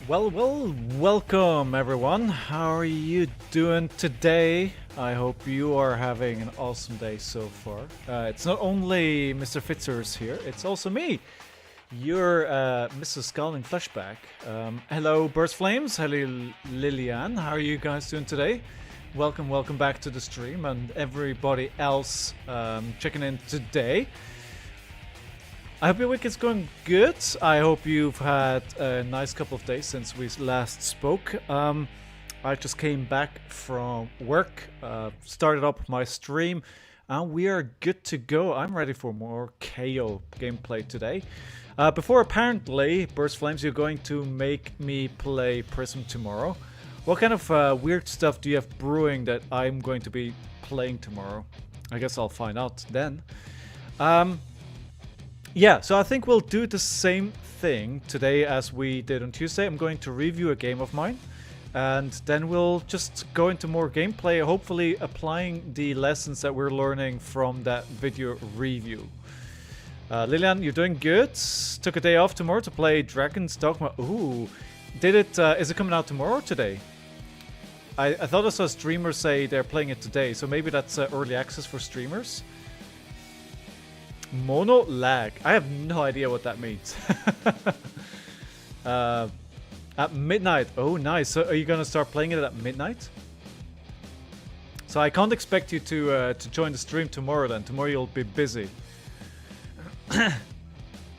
Welcome everyone. How are you doing today? I hope you are having an awesome day so far. It's not only Mr. Fitzers here, it's also me, your Mrs. Scalding Flashback. Hello Burst Flames, hello Lillian, how are you guys doing today? Welcome back to the stream, and everybody else checking in today. I hope your week is going good. I hope you've had a nice couple of days since we last spoke. I just came back from work, started up my stream, and we are good to go. I'm ready for more Kayo gameplay today. Before apparently, Burst Flames, you're going to make me play Prism tomorrow. What kind of weird stuff do you have brewing that I'm going to be playing tomorrow? I guess I'll find out then. Yeah, so I think we'll do the same thing today as we did on Tuesday. I'm going to review a game of mine, and then we'll just go into more gameplay, hopefully applying the lessons that we're learning from that video review. Lillian, you're doing good. Took a day off tomorrow to play Dragon's Dogma. Ooh, is it coming out tomorrow or today? I thought I saw streamers say they're playing it today, so maybe that's early access for streamers. Mono lag. I have no idea what that means. At midnight. Oh, nice. So are you gonna start playing it at midnight? So I can't expect you to join the stream tomorrow then. Tomorrow you'll be busy.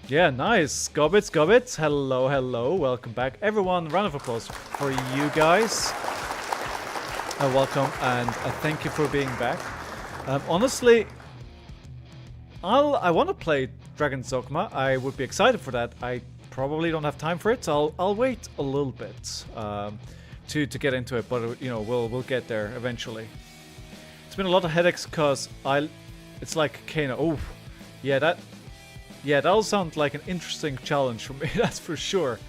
Yeah, nice. Gobbits. Hello. Welcome back. Everyone, round of applause for you guys. Welcome, and thank you for being back. Honestly, I want to play Dragon's Dogma. I would be excited for that. I probably don't have time for it, so I'll wait a little bit to get into it. But you know, we'll get there eventually. It's been a lot of headaches because it's like Kano. Oh, yeah, that'll sound like an interesting challenge for me. That's for sure.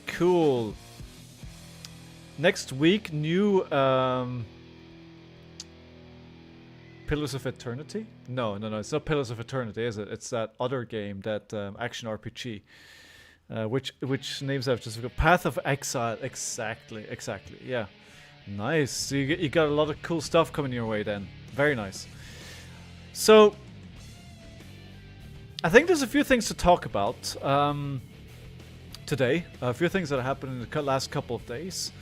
Cool. Next week, new. Pillars of Eternity? No, it's not Pillars of Eternity, is it? It's that other game, that action RPG, which names I've just forgot. Path of Exile. Exactly. Yeah, nice. So you got a lot of cool stuff coming your way then. Very nice. So I think there's a few things to talk about today. A few things that happened in the last couple of days.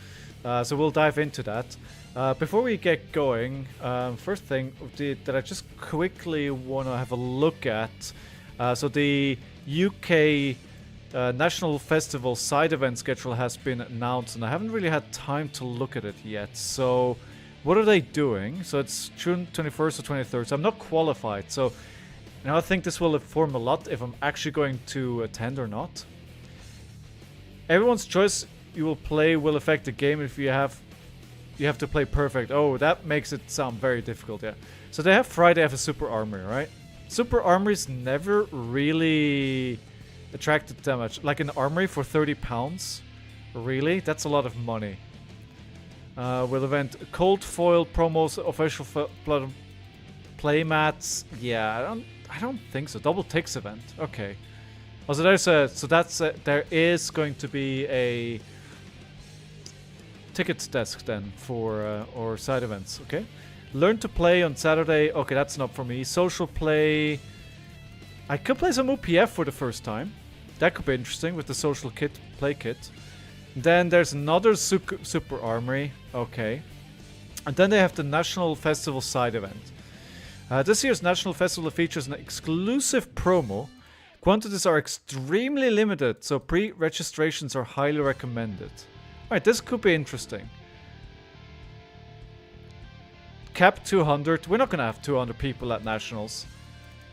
So we'll dive into that. Before we get going, first thing that I just quickly want to have a look at. So the UK National Festival side event schedule has been announced, and I haven't really had time to look at it yet. So what are they doing? So it's June 21st or 23rd. So I'm not qualified. So now I think this will inform a lot if I'm actually going to attend or not. Everyone's choice you will play will affect the game if you have to play perfect. Oh, that makes it sound very difficult, yeah. So they have Friday have a super armory, right? Super armories never really attracted that much. Like an armory for £30? Really? That's a lot of money. Will event cold foil promos, official playmats. Yeah, I don't think so. Double ticks event. Okay. Also, there is going to be a tickets desk then for or side events. Okay, learn to play on Saturday. Okay, that's not for me. Social play. I could play some OPF for the first time. That could be interesting with the social play kit. Then there's another super armory. Okay, and then they have the National Festival side event. This year's National Festival features an exclusive promo. Quantities are extremely limited, so pre-registrations are highly recommended. Alright, this could be interesting. Cap 200. We're not going to have 200 people at Nationals.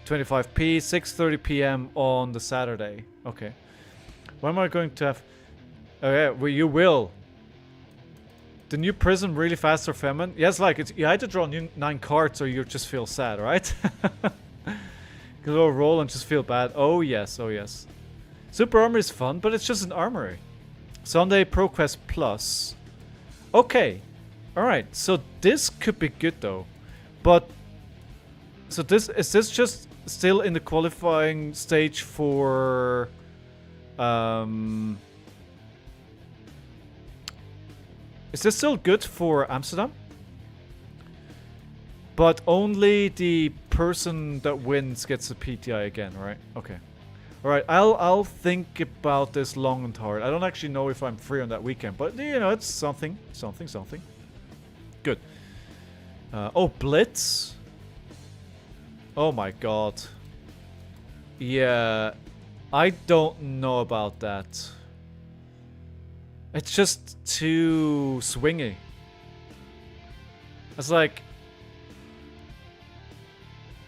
25p, 6:30 p.m. on the Saturday. Okay. What am I going to have? Oh yeah, well, you will. The new Prism really fast or feminine? Yes, like it's, you either draw 9 cards or you just feel sad, right? Go roll and just feel bad. Oh yes. Super Armory is fun, but it's just an armory. Sunday ProQuest Plus. Okay. Alright, so this could be good though. But so is this just still in the qualifying stage for Is this still good for Amsterdam? But only the person that wins gets a PTI again, right? Okay. Alright, I'll think about this long and hard. I don't actually know if I'm free on that weekend, but you know, it's something. Good. Oh, Blitz? Oh my god. Yeah, I don't know about that. It's just too swingy. It's like...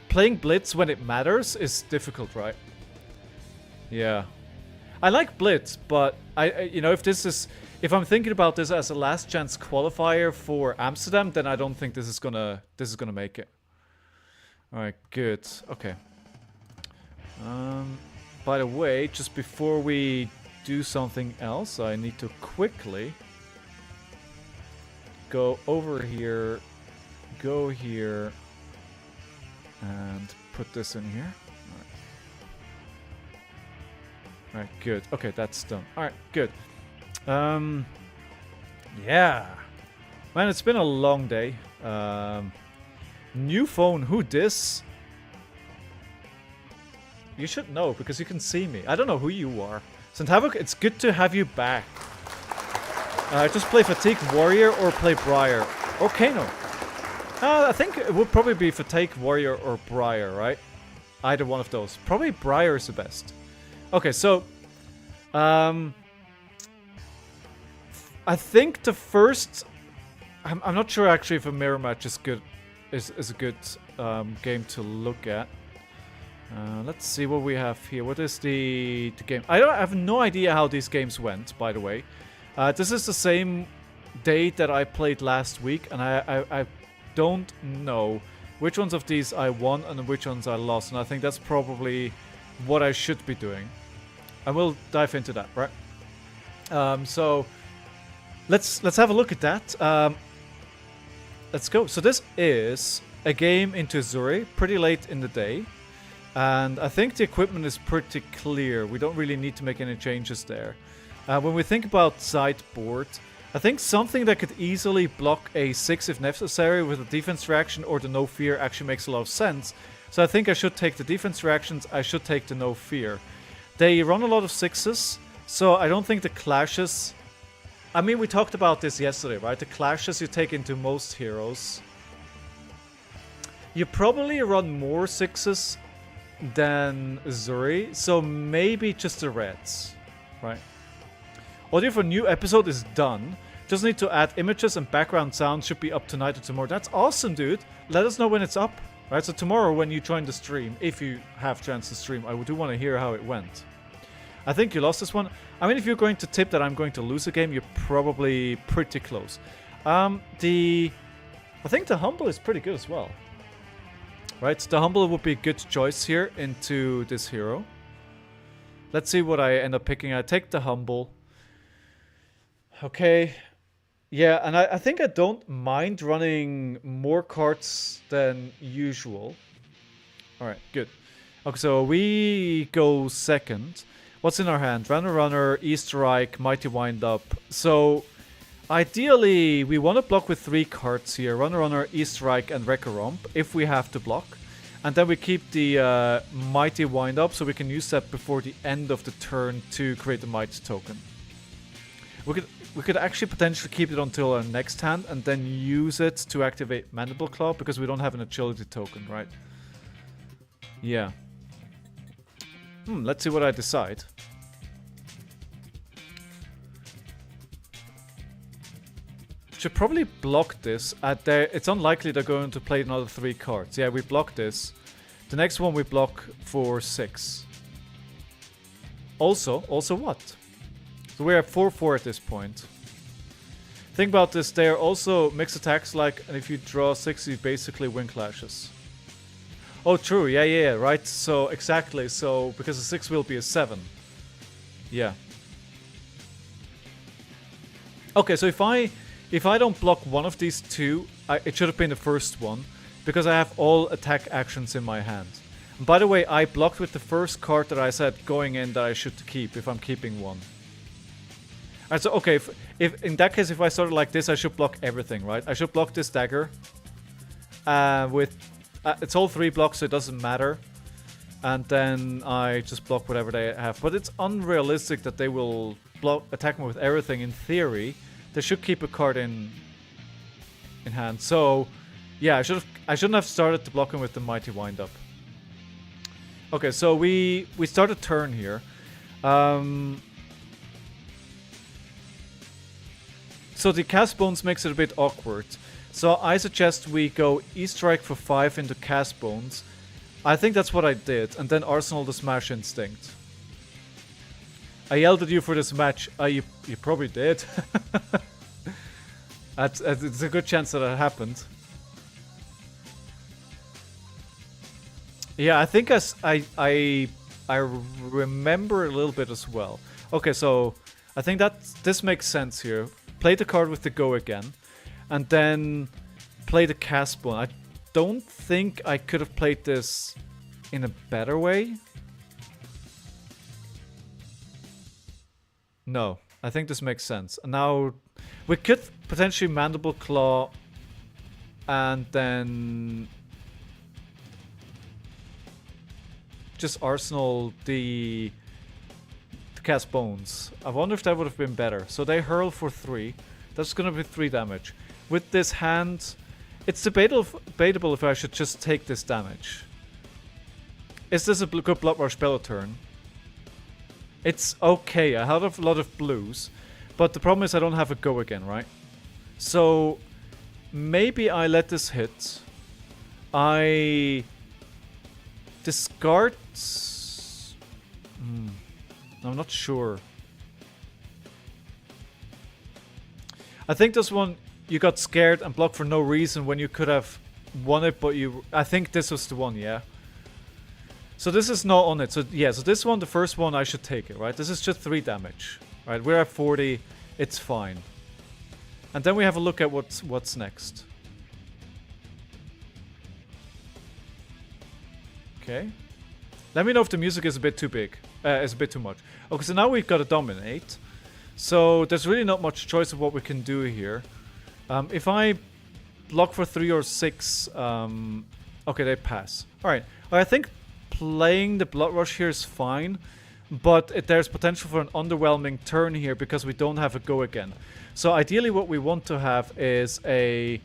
playing Blitz when it matters is difficult, right? Yeah. I like Blitz, but you know, if I'm thinking about this as a last chance qualifier for Amsterdam, then I don't think this is gonna make it. Alright, good. Okay. By the way, just before we do something else, I need to quickly go over here, go here, and put this in here. Alright, good. Okay, that's done. Alright, good. Yeah. Man, it's been a long day. New phone, who dis? You should know, because you can see me. I don't know who you are. Santavok, it's good to have you back. Just play Fatigue Warrior or play Briar. Or Kano. I think it would probably be Fatigue Warrior or Briar, right? Either one of those. Probably Briar is the best. Okay, so... I think the first... I'm not sure actually if a mirror match is good. Is a good game to look at. Let's see what we have here. What is the game? I have no idea how these games went, by the way. This is the same date that I played last week, and I don't know which ones of these I won and which ones I lost, and I think that's probably what I should be doing. And we'll dive into that, right? So let's have a look at that. Let's go. So this is a game into Zuri, pretty late in the day. And I think the equipment is pretty clear. We don't really need to make any changes there. When we think about sideboard, I think something that could easily block a 6 if necessary with a defense reaction or the no fear actually makes a lot of sense. So I think I should take the defense reactions, I should take the no fear. They run a lot of 6s, so I don't think the clashes... I mean, we talked about this yesterday, right? The clashes you take into most heroes. You probably run more 6s than Zuri, so maybe just the reds, right? Audio for new episode is done. Just need to add images and background sound. Should be up tonight or tomorrow. That's awesome, dude. Let us know when it's up, right? So tomorrow when you join the stream, if you have chance to stream, I do want to hear how it went. I think you lost this one. I mean, if you're going to tip that I'm going to lose a game, you're probably pretty close. I think the Humble is pretty good as well. Right, the Humble would be a good choice here into this hero. Let's see what I end up picking. I take the Humble. Okay. Yeah, and I think I don't mind running more cards than usual. Alright, good. Okay, so we go second. What's in our hand? Runner, E-Strike, Mighty Wind Up. So, ideally, we want to block with 3 cards here. Runner, E-Strike, and Wrecker Romp, if we have to block. And then we keep the Mighty Wind Up, so we can use that before the end of the turn to create the Might token. We could actually potentially keep it until our next hand, and then use it to activate Mandible Claw, because we don't have an Agility token, right? Yeah. Let's see what I decide. Should probably block this. It's unlikely they're going to play another 3 cards. Yeah, we block this. The next one we block for 6. Also what? So we're at 4-4 at this point. Think about this. They are also mixed attacks, like, and if you draw 6, you basically win clashes. Oh, true. Yeah, right. So, exactly. So, because a 6 will be a 7. Yeah. Okay, so if I don't block one of these 2, it should have been the first one, because I have all attack actions in my hand. By the way, I blocked with the first card that I said going in that I should keep if I'm keeping one. Alright, so okay, if in that case, if I started like this, I should block everything, right? I should block this dagger. It's all 3 blocks, so it doesn't matter. And then I just block whatever they have. But it's unrealistic that they will attack me with everything. In theory, they should keep a card in hand. So, yeah, I shouldn't have started to block him with the Mighty Wind-Up. Okay, so we start a turn here. So the cast bones makes it a bit awkward. So I suggest we go E-Strike for 5 into cast bones. I think that's what I did, and then Arsenal the Smash Instinct. I yelled at you for this match. You probably did. It's a good chance that it happened. Yeah, I think I remember a little bit as well. Okay, so I think that this makes sense here. Play the card with the go again, and then play the cast bone. I don't think I could have played this in a better way. No, I think this makes sense. And now we could potentially Mandible Claw and then just Arsenal the cast bones. I wonder if that would have been better. So they hurl for 3. That's gonna be 3 damage. With this hand, it's debatable if I should just take this damage. Is this a good Blood Rush Bellow turn? It's okay. I have a lot of blues, but the problem is I don't have a go again, right? So maybe I let this hit. I discard. I'm not sure. I think this one you got scared and blocked for no reason when you could have won it, but I think this was the one, yeah. So this is not on it. So yeah, so this one, the first one, I should take it, right? This is just 3 damage, right? We're at 40. It's fine. And then we have a look at what's next. Okay. Let me know if the music is a bit too big. Is a bit too much. Okay, so now we've got to dominate. So there's really not much choice of what we can do here. If I block for 3 or 6, okay, they pass. All right. I think playing the Blood Rush here is fine, but there's potential for an underwhelming turn here because we don't have a go again. So ideally what we want to have is a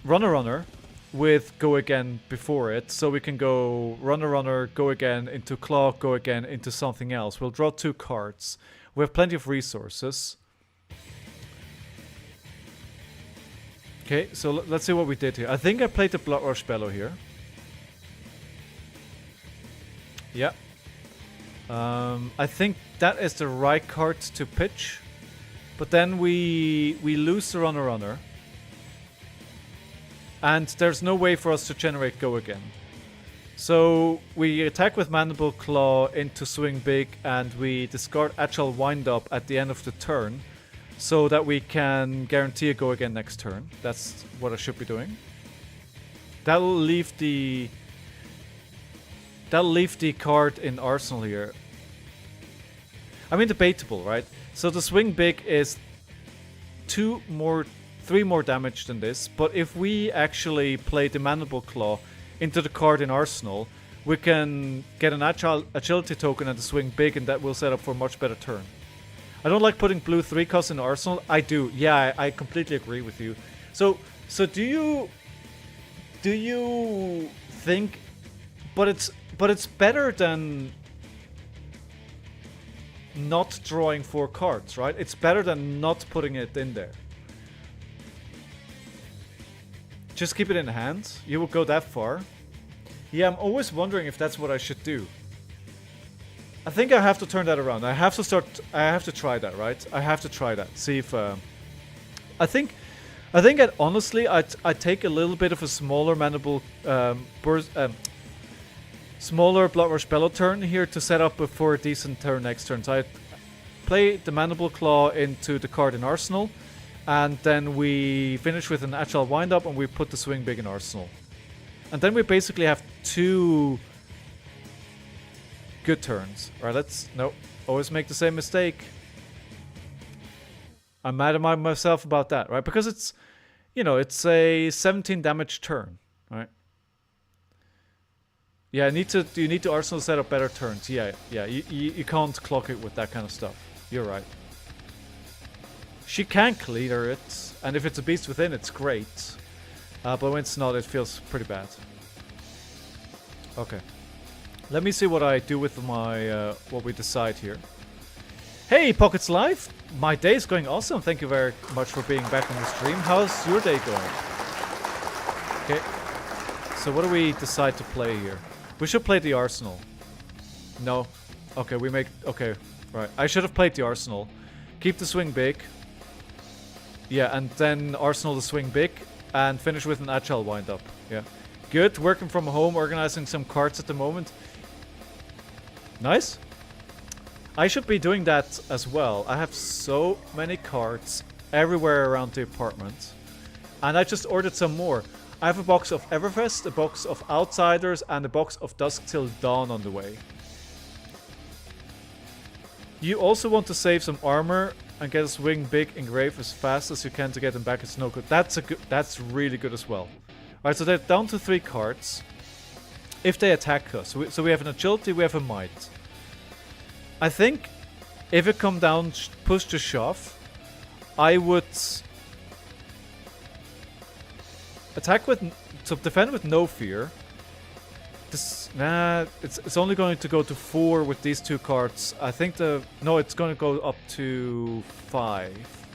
runner with go again before it, so we can go runner, go again into claw, go again into something else. We'll draw 2 cards. We have plenty of resources. Okay, so let's see what we did here. I think I played the Blood Rush Bellow here. Yeah. I think that is the right card to pitch. But then we lose the runner. And there's no way for us to generate go again. So we attack with Mandible Claw into Swing Big, and we discard Agile Wind Up at the end of the turn, so that we can guarantee a go again next turn. That's what I should be doing. That'll leave the card in Arsenal here. I mean, debatable, right? So the Swing Big is 3 more damage than this, but if we actually play the Mandible Claw into the card in Arsenal, we can get an agility token and the Swing Big, and that will set up for a much better turn. I don't like putting blue 3 costs in Arsenal. I do. Yeah, I completely agree with you. So do you think? But it's better than not drawing 4 cards, right? It's better than not putting it in there. Just keep it in hand. You will go that far. Yeah, I'm always wondering if that's what I should do. I think I have to turn that around. I have to try that, right? I have to try that. See if I think that honestly I take a little bit of a smaller Mandible smaller Blood Rush Bellow turn here to set up for a decent turn next turn. So I play the Mandible Claw into the card in Arsenal, and then we finish with an Agile Wind Up, and we put the Swing Big in Arsenal. And then we basically have 2 good turns. Alright, let's... No. Always make the same mistake. I'm mad at myself about that, right? Because it's... You know, it's a 17 damage turn, right? Yeah, you need to arsenal set up better turns. Yeah, you can't clock it with that kind of stuff. You're right. She can clear it, and if it's a beast within, it's great. But when it's not, it feels pretty bad. Okay. Let me see what I do with my, what we decide here. Hey, Pockets Live! My day is going awesome. Thank you very much for being back on the stream. How's your day going? Okay. So what do we decide to play here? We should play the Arsenal. No. Okay, we make... Okay, right. I should have played the Arsenal. Keep the swing big. Yeah, and then Arsenal the swing big. And finish with an agile wind-up. Yeah. Good. Working from home, organizing some cards at the moment. Nice. I should be doing that as well. I have so many cards everywhere around the apartment. And I just ordered some more. I have a box of Everfest, a box of Outsiders, and a box of Dusk Till Dawn on the way. You also want to save some armor and get a swing big engrave as fast as you can to get them back. It's no good. That's really good as well. Alright, so they're down to 3 cards. If they attack us. So we have an agility, we have a might. I think if it come down push to shove, I would attack with defend with no fear. This it's only going to go to 4 with these 2 cards. I think it's going to go up to 5.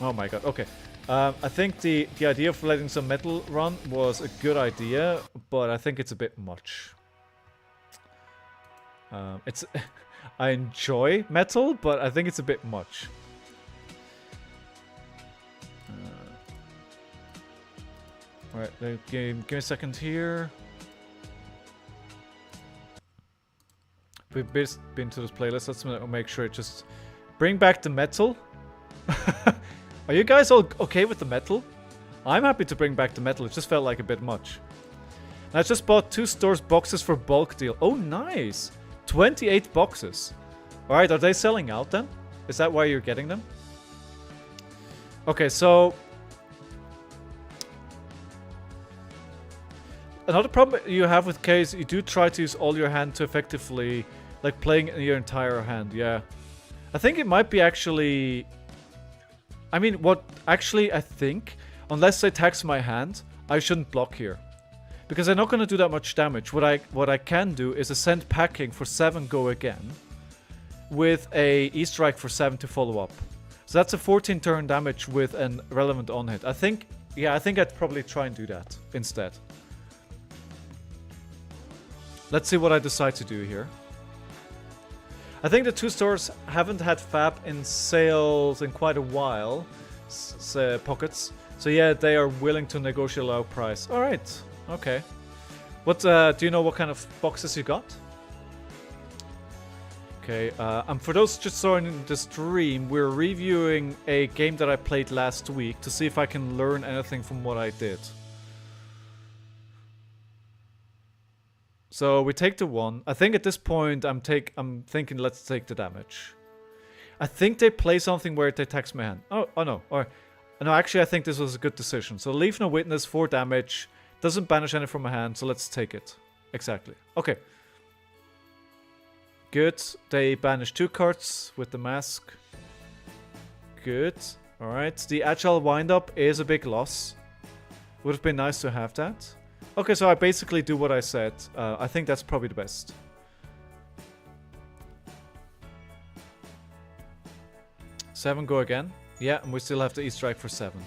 Oh my god. Okay. I think the idea of letting some metal run was a good idea, but I think it's a bit much. I enjoy metal, but I think it's a bit much. Alright, give me a second here. We've been to this playlist. Let's make sure it just bring back the metal. Are you guys all okay with the metal? I'm happy to bring back the metal. It just felt like a bit much. And I just bought 2 stores boxes for bulk deal. Oh, nice! 28 boxes. Alright, are they selling out then? Is that why you're getting them? Okay, so... Another problem you have with Kayo is you do try to use all your hand to effectively... Like playing your entire hand, yeah. I think it might be actually... I mean, I think... Unless they tax my hand, I shouldn't block here. Because I'm not going to do that much damage. What I can do is a send packing for 7 go again. With a E-strike for 7 to follow up. So that's a 14 turn damage with an relevant on hit. I think I'd probably try and do that instead. Let's see what I decide to do here. I think the 2 stores haven't had FAB in sales in quite a while. Pockets. So yeah, they are willing to negotiate a low price. Alright. Okay. What, do you know what kind of boxes you got? Okay, and for those just joining the stream, we're reviewing a game that I played last week to see if I can learn anything from what I did. So we take the 1. I think at this point I'm thinking let's take the damage. I think they play something where they tax my hand. Oh no. Or no, actually I think this was a good decision. So leave no witness, 4 damage. Doesn't banish any from my hand, so let's take it. Exactly. Okay. Good. They banish 2 cards with the mask. Good. Alright. The agile wind-up is a big loss. Would have been nice to have that. Okay, so I basically do what I said. I think that's probably the best. Seven go again. Yeah, and we still have the E-strike for 7.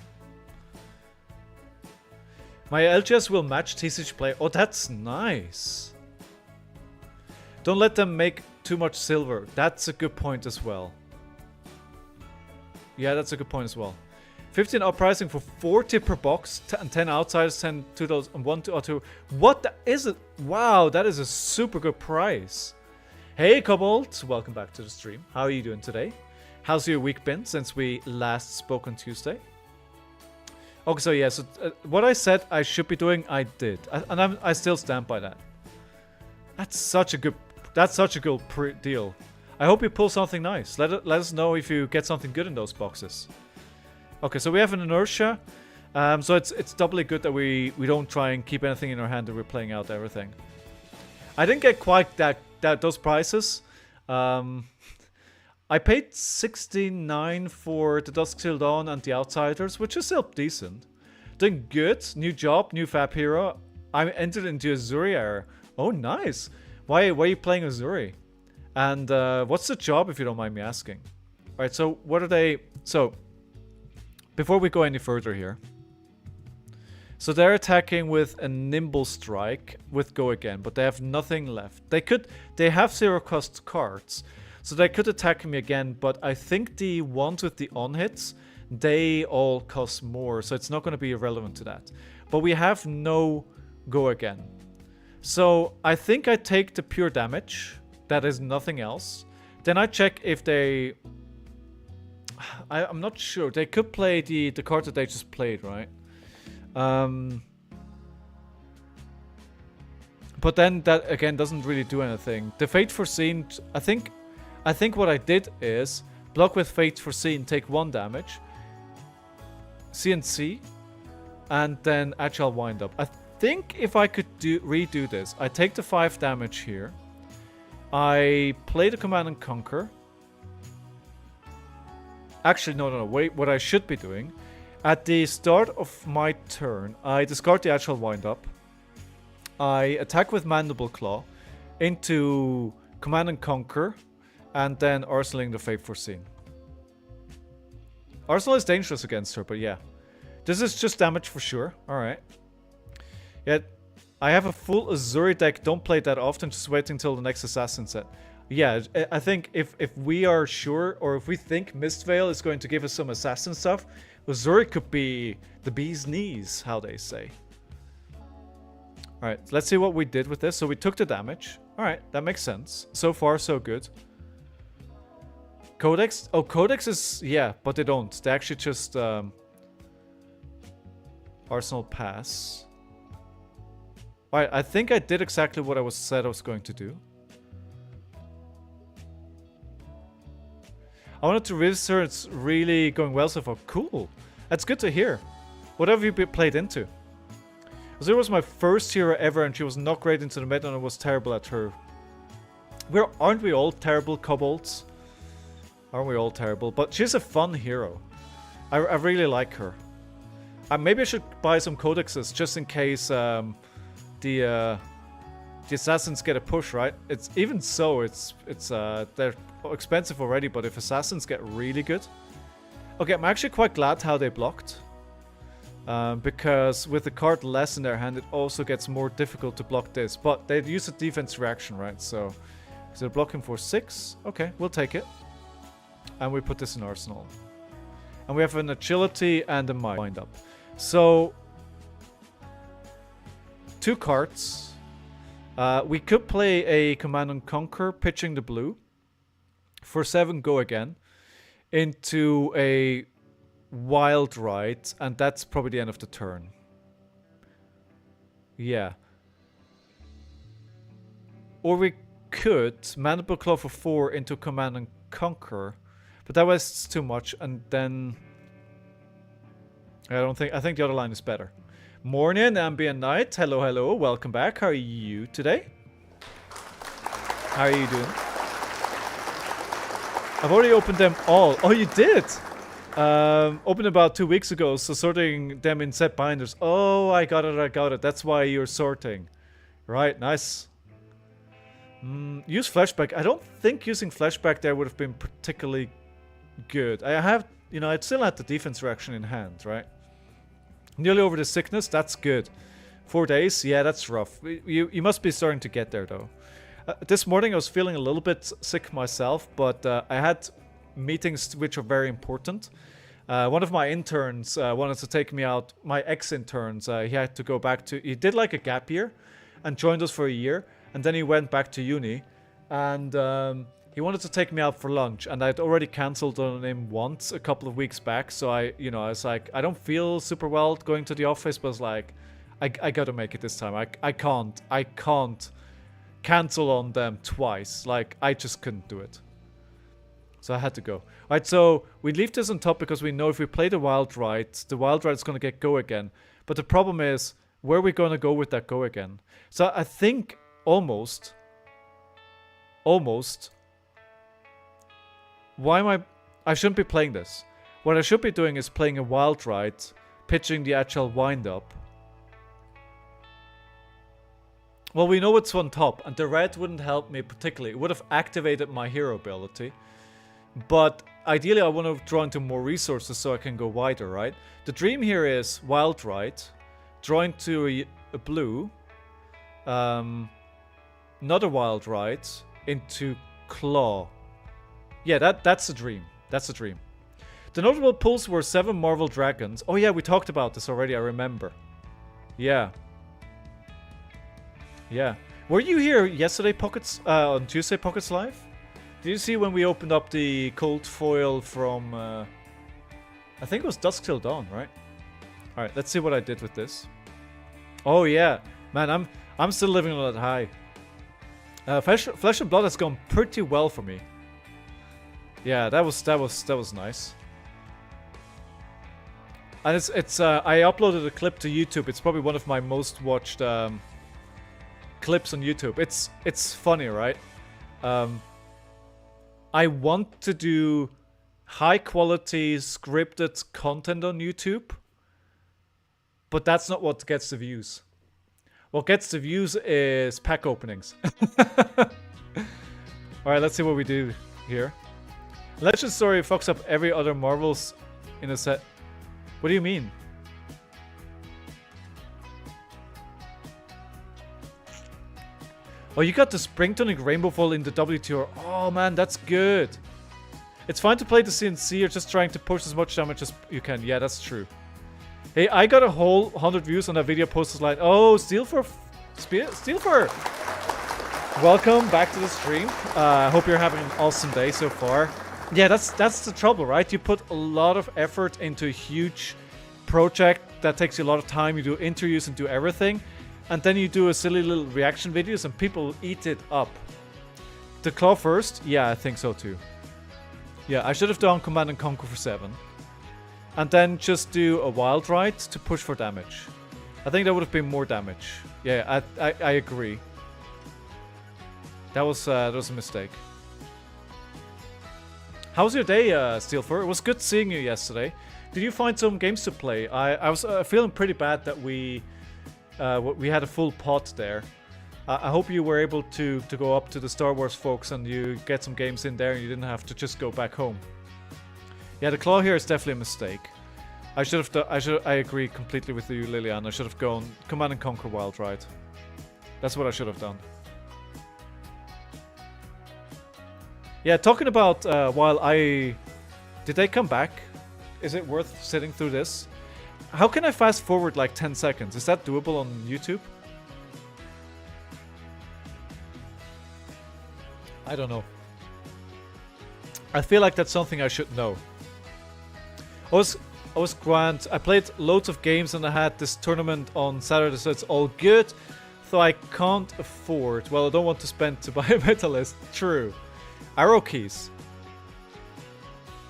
My LGS will match TCG play. Oh, that's nice. Don't let them make too much silver. That's a good point as well. Yeah, that's a good point as well. 15 uprising for 40 per box, and 10 outsiders, 10 to those, and 1 to auto. What is it? Wow, that is a super good price. Hey, Cobalt, welcome back to the stream. How are you doing today? How's your week been since we last spoke on Tuesday? Okay, so yeah, so what I said I should be doing, I did. I still stand by that. That's such a good deal. I hope you pull something nice. Let us know if you get something good in those boxes. Okay, so we have an inertia. So it's doubly good that we don't try and keep anything in our hand and we're playing out everything. I didn't get quite those prices. I paid $69 for the Dusk Till Dawn and the Outsiders, which is still decent. Doing good. New job, new FAB hero. I entered into Azuri era. Oh, nice. Why are you playing Azuri? And what's the job, if you don't mind me asking? Alright, so what are they... So, before we go any further here. So they're attacking with a Nimble Strike with Go Again, but they have nothing left. They have 0 cost cards, so they could attack me again, but I think the ones with the on-hits, they all cost more, so it's not going to be irrelevant to that. But we have no Go Again. So I think I take the pure damage. That is nothing else. Then I check if they... I'm not sure. They could play the card that they just played, right? But then that again doesn't really do anything. The Fate Foreseen, I think what I did is block with Fate Foreseen, take 1 damage, CNC, and then Agile Wind Up. I think if I could redo this, I take the 5 damage here. I play the Command and Conquer. Actually, no. Wait, what I should be doing. At the start of my turn, I discard the Agile Wind Up. I attack with Mandible Claw into Command and Conquer, and then Arsenaling the Fate Foreseen. Arsenal is dangerous against her, but yeah. This is just damage for sure. Alright. Yeah, I have a full Azuri deck. Don't play that often. Just wait until the next Assassin set. Yeah, I think if we are sure, or if we think Mistveil is going to give us some Assassin stuff, Azuri could be the bee's knees, how they say. Alright, let's see what we did with this. So we took the damage. Alright, that makes sense. So far, so good. Codex? Oh, Codex is... Yeah, but they don't. They actually just... Arsenal pass. Alright, I think I did exactly what I said I was going to do. I wanted to register. It's really going well so far. Cool. That's good to hear. What have you played into? Azura was my first hero ever, and she was not great into the meta, and I was terrible at her. Aren't we all terrible kobolds? Aren't we all terrible? But she's a fun hero. I really like her. Maybe I should buy some codexes just in case the assassins get a push, right? It's even so, they're expensive already, but if assassins get really good... Okay, I'm actually quite glad how they blocked. Because with the card less in their hand, it also gets more difficult to block this. But they use a defense reaction, right? So they're blocking for 6. Okay, we'll take it. And we put this in Arsenal. And we have an agility and a wind up. So 2 cards. We could play a Command and Conquer, pitching the blue. For 7, Go Again. Into a Wild Ride, and that's probably the end of the turn. Yeah. Or we could Mandible Claw for 4 into Command and Conquer, but that was too much, and then I think the other line is better. Morning, Ambient Night. Hello, welcome back. How are you today? How are you doing? I've already opened them all. Oh, you did? Opened about 2 weeks ago, so sorting them in set binders. Oh, I got it. That's why you're sorting. Right, nice. Use flashback. I don't think using flashback there would have been particularly good. I'd still had the defense reaction in hand, right? Nearly over the sickness, that's good. 4 days, yeah, that's rough. You must be starting to get there, though. This morning I was feeling a little bit sick myself, but I had meetings which are very important. One of my interns wanted to take me out. My ex-interns, he had to go back to... He did like a gap year and joined us for a year. And then he went back to uni. And he wanted to take me out for lunch. And I'd already cancelled on him once a couple of weeks back. So I was like, I don't feel super well going to the office. But I was like, I gotta make it this time. I can't cancel on them twice. Like, I just couldn't do it. So I had to go. Alright, so we leave this on top because we know if we play the wild ride is going to get go again. But the problem is, where are we going to go with that go again? So I think almost. Why am I shouldn't be playing this. What I should be doing is playing a wild ride, pitching the agile wind up. Well, we know what's on top, and the red wouldn't help me particularly. It would have activated my hero ability. But ideally, I want to draw into more resources so I can go wider, right? The dream here is wild ride, draw into a blue, another wild ride, into claw. Yeah, that's the dream. That's the dream. The notable pulls were 7 Marvel Dragons. Oh yeah, we talked about this already, I remember. Yeah. Yeah. Were you here yesterday, Pockets, on Tuesday, Pockets Live? Did you see when we opened up the cold foil from, I think it was Dusk Till Dawn, right? Alright, let's see what I did with this. Oh yeah. Man, I'm still living on that high. Flesh and Blood has gone pretty well for me. Yeah, that was nice. And it's I uploaded a clip to YouTube. It's probably one of my most watched clips on YouTube. It's funny, right? I want to do high quality scripted content on YouTube, but that's not what gets the views. What gets the views is pack openings. Alright, let's see what we do here. Legend Story fucks up every other Marvels in a set. What do you mean? Oh, you got the Spring Tonic Rainbow Fall in the WTR. Oh man, that's good. It's fine to play the CNC, you're just trying to push as much damage as you can. Yeah, that's true. Hey, I got a whole 100 views on that video posted like, oh, Steelfur. Welcome back to the stream. I hope you're having an awesome day so far. Yeah, that's the trouble, right? You put a lot of effort into a huge project that takes you a lot of time. You do interviews and do everything. And then you do a silly little reaction videos and people eat it up. The claw first? Yeah, I think so too. Yeah, I should have done Command and Conquer for 7. And then just do a wild ride to push for damage. I think that would have been more damage. Yeah, I agree. That was a mistake. How was your day, Steelfur? It was good seeing you yesterday. Did you find some games to play? I was feeling pretty bad that we had a full pot there. I hope you were able to go up to the Star Wars folks and you get some games in there and you didn't have to just go back home. Yeah, the claw here is definitely a mistake. I agree completely with you, Lilian. I should have gone Command and Conquer Wild Ride. That's what I should have done. Yeah, talking about did they come back? Is it worth sitting through this? How can I fast forward like 10 seconds? Is that doable on YouTube? I don't know. I feel like that's something I should know. I was grand. I played loads of games and I had this tournament on Saturday, so it's all good. So I can't afford. Well, I don't want to spend to buy a Metalist. True. Arrow keys.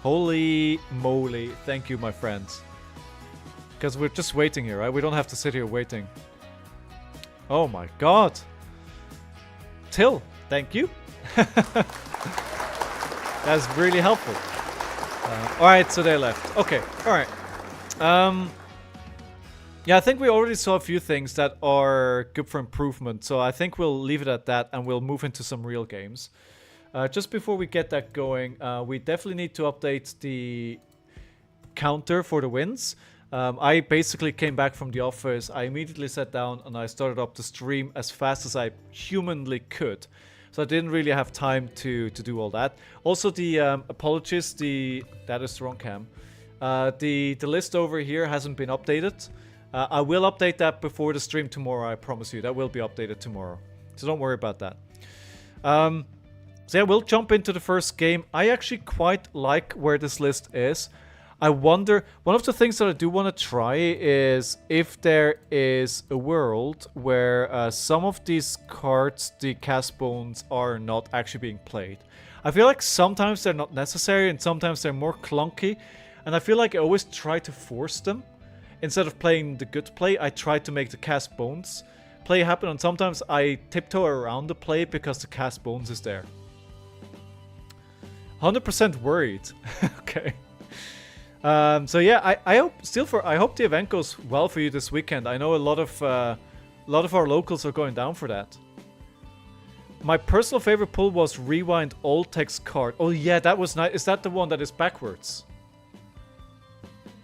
Holy moly. Thank you, my friends. Because we're just waiting here, right? We don't have to sit here waiting. Oh my god. Till, thank you. That's really helpful. Alright, so they left. Okay, alright. Yeah, I think we already saw a few things that are good for improvement. So I think we'll leave it at that and we'll move into some real games. Just before we get that going, we definitely need to update the counter for the wins. I basically came back from the office, I immediately sat down and I started up the stream as fast as I humanly could. So I didn't really have time to do all that. Also the apologies, that is the wrong cam. The list over here hasn't been updated. I will update that before the stream tomorrow, I promise you. That will be updated tomorrow. So don't worry about that. So yeah, we'll jump into the first game. I actually quite like where this list is. I wonder, one of the things that I do want to try is if there is a world where some of these cards, the cast bones, are not actually being played. I feel like sometimes they're not necessary and sometimes they're more clunky. And I feel like I always try to force them. Instead of playing the good play, I try to make the cast bones play happen. And sometimes I tiptoe around the play because the cast bones is there. 100% worried. Okay. So yeah, I hope I hope the event goes well for you this weekend. I know a lot of our locals are going down for that. My personal favorite pull was rewind old text card. Oh yeah, that was nice. Is that the one that is backwards?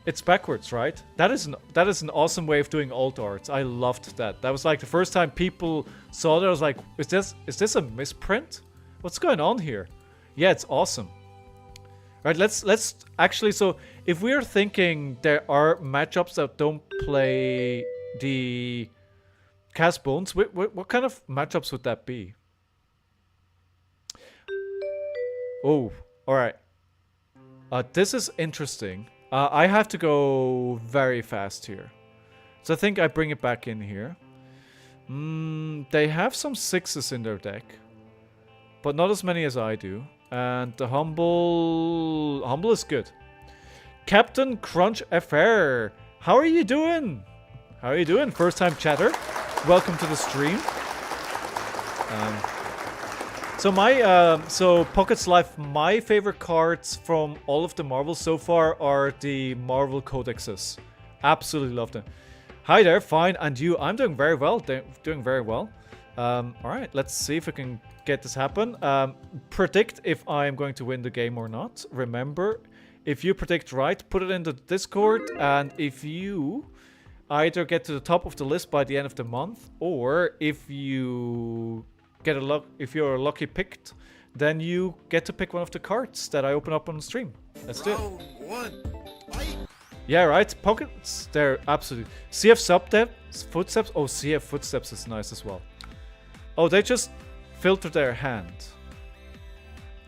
It's backwards, right? That is an awesome way of doing alt arts. I loved that. That was like the first time people saw that. I was like, is this a misprint? What's going on here? Yeah, it's awesome. Right, let's actually, so if we're thinking there are matchups that don't play the cast bones, what kind of matchups would that be? Oh, alright. This is interesting. I have to go very fast here. So I think I bring it back in here. They have some 6s in their deck. But not as many as I do. And the Humble is good. Captain Crunch FR. How are you doing? How are you doing? First time chatter. Welcome to the stream. So Pockets Life, my favorite cards from all of the Marvels so far are the Marvel Codexes. Absolutely love them. Hi there, fine, and you? I'm doing very well. Doing very well. All right, let's see if we can get this happen. Predict if I'm going to win the game or not. Remember, if you predict right, put it in the Discord, and if you either get to the top of the list by the end of the month, or if you get if you're lucky picked, then you get to pick one of the cards that I open up on the stream. Let's do it. Yeah, right. Pockets, they're absolutely. CF Footsteps. Oh, CF Footsteps is nice as well. Oh, they just filter their hand.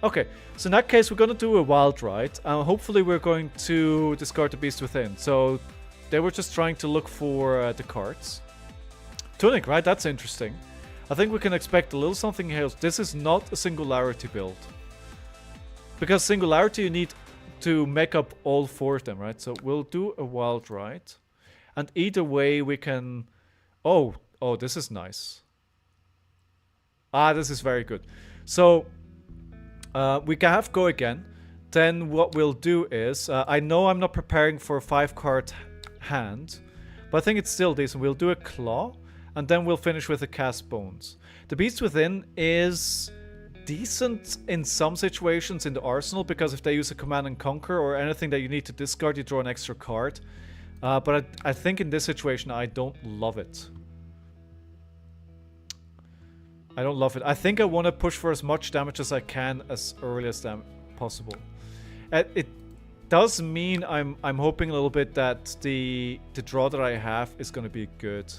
Okay, so in that case, we're gonna do a wild ride. Hopefully, we're going to discard the Beast Within. So they were just trying to look for the cards. Tunic, right? That's interesting. I think we can expect a little something else. This is not a Singularity build. Because Singularity, you need to make up all 4 of them, right? So we'll do a wild ride. And either way, we can... Oh, this is nice. This is very good. So, we can have go again. Then what we'll do is... I know I'm not preparing for a 5-card hand. But I think it's still decent. We'll do a claw. And then we'll finish with the cast bones. The Beast Within is decent in some situations in the arsenal, because if they use a command and conquer or anything that you need to discard, you draw an extra card. But I think in this situation I don't love it. I don't love it. I think I want to push for as much damage as I can as early as possible. It does mean I'm hoping a little bit that the draw that I have is going to be good.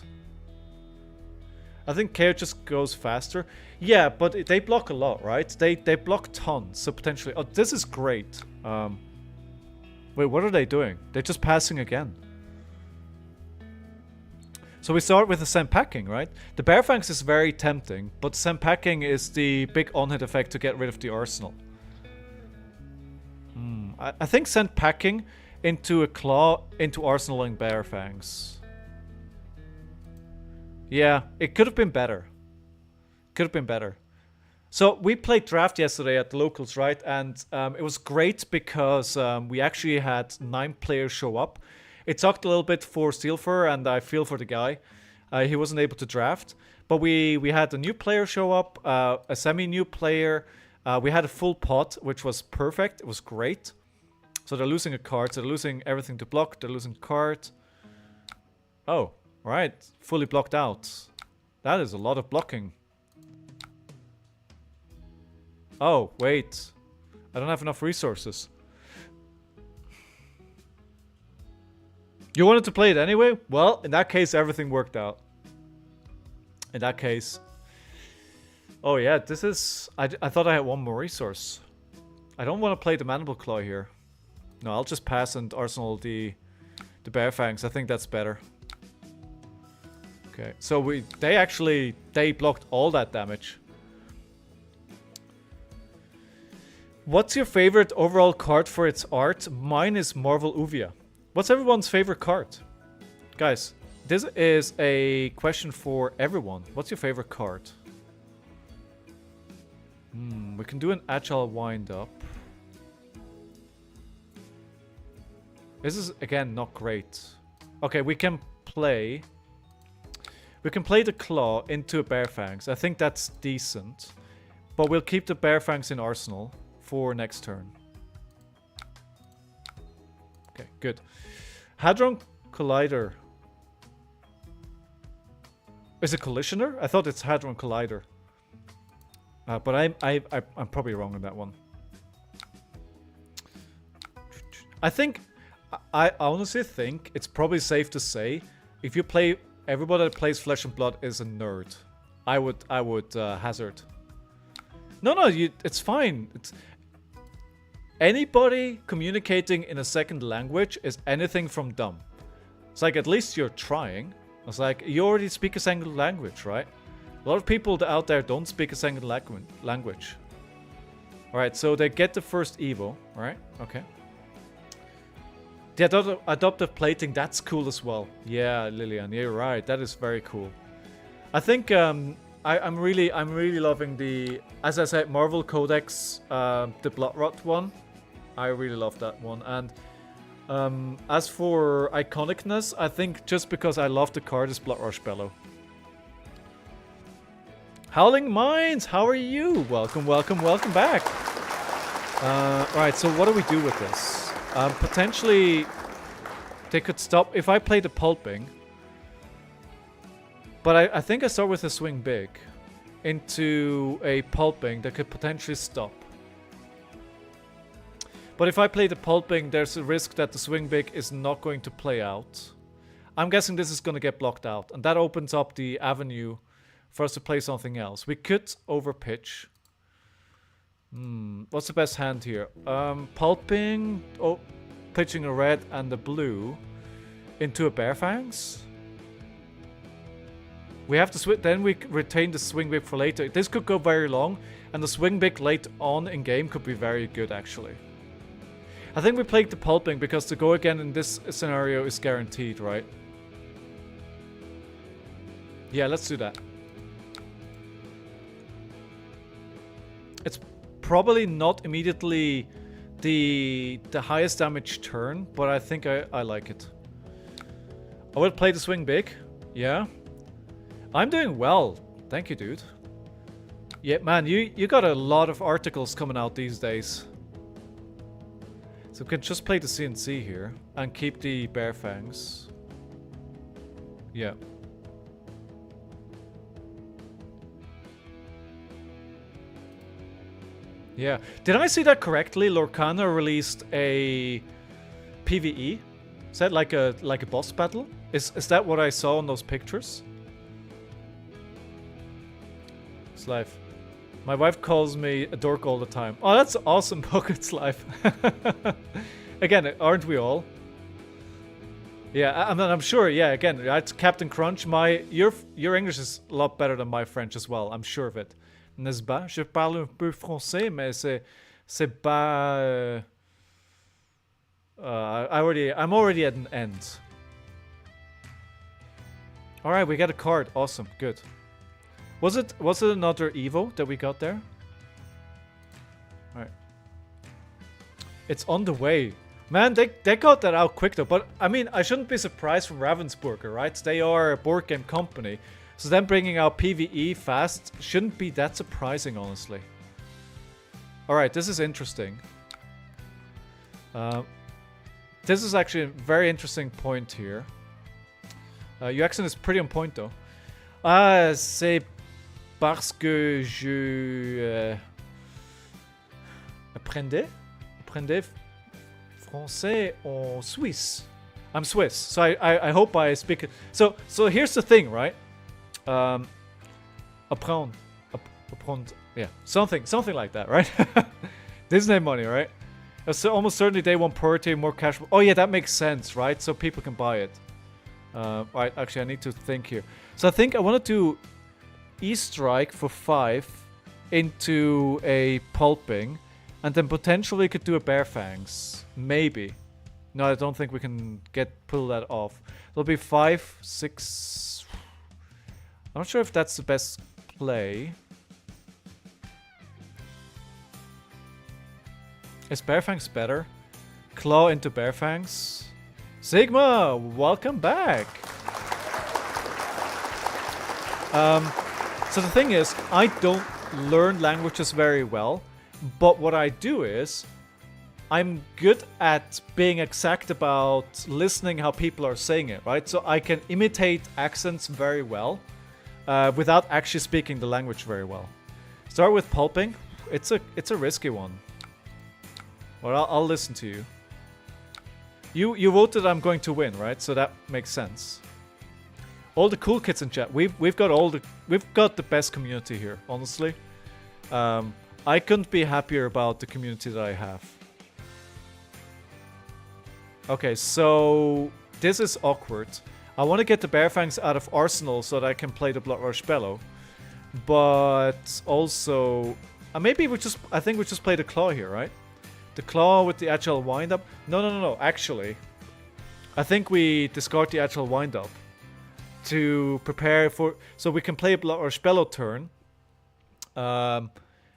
I think Kayo just goes faster. Yeah, but they block a lot, right? They block tons, so potentially... Oh, this is great. Wait, what are they doing? They're just passing again. So we start with the Senpacking, right? The Bearfangs is very tempting, but Senpacking is the big on-hit effect to get rid of the arsenal. I think Senpacking into a claw into arsenaling Bearfangs. Yeah, it could have been better. Could have been better. So we played draft yesterday at the locals, right? And it was great because we actually had 9 players show up. It sucked a little bit for Steelfur, and I feel for the guy. He wasn't able to draft. But we had a new player show up, a semi-new player. We had a full pot, which was perfect. It was great. So they're losing a card. So they're losing everything to block. They're losing a card. Oh. Right, fully blocked out. That is a lot of blocking. Oh, wait. I don't have enough resources. You wanted to play it anyway? Well, in that case, everything worked out. In that case. Oh yeah, this is... I thought I had one more resource. I don't want to play the Mandible Claw here. No, I'll just pass and arsenal the Bear Fangs. I think that's better. Okay, so they blocked all that damage. What's your favorite overall card for its art? Mine is Marvel Uvia. What's everyone's favorite card? Guys, this is a question for everyone. What's your favorite card? We can do an agile wind up. This is again not great. Okay, we can play the claw into a Bear Fangs. I think that's decent. But we'll keep the Bear Fangs in arsenal for next turn. Okay, good. Hadron Collider. Is it Collisioner? I thought it's Hadron Collider. But I'm probably wrong on that one. I honestly think it's probably safe to say if you play everybody that plays Flesh and Blood is a nerd. I would hazard. No, it's fine. Anybody communicating in a second language is anything from dumb. It's like at least you're trying. It's like you already speak a second language, right? A lot of people out there don't speak a second language. Alright, so they get the first Evo, right? Okay. The adoptive plating, that's cool as well. Yeah, Lillian, you're right. That is very cool. I think I'm really loving the, as I said, Marvel Codex, the Bloodrot one. I really love that one. And as for iconicness, I think just because I love the card is Bloodrush Bellow. Howling Minds, how are you? Welcome back. Right, so what do we do with this? Potentially, they could stop if I play the Pulping. But I think I start with a Swing Big into a Pulping that could potentially stop. But if I play the Pulping, there's a risk that the Swing Big is not going to play out. I'm guessing this is going to get blocked out. And that opens up the avenue for us to play something else. We could overpitch. What's the best hand here? Pulping, pitching a red and a blue into a Bear Fangs. We have to switch, then we retain the Swing Big for later. This could go very long, and the Swing Big late on in game could be very good actually. I think we played the Pulping because to go again in this scenario is guaranteed, right? Yeah, let's do that. It's probably not immediately the highest damage turn, but I think I like it. I will play the Swing Big. Yeah. I'm doing well. Thank you, dude. Yeah, man, you got a lot of articles coming out these days. So we can just play the CNC here and keep the Bear Fangs. Yeah. Yeah. Did I see that correctly? Lorcana released a PvE? Is that like a boss battle? Is that what I saw in those pictures? It's life. My wife calls me a dork all the time. Oh, that's awesome, Pocket's life. Again, aren't we all? Yeah, I'm sure. Yeah, again, it's Captain Crunch. Your English is a lot better than my French as well. I'm sure of it. N'est-ce pas? Je parle un peu français, mais c'est pas. I'm already at an end. All right, we got a card. Awesome, good. Was it another Evo that we got there? All right. It's on the way. Man, they got that out quick though. But I mean, I shouldn't be surprised from Ravensburger, right? They are a board game company. So them bringing out PvE fast shouldn't be that surprising, honestly. Alright, this is interesting. This is actually a very interesting point here. Your accent is pretty on point, though. C'est parce que je... Apprenais français en Suisse. I'm Swiss, so I hope I speak it. So here's the thing, right? Apprendre, yeah, something like that, right? Disney money, right? Almost certainly day one priority, more cash. Oh yeah, that makes sense, right? So people can buy it. Right, actually I need to think here. So I think I want to do E-Strike for 5 into a pulping, and then potentially could do a Bear Fangs. Maybe. No, I don't think we can pull that off. It'll be 5, 6... I'm not sure if that's the best play. Is Bear Fangs better? Claw into Bear Fangs. Sigma, welcome back. So the thing is, I don't learn languages very well, but what I do is, I'm good at being exact about listening how people are saying it, right? So I can imitate accents very well, without actually speaking the language very well. Start with pulping. It's a risky one. Well, I'll listen to you. You voted I'm going to win, right? So that makes sense. All the cool kids in chat. We've got the best community here, honestly. I couldn't be happier about the community that I have. Okay, so this is awkward. I want to get the Bear Fangs out of Arsenal so that I can play the Blood Rush Bellow. But also, maybe I think we just play the Claw here, right? The Claw with the Agile Wind-Up. No. Actually, I think we discard the Agile Wind-Up to prepare for... So we can play a Blood Rush Bellow turn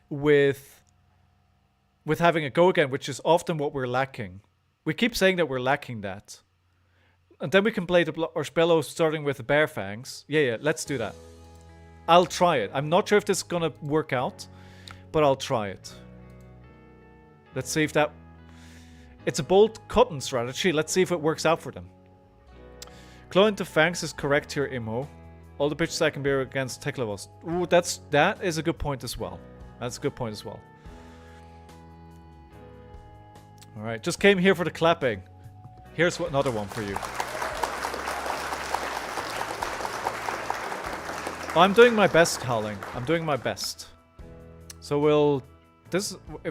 with having a go again, which is often what we're lacking. We keep saying that we're lacking that. And then we can play the Blood Rush Bellow starting with the Bear Fangs. Yeah, let's do that. I'll try it. I'm not sure if this is gonna work out, but I'll try it. Let's see if that... It's a bold cotton strategy. Let's see if it works out for them. Claw into Fangs is correct here, Imho. All the pitches I can bear against tech levels. Ooh, that is a good point as well. That's a good point as well. Alright, just came here for the clapping. Here's another one for you. I'm doing my best, Howling. I'm doing my best. So we'll...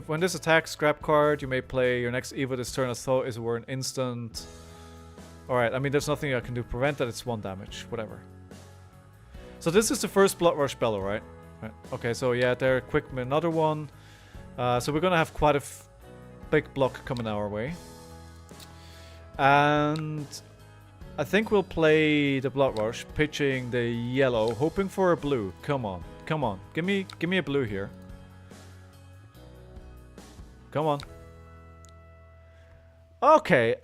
when this attacks, scrap card, you may play your next Evo this turn as though it were an instant. Alright, I mean there's nothing I can do to prevent that, it's 1 damage, whatever. So this is the first Blood Rush Bellow, right? Okay, so yeah, there, quick another one. So we're gonna have quite a big block coming our way. And I think we'll play the Blood Rush, pitching the yellow, hoping for a blue. Come on, come on, give me a blue here. Come on. Okay,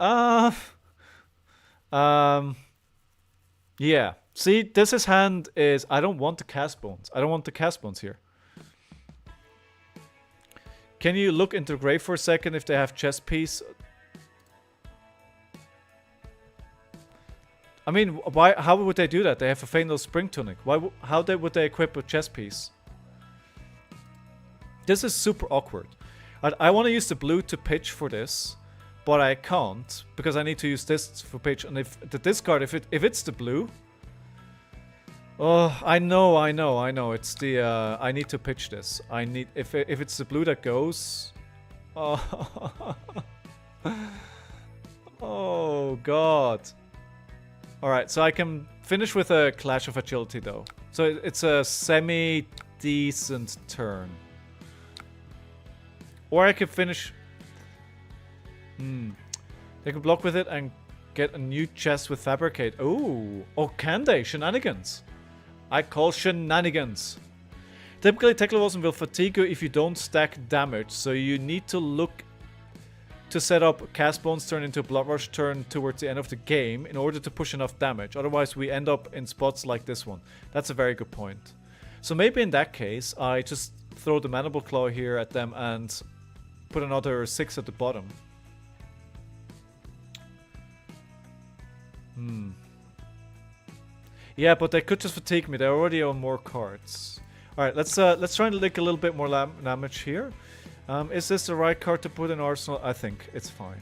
yeah. See, this hand is... I don't want the cast bones. I don't want the cast bones here. Can you look into the grave for a second if they have chest piece? I mean, why? How would they do that? They have a Fatal Spring Tunic. How would they equip a chest piece? This is super awkward. I want to use the blue to pitch for this, but I can't because I need to use this for pitch. And if the discard, if it's the blue, oh, I know. It's the I need to pitch this. I need if it's the blue that goes. Oh, oh God. All right, so I can finish with a Clash of Agility though. So it's a semi-decent turn. Or I could finish... They could block with it and get a new chest with Fabricate. Ooh. Oh, can they? Shenanigans. I call shenanigans. Typically, Tech Levels will fatigue you if you don't stack damage. So you need to look to set up Cast Bones turn into Blood Rush turn towards the end of the game in order to push enough damage. Otherwise, we end up in spots like this one. That's a very good point. So maybe in that case, I just throw the Mandible Claw here at them and... put another 6 at the bottom. Yeah, but they could just fatigue me. They already own more cards. All right, let's try and lick a little bit more damage here. Is this the right card to put in Arsenal? I think it's fine.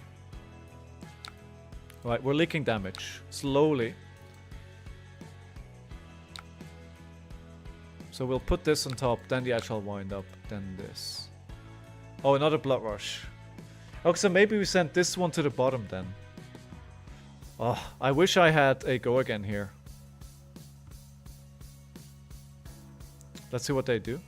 All right, we're leaking damage slowly. So we'll put this on top, then the Agile Wind Up, then this. Oh, another Blood Rush. Oh, so maybe we sent this one to the bottom then. Oh, I wish I had a go again here. Let's see what they do.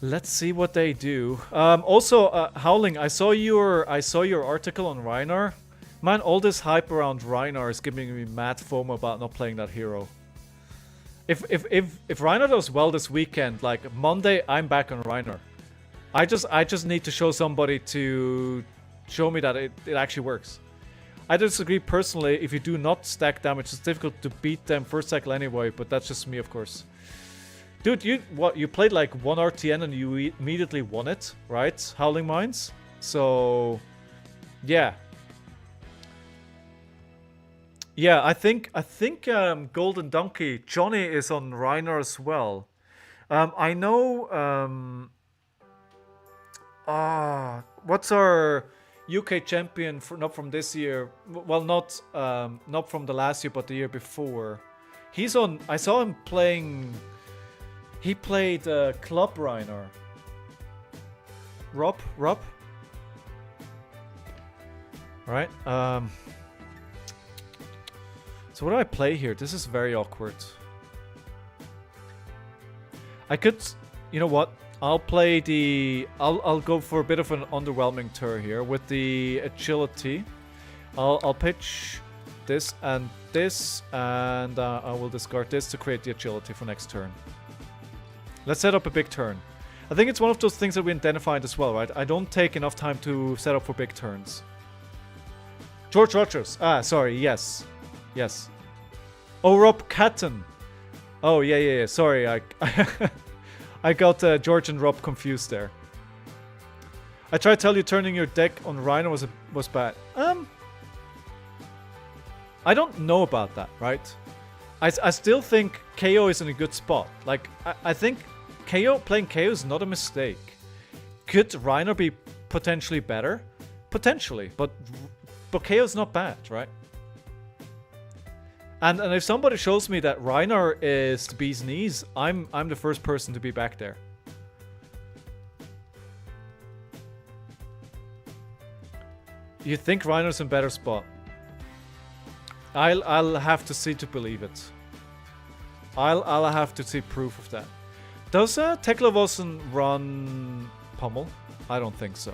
Let's see what they do. Also, Howling, I saw your article on Reinar. Man, all this hype around Reinar is giving me mad FOMO about not playing that hero. If Reinar does well this weekend, like Monday, I'm back on Reinar. I just need to show somebody to show me that it actually works. I disagree personally. If you do not stack damage, it's difficult to beat them first cycle anyway. But that's just me, of course. Dude, you played like one RTN and you immediately won it, right? Howling Mines. So, yeah. Yeah, I think Golden Donkey Johnny is on Reinar as well. I know. What's our UK champion not from this year? Well, not from the last year, but the year before. He's on. I saw him playing. He played Club Reinar. Rob. Right. So what do I play here? This is very awkward. I could, you know what? I'll play the. I'll go for a bit of an underwhelming turn here with the agility. I'll pitch this, and I will discard this to create the agility for next turn. Let's set up a big turn. I think it's one of those things that we identified as well, right? I don't take enough time to set up for big turns. George Rogers. Ah, sorry. Yes. Oh, Rob Catton. Oh, yeah. Sorry, I got George and Rob confused there. I tried to tell you turning your deck on Rhino was bad. I don't know about that, right? I still think Kayo is in a good spot. Like, I think playing Kayo is not a mistake. Could Rhino be potentially better? Potentially, but Kayo's not bad, right? And if somebody shows me that Reinar is the bee's knees, I'm the first person to be back there. You think Reinar's in a better spot? I'll have to see to believe it. I'll have to see proof of that. Does Teklevosen run Pummel? I don't think so.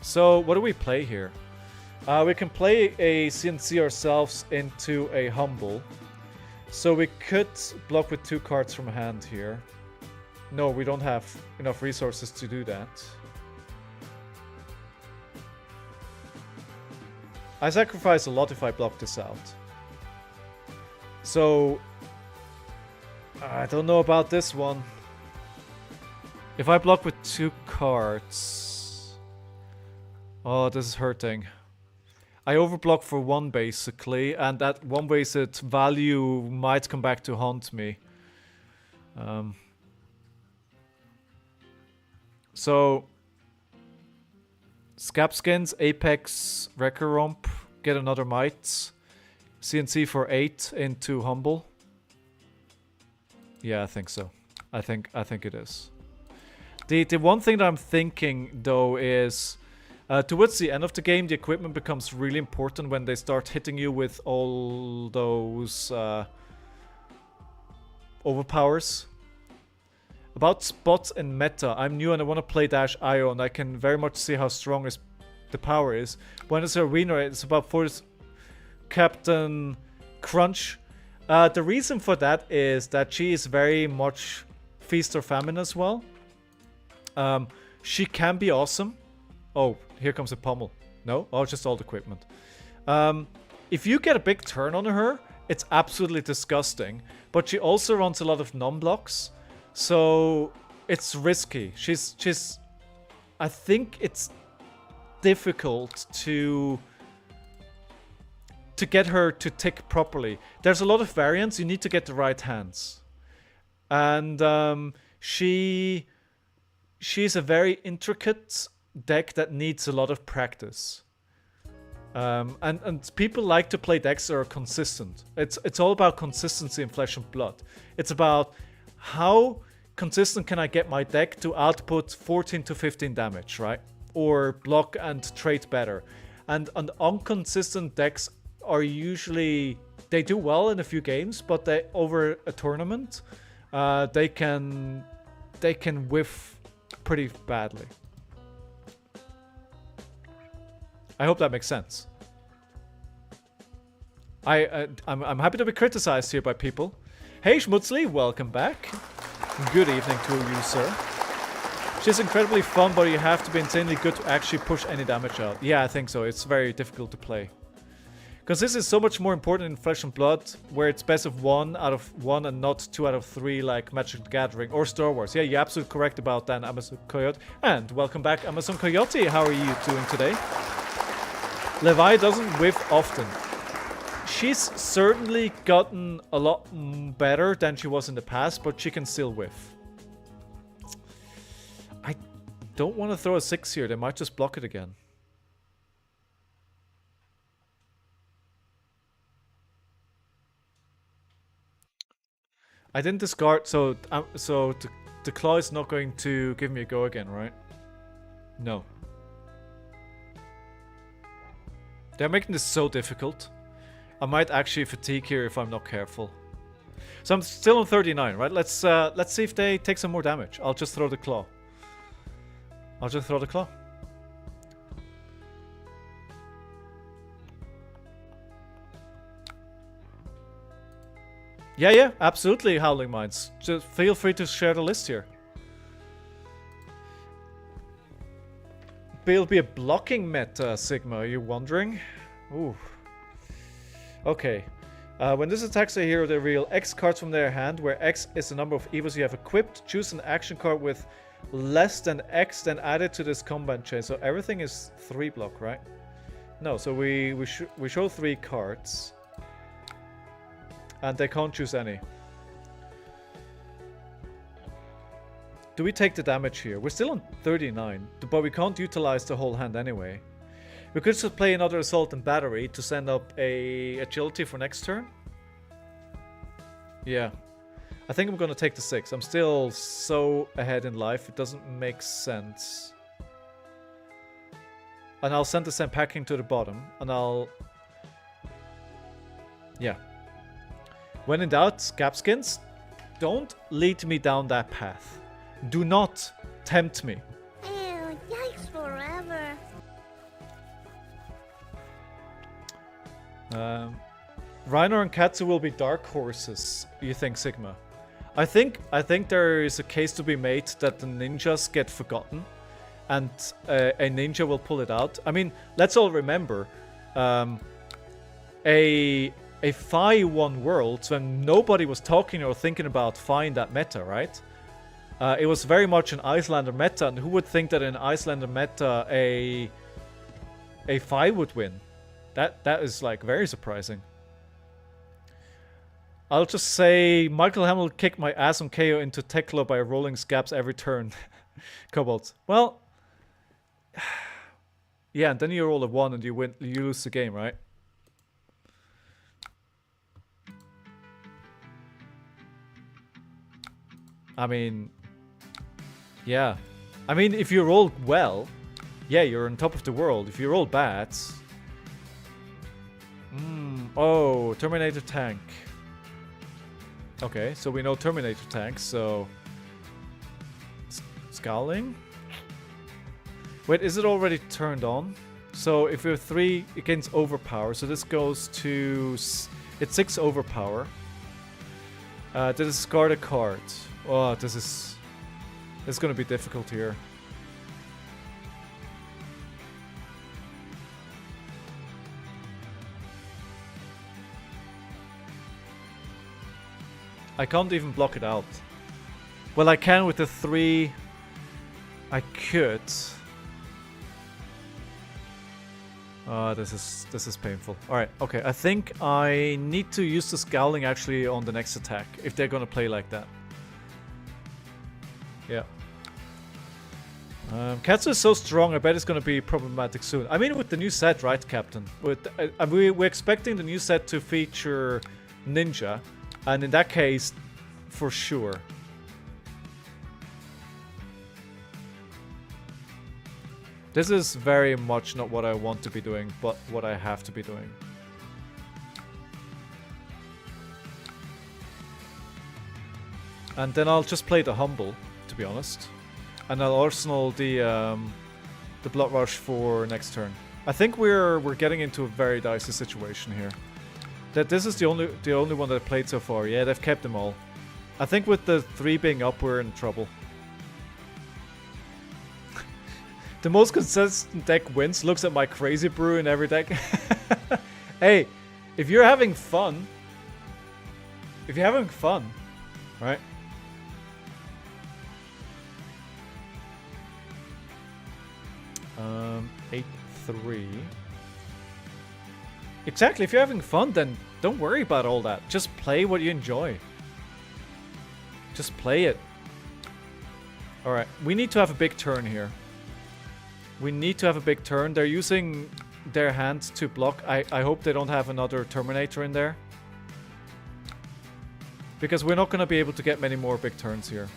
So what do we play here? We can play a CNC ourselves into a Humble. So we could block with 2 cards from hand here. No, we don't have enough resources to do that. I sacrifice a lot if I block this out. So, I don't know about this one. If I block with 2 cards... Oh, this is hurting. I overblock for 1 basically, and that 1 wasted value might come back to haunt me. So, Scabskins, Apex, Wrecker Romp, get another Might. CNC for 8 into Humble. Yeah, I think so. I think it is. The one thing that I'm thinking though is towards the end of the game, the equipment becomes really important when they start hitting you with all those overpowers. About spots in meta, I'm new and I want to play Dash IO, and I can very much see how strong the power is. When it's arena, it's about 4 Captain Crunch. The reason for that is that she is very much feast or famine as well. She can be awesome. Oh, here comes a Pummel. No? Oh, just all the equipment. If you get a big turn on her, it's absolutely disgusting. But she also runs a lot of non-blocks. So, it's risky. I think it's difficult to get her to tick properly. There's a lot of variants. You need to get the right hands. And she's a very intricate deck that needs a lot of practice. And people like to play decks that are consistent. It's all about consistency in Flesh and Blood. It's about how consistent can I get my deck to output 14 to 15 damage, right? Or block and trade better. And inconsistent decks are usually, they do well in a few games, but they over a tournament, they can whiff pretty badly. I hope that makes sense. I'm happy to be criticized here by people. Hey Schmutzli, welcome back. Good evening to you, sir. She's incredibly fun, but you have to be insanely good to actually push any damage out. Yeah, I think so. It's very difficult to play. Because this is so much more important in Flesh and Blood, where it's best of 1 out of 1 and not 2 out of 3 like Magic the Gathering or Star Wars. Yeah, you're absolutely correct about that, Amazon Coyote. And welcome back, Amazon Coyote. How are you doing today? Levi doesn't whiff often. She's certainly gotten a lot better than she was in the past, but she can still whiff. I don't want to throw a 6 here. They might just block it again. I didn't discard, so the claw is not going to give me a go again, right? No. They're making this so difficult. I might actually fatigue here if I'm not careful. So I'm still on 39, right? Let's see if they take some more damage. I'll just throw the claw. I'll just throw the claw. Yeah, absolutely, Howling Minds. Just feel free to share the list here. It'll be a blocking meta, Sigma, are you wondering? Ooh. Okay. When this attacks a hero, they reveal X cards from their hand, where X is the number of evils you have equipped. Choose an action card with less than X, then add it to this combat chain. So everything is 3 block, right? No, so we show 3 cards. And they can't choose any. Do we take the damage here? We're still on 39, but we can't utilize the whole hand anyway. We could just play another Assault and Battery to send up a Agility for next turn. Yeah. I think I'm gonna take the 6. I'm still so ahead in life, it doesn't make sense. And I'll send the Sand Packing to the bottom, and I'll... Yeah. When in doubt, Scabskins, don't lead me down that path. Do not tempt me. Ew, yikes forever. Rhino and Katsu will be dark horses, you think, Sigma? I think there is a case to be made that the ninjas get forgotten, and a ninja will pull it out. I mean, let's all remember, a Fi won Worlds when nobody was talking or thinking about Fi in that meta, right? It was very much an Icelander meta, and who would think that in Icelander meta a Fi would win? That is like very surprising. I'll just say Michael Hamill kicked my ass on Kayo into Tekla by rolling scabs every turn. Cobalt. Well, yeah, and then you roll a 1 and you win. You lose the game, right? I mean, yeah. I mean, if you roll well, yeah, you're on top of the world. If you roll bad... Oh, Terminator tank. Okay, so we know Terminator tank, so... Scowling? Wait, is it already turned on? So if you're 3 against overpower, so this goes to... It's 6 overpower. Discard a card. Oh, this is gonna be difficult here. I can't even block it out. Well, I can with the 3. I could. This is painful. Alright, okay. I think I need to use the Scowling actually on the next attack, if they're gonna play like that. Yeah. Katsu is so strong, I bet it's gonna be problematic soon. I mean, with the new set, right, Captain? With we're expecting the new set to feature Ninja, and in that case, for sure. This is very much not what I want to be doing, but what I have to be doing. And then I'll just play the Humble, to be honest. And I'll arsenal the Blood Rush for next turn. I think we're getting into a very dicey situation here. That this is the only one that I've played so far. Yeah, they've kept them all. I think with the 3 being up, we're in trouble. The most consistent deck wins. Looks at my Crazy Brew in every deck. Hey, if you're having fun, right? 8-3. Exactly, if you're having fun, then don't worry about all that. Just play what you enjoy. Just play it. Alright, we need to have a big turn here. We need to have a big turn. They're using their hand to block. I hope they don't have another Terminator in there. Because we're not going to be able to get many more big turns here.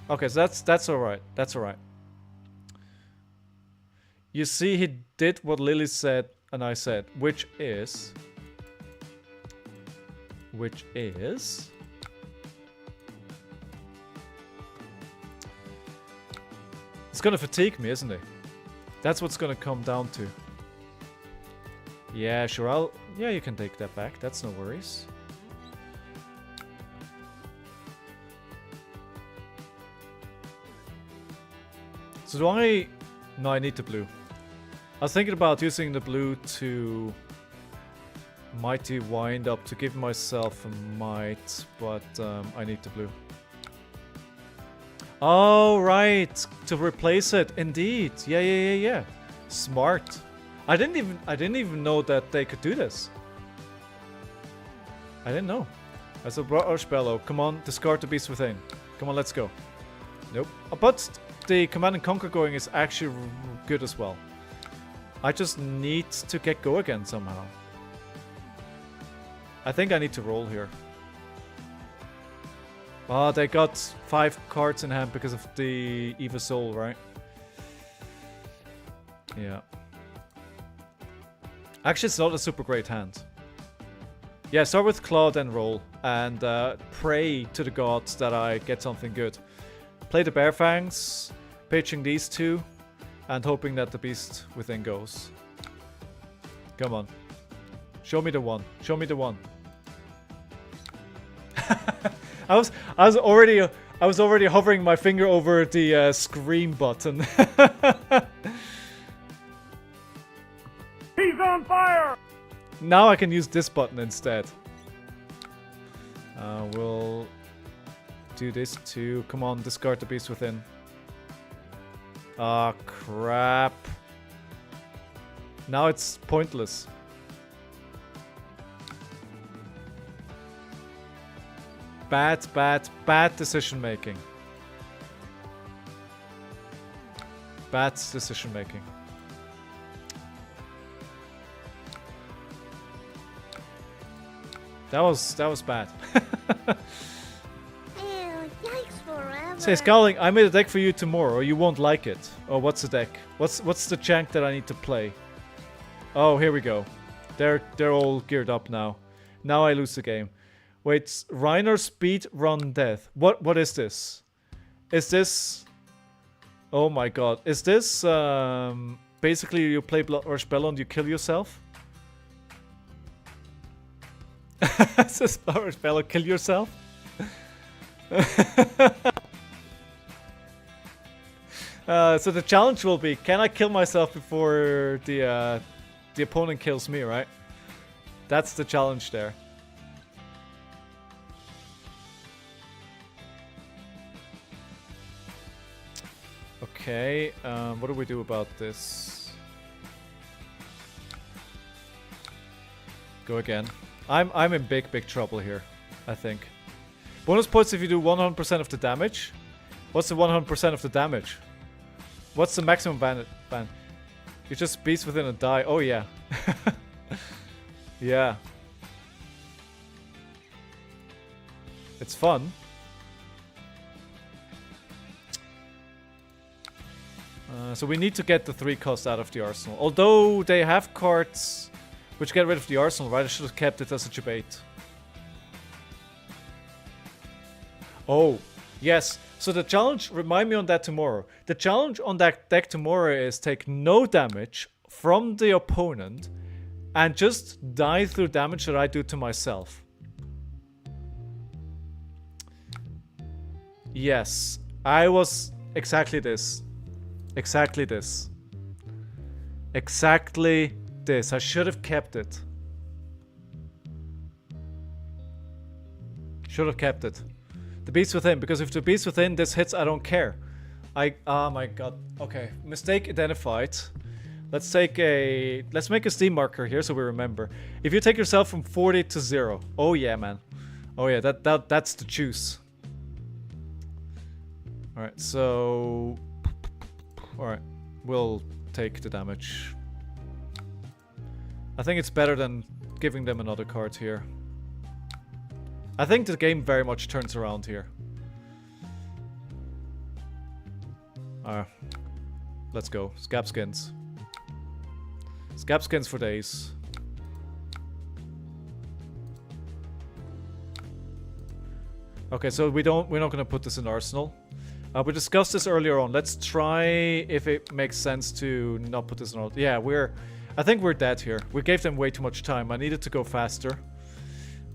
Okay, so that's alright. That's alright. You see, he did what Lily said and I said, which is... It's gonna fatigue me, isn't it? That's what's gonna come down to. Yeah, sure, yeah, you can take that back. That's no worries. So do I... No, I need the blue. I was thinking about using the blue to Mighty Wind Up to give myself a might, but I need the blue. Oh, right, to replace it. Indeed, yeah. Smart. I didn't even know that they could do this. I didn't know. As a Archbellow, come on, discard the Beast Within. Come on, let's go. Nope. But the Command and Conquer going is actually good as well. I just need to get go again somehow. I think I need to roll here. Oh, they got 5 cards in hand because of the Eva Soul, right? Yeah. Actually, it's not a super great hand. Yeah, start with Claw, then roll. And pray to the gods that I get something good. Play the Bear Fangs, pitching these 2, and hoping that the Beast Within goes. Come on. Show me the 1. Show me the 1. I was already hovering my finger over the scream button. He's on fire! Now I can use this button instead. We'll do this too. Come on, discard the Beast Within. Ah, crap. Now it's pointless. Bad decision making. Bad decision making. That was bad. Ew, yikes forever. Say, Scowling, I made a deck for you tomorrow. You won't like it. Oh, what's the deck? What's the chunk that I need to play? Oh, here we go. They're all geared up now. Now I lose the game. Wait, Reiner Speed Run Death. What is this? Is this... Oh my god. Is this basically you play Blood Rush Bell and you kill yourself? Is this Blood Rush Bell, kill yourself? So the challenge will be, can I kill myself before the opponent kills me, right? That's the challenge there. Okay, what do we do about this? Go again. I'm in big trouble here, I think. Bonus points if you do 100% of the damage. What's the 100% of the damage? What's the maximum ban? You just Beast Within and die. Oh yeah. Yeah. It's fun. So we need to get the 3 cost out of the arsenal. Although they have cards which get rid of the arsenal, right? I should have kept it as a debate. Oh, yes. So the challenge, remind me on that tomorrow. The challenge on that deck tomorrow is take no damage from the opponent and just die through damage that I do to myself. Yes, I was exactly this. Exactly this. Exactly this. I should have kept it. Should have kept it. The Beast Within, because if the Beast Within this hits, I don't care. Oh my god. Okay, mistake identified. Let's make a Steam marker here so we remember. If you take yourself from 40 to 0. Oh yeah, man. Oh yeah, that's the juice. Alright, so... Alright, we'll take the damage. I think it's better than giving them another card here. I think the game very much turns around here. Alright, let's go. Scab skins. Scab skins for days. Okay, so we're not gonna put this in Arsenal. We discussed this earlier on. Let's try if it makes sense to not put this in Arsenal. Yeah, I think we're dead here. We gave them way too much time. I needed to go faster.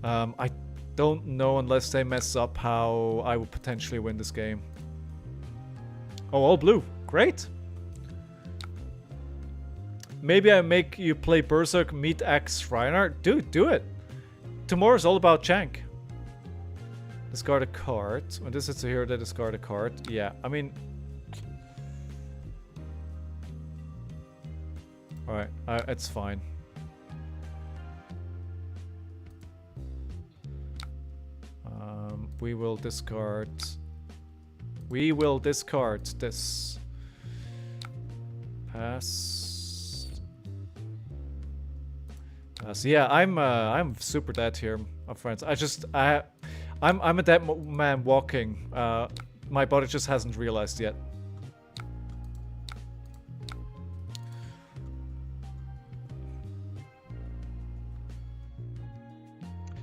I don't know unless they mess up how I would potentially win this game. Oh, all blue. Great. Maybe I make you play Berserk, Meat Axe, Reinhardt. Dude, do it. Tomorrow's all about Jank. Discard a card. When this hits a hero, they discard a card. Yeah, I mean... Alright, it's fine. We will discard... We will discard this. Pass. Pass. Yeah, I'm super dead here, my friends. I'm a dead man walking. My body just hasn't realized yet.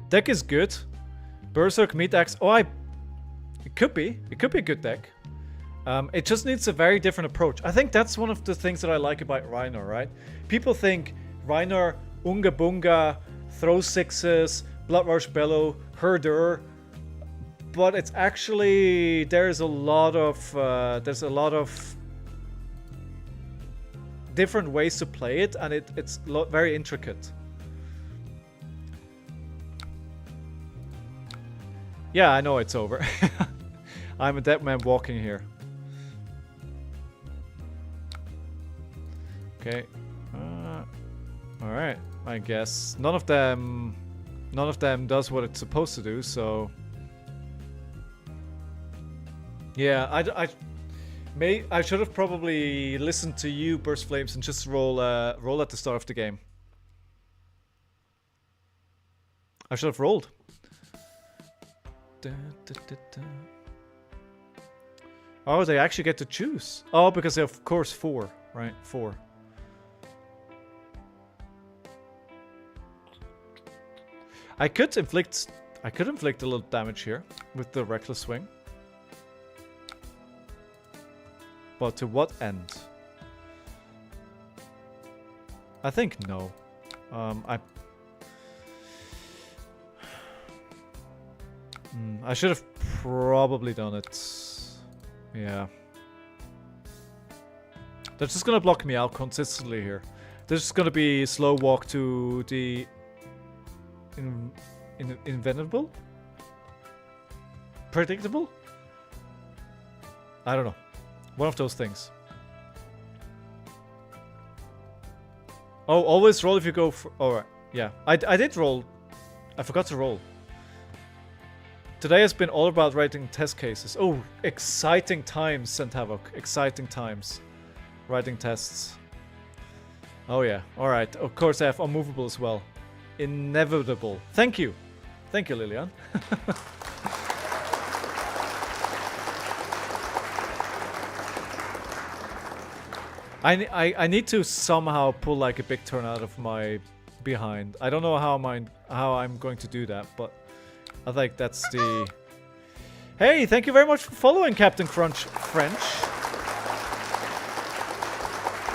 Deck is good. Berserk, Meat Axe. Oh, it could be. It could be a good deck. It just needs a very different approach. I think that's one of the things that I like about Rhino, right? People think Rhino, Unga Bunga, throw sixes, Blood Rush Bellow, Herder. But it's actually there's a lot of different ways to play it, and it's very intricate. Yeah, I know it's over. I'm a dead man walking here. Okay. All right. I guess none of them does what it's supposed to do. So. Yeah, I should have probably listened to you, Burst Flames, and just roll at the start of the game. I should have rolled. Oh, they actually get to choose. Oh, because they're of course 4, right? 4. I could inflict a little damage here with the Reckless Swing. But to what end? I think no. I should have probably done it. Yeah. They're just gonna block me out consistently here. There's just gonna be slow walk to the inevitable? Predictable? I don't know. One of those things. Oh, always roll if you go for... Alright, yeah. I did roll. I forgot to roll. Today has been all about writing test cases. Oh, exciting times, Sent Havoc. Exciting times. Writing tests. Oh yeah, alright. Of course I have unmovable as well. Inevitable. Thank you. Thank you, Lilian. I need to somehow pull like a big turn out of my behind. I don't know how I'm going to do that, but I think that's the... Hey, thank you very much for following Captain Crunch French.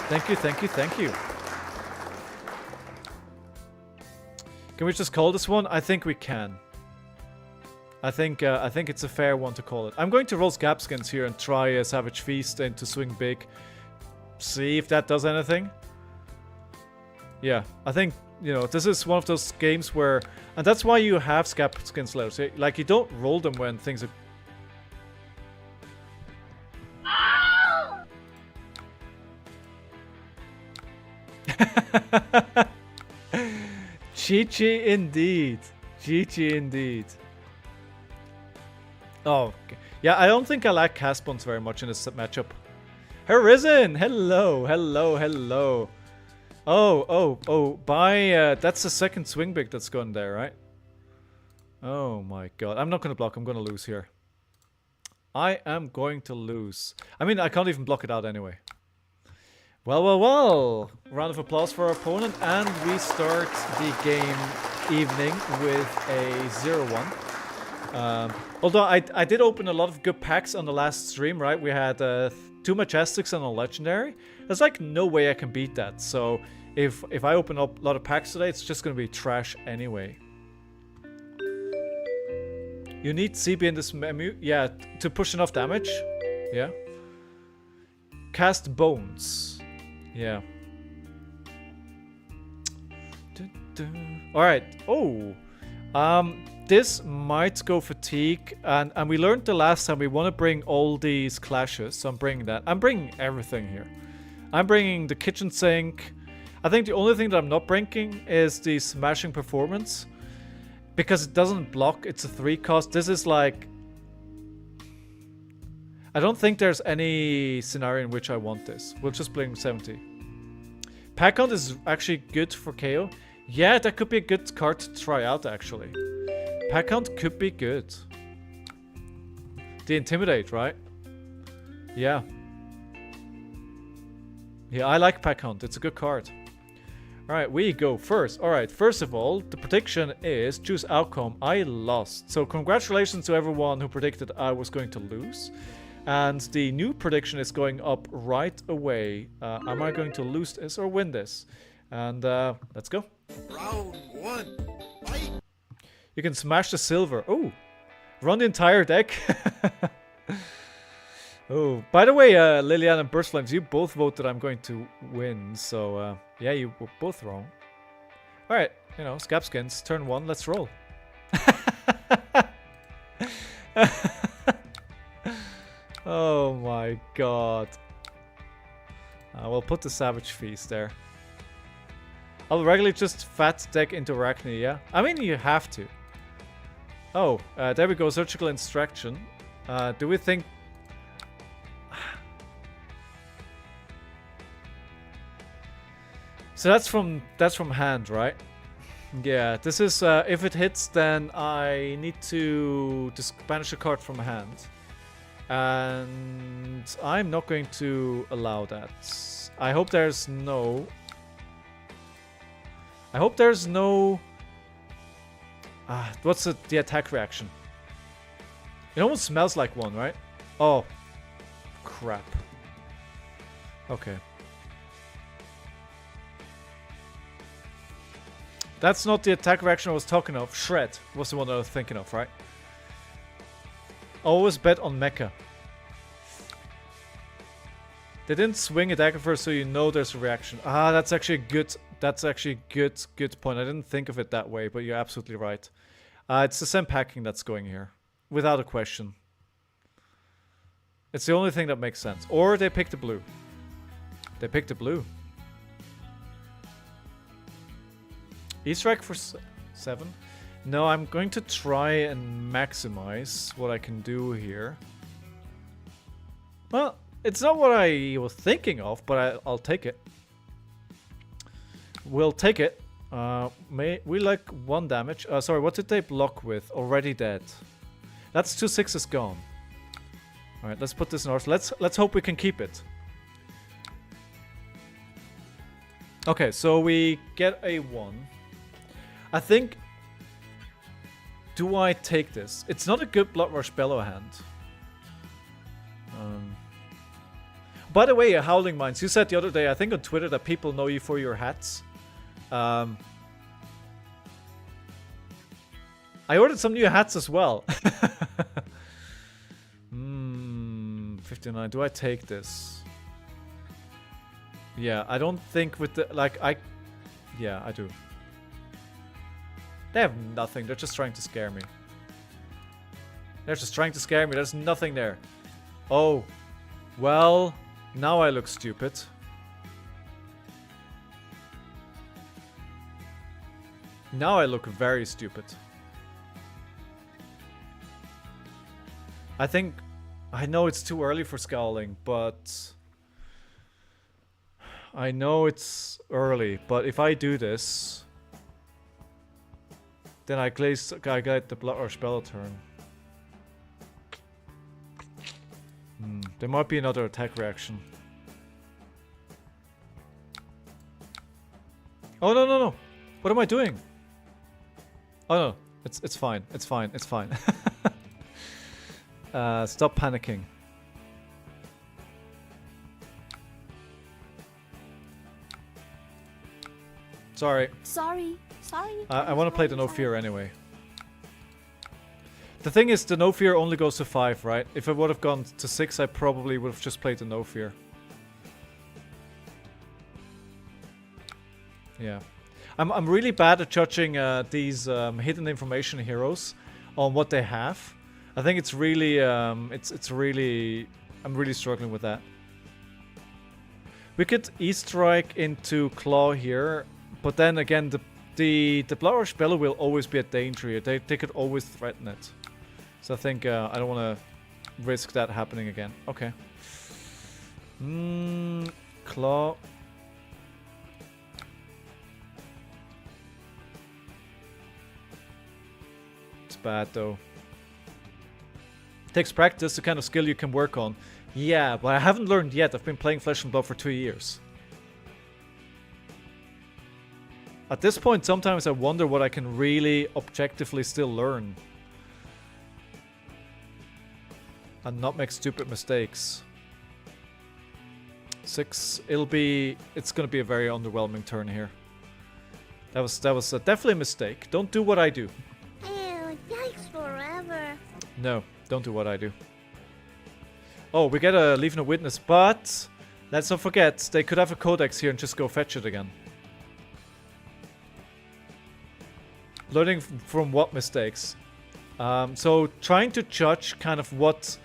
Thank you, thank you, thank you. Can we just call this one? I think we can. I think it's a fair one to call it. I'm going to roll Scabskins here and try a Savage Feast and to swing big. See if that does anything. Yeah, I think, you know, this is one of those games where... And that's why you have Scabskins letters. Like, you don't roll them when things are... Chi-chi indeed. Chi-chi indeed. Oh, okay. Yeah, I don't think I like Caspons very much in this matchup. Arisen! Hello, hello, hello. Oh, that's the second swing big that's gone there, right? Oh my god. I'm not gonna block, I'm gonna lose here. I am going to lose. I mean, I can't even block it out anyway. Well, well, well. Round of applause for our opponent, and we start the game evening with a 0-1. Although I did open a lot of good packs on the last stream, right? We had 2 Majestics and a Legendary. There's like no way I can beat that. So if I open up a lot of packs today, it's just going to be trash anyway. You need CB in this menu, yeah, to push enough damage. Yeah. Cast Bones. Yeah. Alright. Oh. This might go Fatigue, and we learned the last time we want to bring all these clashes, so I'm bringing that. I'm bringing everything here. I'm bringing the kitchen sink. I think the only thing that I'm not bringing is the Smashing Performance, because it doesn't block. It's a 3 cost. This is like... I don't think there's any scenario in which I want this. We'll just bring 70. Pack Hunt is actually good for Kayo. Yeah, that could be a good card to try out, actually. Pack Hunt could be good. The Intimidate, right? Yeah. Yeah, I like Pack Hunt. It's a good card. Alright, we go first. Alright, first of all, the prediction is choose outcome. I lost. So congratulations to everyone who predicted I was going to lose. And the new prediction is going up right away. Am I going to lose this or win this? And let's go. Round 1. Fight. You can smash the silver. Oh, run the entire deck. Oh, by the way, Liliana and Burst Flames, you both voted I'm going to win. So yeah, you were both wrong. All right, you know, Scabskins, turn 1. Let's roll. Oh my god. We'll put the Savage Feast there. I'll regularly just fat deck into Arachne, yeah? I mean, you have to. Oh, there we go. Surgical Instruction. Do we think... So that's from hand, right? Yeah, this is... if it hits, then I need to banish a card from hand. And I'm not going to allow that. I hope there's no... what's the attack reaction? It almost smells like one, right? Oh. Crap. Okay. That's not the attack reaction I was talking of. Shred was the one I was thinking of, right? Always bet on Mecha. They didn't swing a dagger first, so you know there's a reaction. Ah, that's actually good. That's actually a good point. I didn't think of it that way, but you're absolutely right. It's the same packing that's going here, without a question. It's the only thing that makes sense. Or they picked the blue. They picked the blue. E-strike for 7. No, I'm going to try and maximize what I can do here. Well, it's not what I was thinking of, but I'll take it. We'll take it. We like 1 damage. Sorry, what did they block with? Already dead. That's 2 6s gone. Alright, let's put this in ours. Let's hope we can keep it. Okay, so we get a 1. I think... Do I take this? It's not a good Blood Rush Bellow hand. By the way, Howling Minds, you said the other day, I think on Twitter, that people know you for your hats. I ordered some new hats as well. 59. Do I take this? Yeah, I don't think with the... Like, Yeah, I do. They have nothing. They're just trying to scare me. They're just trying to scare me. There's nothing there. Oh. Well, now I look stupid. Now I look very stupid. I think... I know it's too early for Scowling, but... I know it's early, but if I do this... Then I get the Blood Rush Bellow turn. There might be another attack reaction. Oh, no, no, no. What am I doing? Oh, no. It's fine. It's fine. It's fine. Stop panicking. Sorry. Sorry. I want to play the No Fear anyway. The thing is, the No Fear only goes to 5, right? If I would have gone to 6, I probably would have just played the No Fear. Yeah. I'm really bad at judging these hidden information heroes on what they have. I think it's really, it's really... I'm really struggling with that. We could E-Strike into Claw here, but then again, the Blood Rush Bellow will always be a danger here. They could always threaten it. So I think I don't want to risk that happening again. Okay. Claw. It's bad though. Takes practice, the kind of skill you can work on. Yeah, but I haven't learned yet. I've been playing Flesh and Blood for 2 years. At this point, sometimes I wonder what I can really objectively still learn. And not make stupid mistakes. 6, it's gonna be a very underwhelming turn here. That was definitely a mistake. Don't do what I do. Ew, yikes forever. No, don't do what I do. Oh, we get a Leave No Witness, but let's not forget, they could have a Codex here and just go fetch it again. Learning from what mistakes? So trying to judge kind of what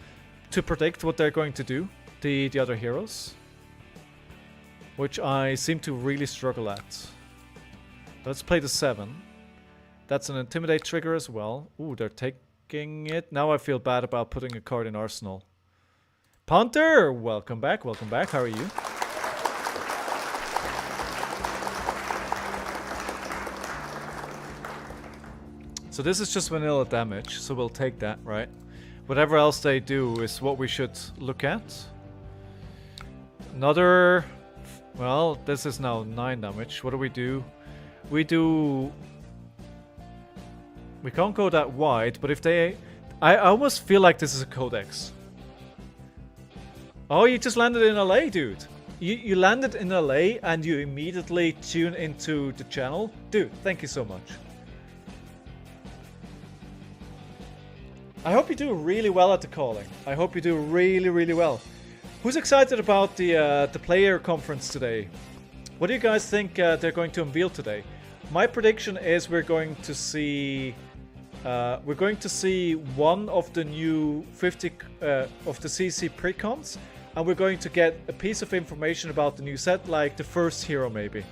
to predict what they're going to do, the other heroes, which I seem to really struggle at. Let's play the 7. That's an Intimidate trigger as well. Ooh, they're taking it. Now I feel bad about putting a card in Arsenal. Punter, welcome back. Welcome back. How are you? So this is just vanilla damage, so we'll take that, right? Whatever else they do is what we should look at. Another... Well, this is now 9 damage. What do? We can't go that wide, but if they... I almost feel like this is a Codex. Oh, you just landed in LA, dude. You landed in LA and you immediately tune into the channel. Dude, thank you so much. I hope you do really well at the calling. I hope you do really, really well. Who's excited about the player conference today? What do you guys think they're going to unveil today? My prediction is we're going to see one of the new 50 of the CC precons, and we're going to get a piece of information about the new set, like the first hero maybe.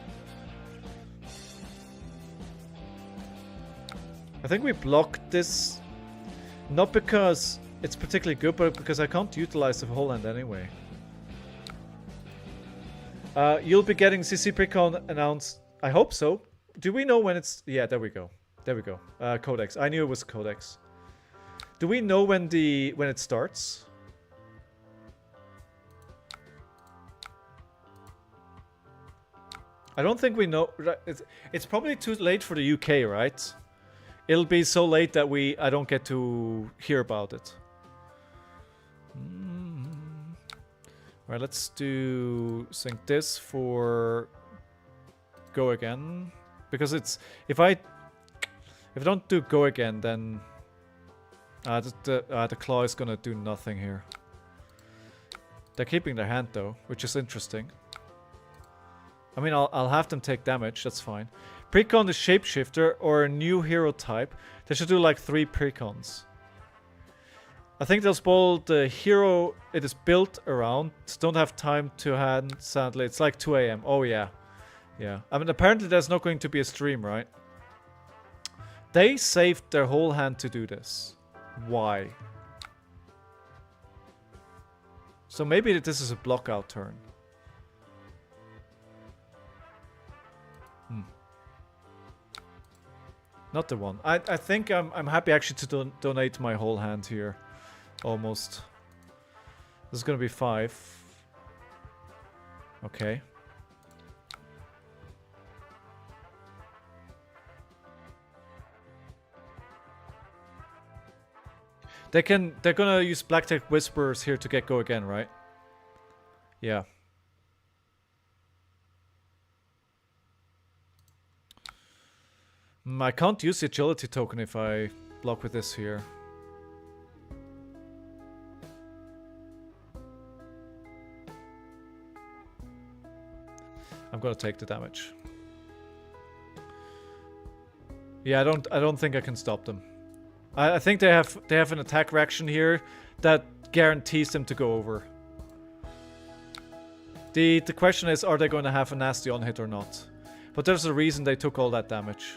I think we blocked this. Not because it's particularly good, but because I can't utilize the whole hand anyway. You'll be getting CC Precon announced. I hope so. Do we know when it's... Yeah, there we go. There we go. Codex. I knew it was Codex. Do we know when it starts? I don't think we know. It's probably too late for the UK, right? It'll be so late that I don't get to hear about it. Right, let's sync this for go again, because it's if I don't do go again, then the claw is gonna do nothing here. They're keeping their hand though, which is interesting. I mean, I'll have them take damage. That's fine. Precon is shapeshifter or a new hero type. They should do like 3 precons. I think they'll spoil the hero it is built around. Don't have time to hand, sadly. It's like 2 AM. Oh, yeah. Yeah. I mean, apparently there's not going to be a stream, right? They saved their whole hand to do this. Why? So maybe this is a block-out turn. Not the one. I think I'm happy actually to donate my whole hand here. Almost. This is gonna be 5. Okay. They're gonna use Black Tech Whisperers here to get go again, right? Yeah. I can't use the agility token if I block with this here. I'm gonna take the damage. Yeah, I don't think I can stop them. I think they have an attack reaction here that guarantees them to go over. The question is, are they going to have a nasty on hit or not? But there's a reason they took all that damage.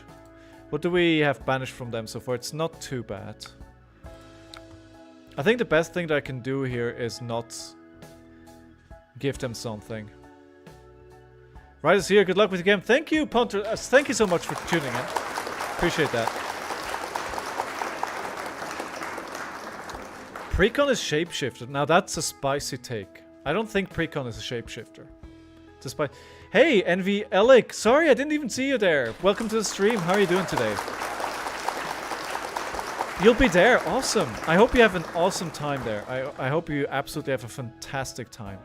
What do we have banished from them so far? It's not too bad. I think the best thing that I can do here is not give them something. Right is here. Good luck with the game. Thank you, Punter. Thank you so much for tuning in. Appreciate that. Precon is shapeshifter. Now that's a spicy take. I don't think Precon is a shapeshifter. Despite, hey, Envy Alec. Sorry, I didn't even see you there. Welcome to the stream. How are you doing today? You'll be there. Awesome. I hope you have an awesome time there. I hope you absolutely have a fantastic time.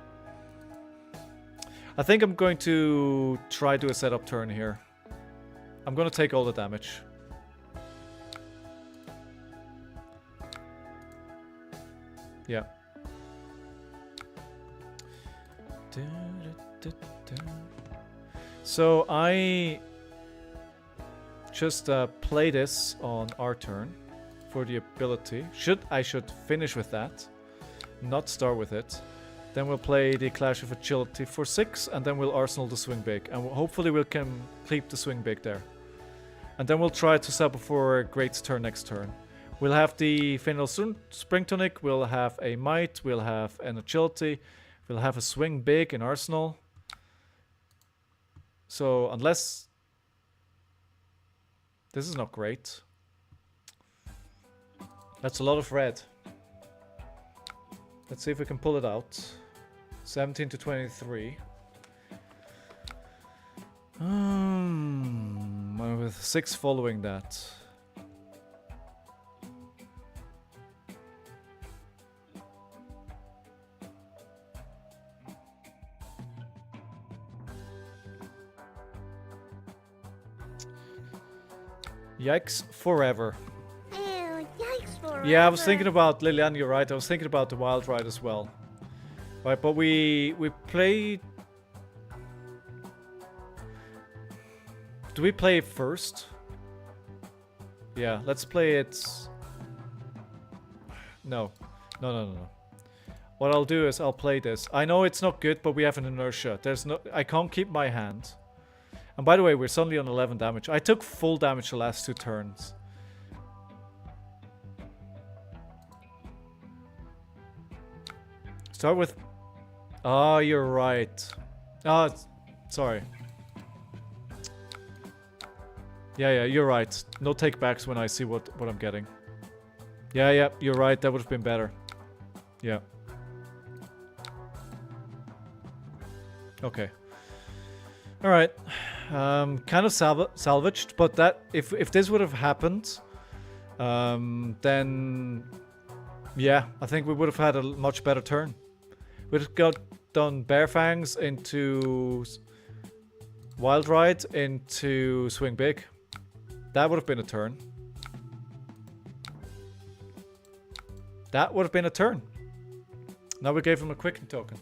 I think I'm going to try do a setup turn here. I'm going to take all the damage. Yeah. So I just play this on our turn for the ability. I should finish with that, not start with it. Then we'll play the Clash of Agility for 6, and then we'll arsenal the swing big, and hopefully we can keep the swing big there. And then we'll try to set up for a Great's turn next turn. We'll have the Final Spring Tonic, we'll have a Might, we'll have an Agility, we'll have a swing big in Arsenal. So unless this is not great. That's a lot of red. Let's see if we can pull it out. 17 to 23. With 6 following that. Yikes forever. Ew, yikes forever. Yeah, I was thinking about Lilian, you're right. I was thinking about the Wild Ride as well. Right, but we play. Do we play it first? Yeah, let's play it. No. No. What I'll do is I'll play this. I know it's not good, but we have an inertia. I can't keep my hand. And by the way, we're suddenly on 11 damage. I took full damage the last 2 turns. Start with... Oh, you're right. Oh, sorry. Yeah, you're right. No takebacks when I see what I'm getting. Yeah, you're right. That would have been better. Yeah. Okay. All right, kind of salvaged, but that if this would have happened, then yeah, I think we would have had a much better turn. We'd have got done Bear Fangs into Wild Ride into Swing Big. That would have been a turn. That would have been a turn. Now we gave him a quicken token.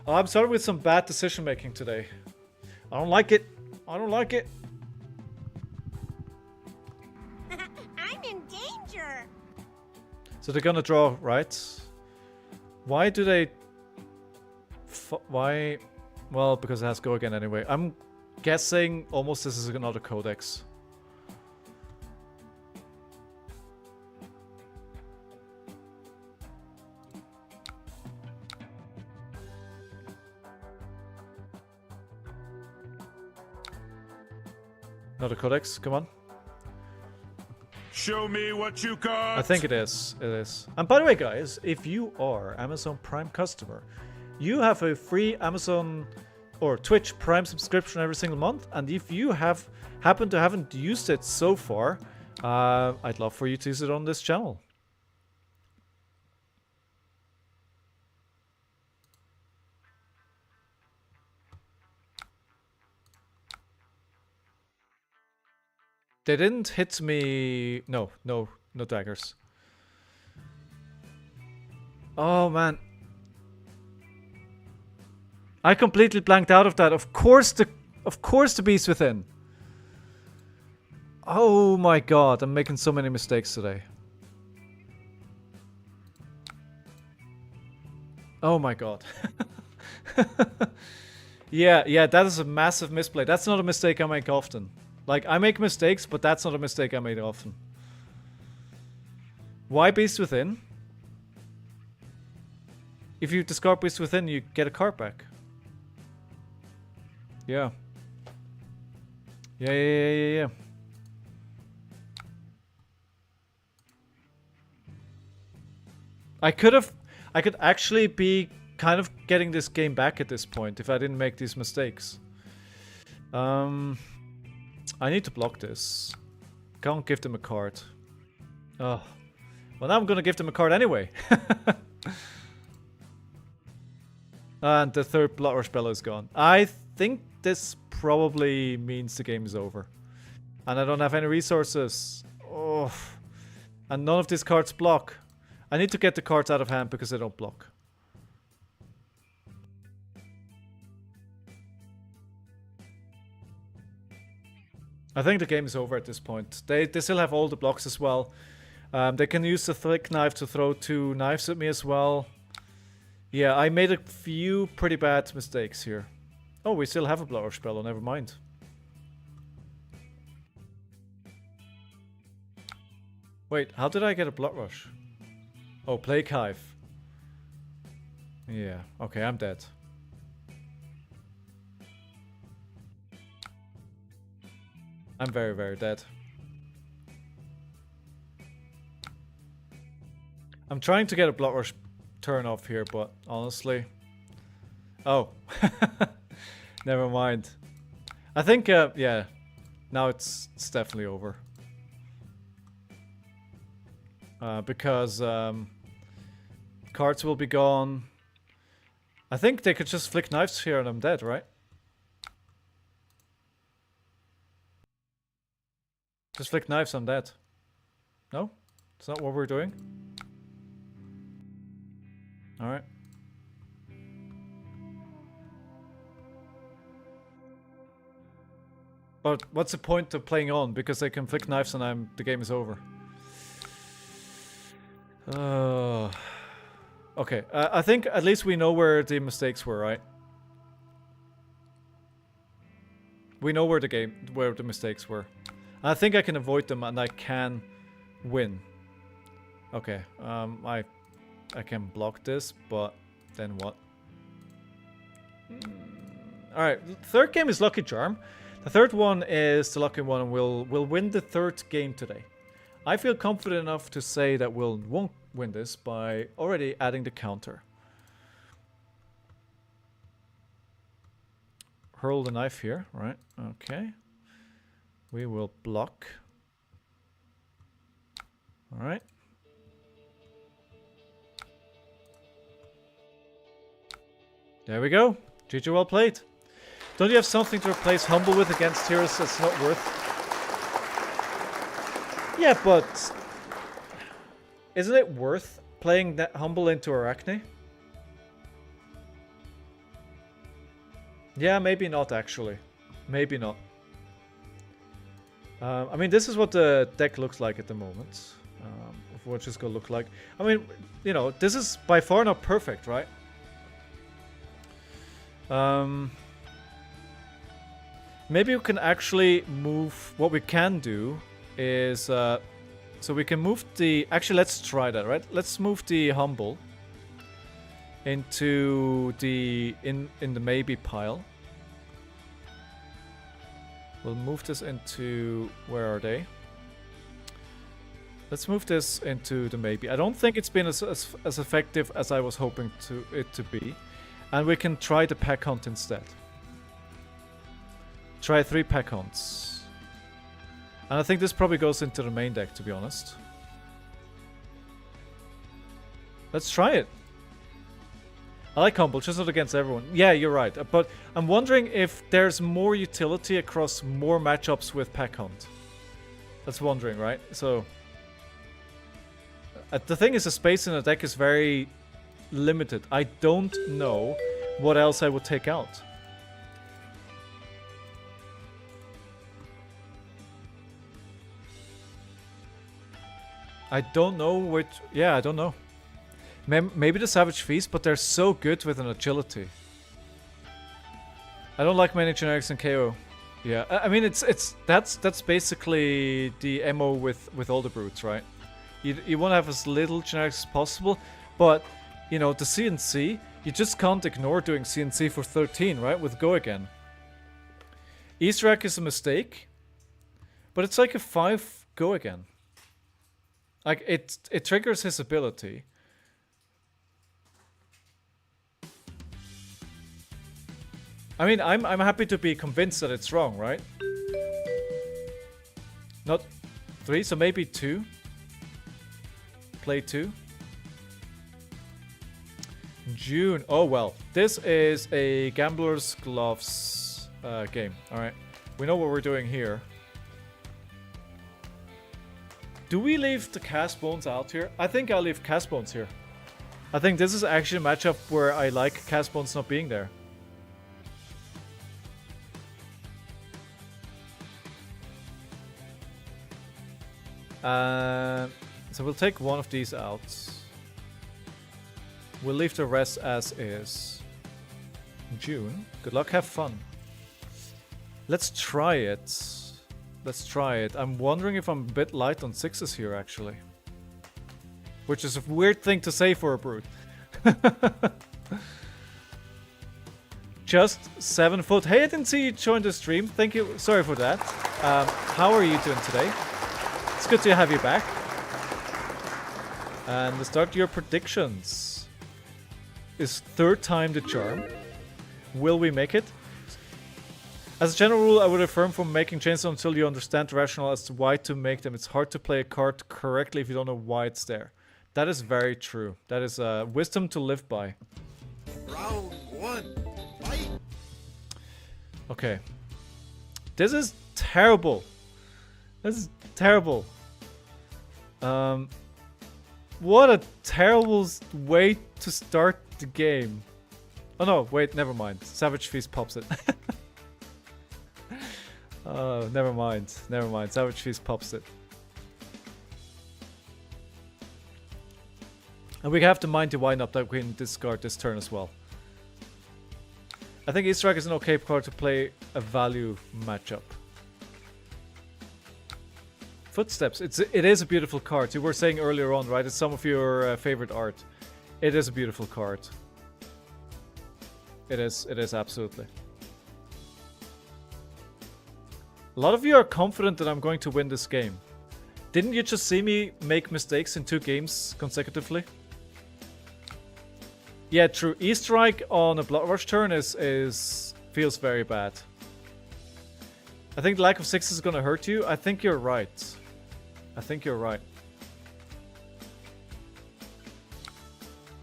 Oh, I'm sorry with some bad decision making today. I don't like it. I don't like it. I'm in danger. So they're gonna draw, right? Why do they... why? Well, because it has go again anyway. I'm guessing almost this is another codex. Another codex, come on. Show me what you got. I think it is. It is. And by the way, guys, if you are Amazon Prime customer, you have a free Amazon or Twitch Prime subscription every single month. And if you happen to haven't used it so far, I'd love for you to use it on this channel. They didn't hit me. No daggers. Oh man. I completely blanked out of that. Of course the beast within. Oh my god, I'm making so many mistakes today. Oh my god. Yeah, that is a massive misplay. That's not a mistake I make often. Like, I make mistakes, but that's not a mistake I made often. Why Beast Within? If you discard Beast Within, you get a card back. Yeah. Yeah. I could actually be kind of getting this game back at this point if I didn't make these mistakes. I need to block this. Can't give them a card. Oh. Well, now I'm gonna give them a card anyway. And the third Blood Rush spell is gone. I think this probably means the game is over. And I don't have any resources. Oh. And none of these cards block. I need to get the cards out of hand because they don't block. I think the game is over at this point. They still have all the blocks as well. They can use the thick knife to throw 2 knives at me as well. Yeah, I made a few pretty bad mistakes here. Oh, we still have a Blood Rush spell, oh, never mind. Wait, how did I get a Blood Rush? Oh, Plague Hive. Yeah, okay, I'm dead. I'm very, very dead. I'm trying to get a Blood Rush turn off here, but honestly... Oh. Never mind. I think, yeah. Now it's definitely over. Because cards will be gone. I think they could just flick knives here and I'm dead, right? Just flick knives, I'm dead. No? It's not what we're doing? Alright. But what's the point of playing on? Because they can flick knives and the game is over. Okay, I think at least we know where the mistakes were, right? We know where the mistakes were. I think I can avoid them and I can win. Okay, I can block this, but then what? Alright, third game is Lucky Charm. The third one is the lucky one and we'll win the third game today. I feel confident enough to say that we won't win this by already adding the counter. hurl the knife here, right? Okay. We will block. Alright. There we go. GG, well played. Don't you have something to replace Humble with against heroes that's not worth? Yeah, but isn't it worth playing that Humble into Arachne? Yeah, maybe not actually. Maybe not. I mean, this is what the deck looks like at the moment. Of what it's gonna look like. I mean, you know, this is by far not perfect, right? Maybe we can actually move. What we can do is, so we can move the. Actually, let's try that, right? Let's move the Humble into the in the maybe pile. We'll move this into, where are they? Let's move this into the maybe. I don't think it's been as effective as I was hoping it to be. And we can try the pack hunt instead. Try 3 pack hunts. And I think this probably goes into the main deck, to be honest. Let's try it. I like Humble, just not against everyone. Yeah, you're right. But I'm wondering if there's more utility across more matchups with pack hunt. That's wondering, right? So the thing is, the space in the deck is very limited. I don't know what else I would take out. I don't know which... Yeah, I don't know. Maybe the Savage Feast, but they're so good with an agility. I don't like many generics in Kayo. Yeah, I mean that's basically the MO with all the brutes, right? You want to have as little generics as possible, but you know the CNC, you just can't ignore doing CNC for 13, right? With Go Again. Easter egg is a mistake, but it's like a 5 Go Again. Like it triggers his ability. I mean, I'm happy to be convinced that it's wrong, right? Not 3, so maybe 2. Play 2. June. Oh well, this is a Gambler's Gloves game. All right, we know what we're doing here. Do we leave the Cast Bones out here? I think I'll leave Cast Bones here. I think this is actually a matchup where I like Cast Bones not being there. So we'll take one of these out. We'll leave the rest as is. June. Good luck, have fun. Let's try it. Let's try it. I'm wondering if I'm a bit light on 6s here, actually. Which is a weird thing to say for a brute. Just 7 foot. Hey, I didn't see you join the stream. Thank you. Sorry for that. How are you doing today? It's good to have you back. And let's start your predictions. Is 3rd time the charm? Will we make it? As a general rule, I would affirm from making changes until you understand the rationale as to why to make them. It's hard to play a card correctly if you don't know why it's there. That is very true. That is wisdom to live by. Round 1. Fight. Okay. This is terrible. This is terrible. What a terrible way to start the game. Oh no, wait, never mind. Savage Feast pops it. Oh, never mind. Never mind. Savage Feast pops it. And we have to mind the wind up that we can discard this turn as well. I think Easter Egg is an okay card to play a value matchup. Footsteps. It is a beautiful card. You were saying earlier on, right? It's some of your favorite art. It is a beautiful card. It is absolutely. A lot of you are confident that I'm going to win this game. Didn't you just see me make mistakes in 2 games consecutively? Yeah, true. E-Strike on a Blood Rush turn is Feels very bad. I think the lack of 6 is gonna hurt you. I think you're right. I think you're right.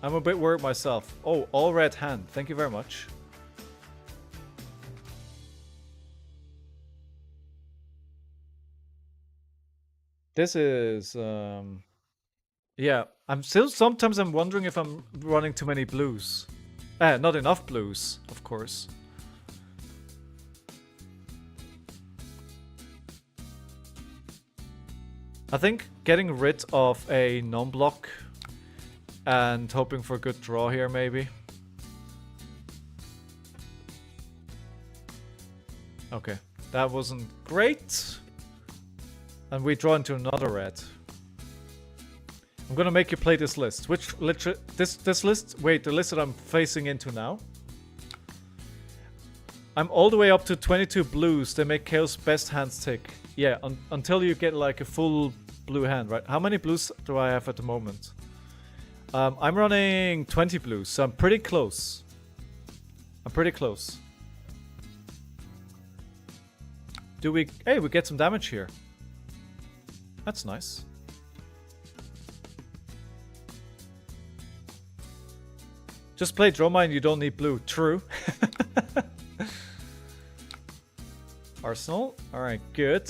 I'm a bit worried myself. Oh, all red hand. Thank you very much. This is yeah, I'm still sometimes I'm wondering if I'm running too many blues. Not enough blues, of course. I think getting rid of a non-block and hoping for a good draw here, maybe. Okay, that wasn't great. And we draw into another red. I'm gonna make you play this list. Which literally this list? Wait, the list that I'm facing into now. I'm all the way up to 22 blues. They make Kayo's best hands tick. Yeah, until you get like a full blue hand, right? How many blues do I have at the moment? I'm running 20 blues, so I'm pretty close. I'm pretty close. Do we... Hey, we get some damage here. That's nice. Just play draw mine, you don't need blue. True. Arsenal. Alright, good.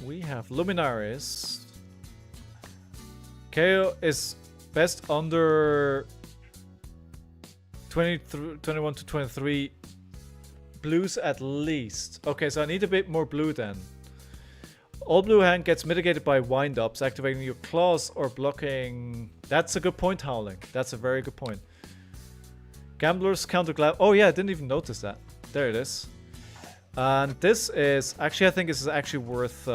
We have Luminaris. Kayo is best under 21 to 23 blues at least. Okay, so I need a bit more blue then. All blue hand gets mitigated by wind-ups, activating your claws or blocking... That's a good point, Howling. That's a very good point. Gamblers counter glad. Oh yeah, I didn't even notice that. There it is. And this is... Actually, I think this is actually worth...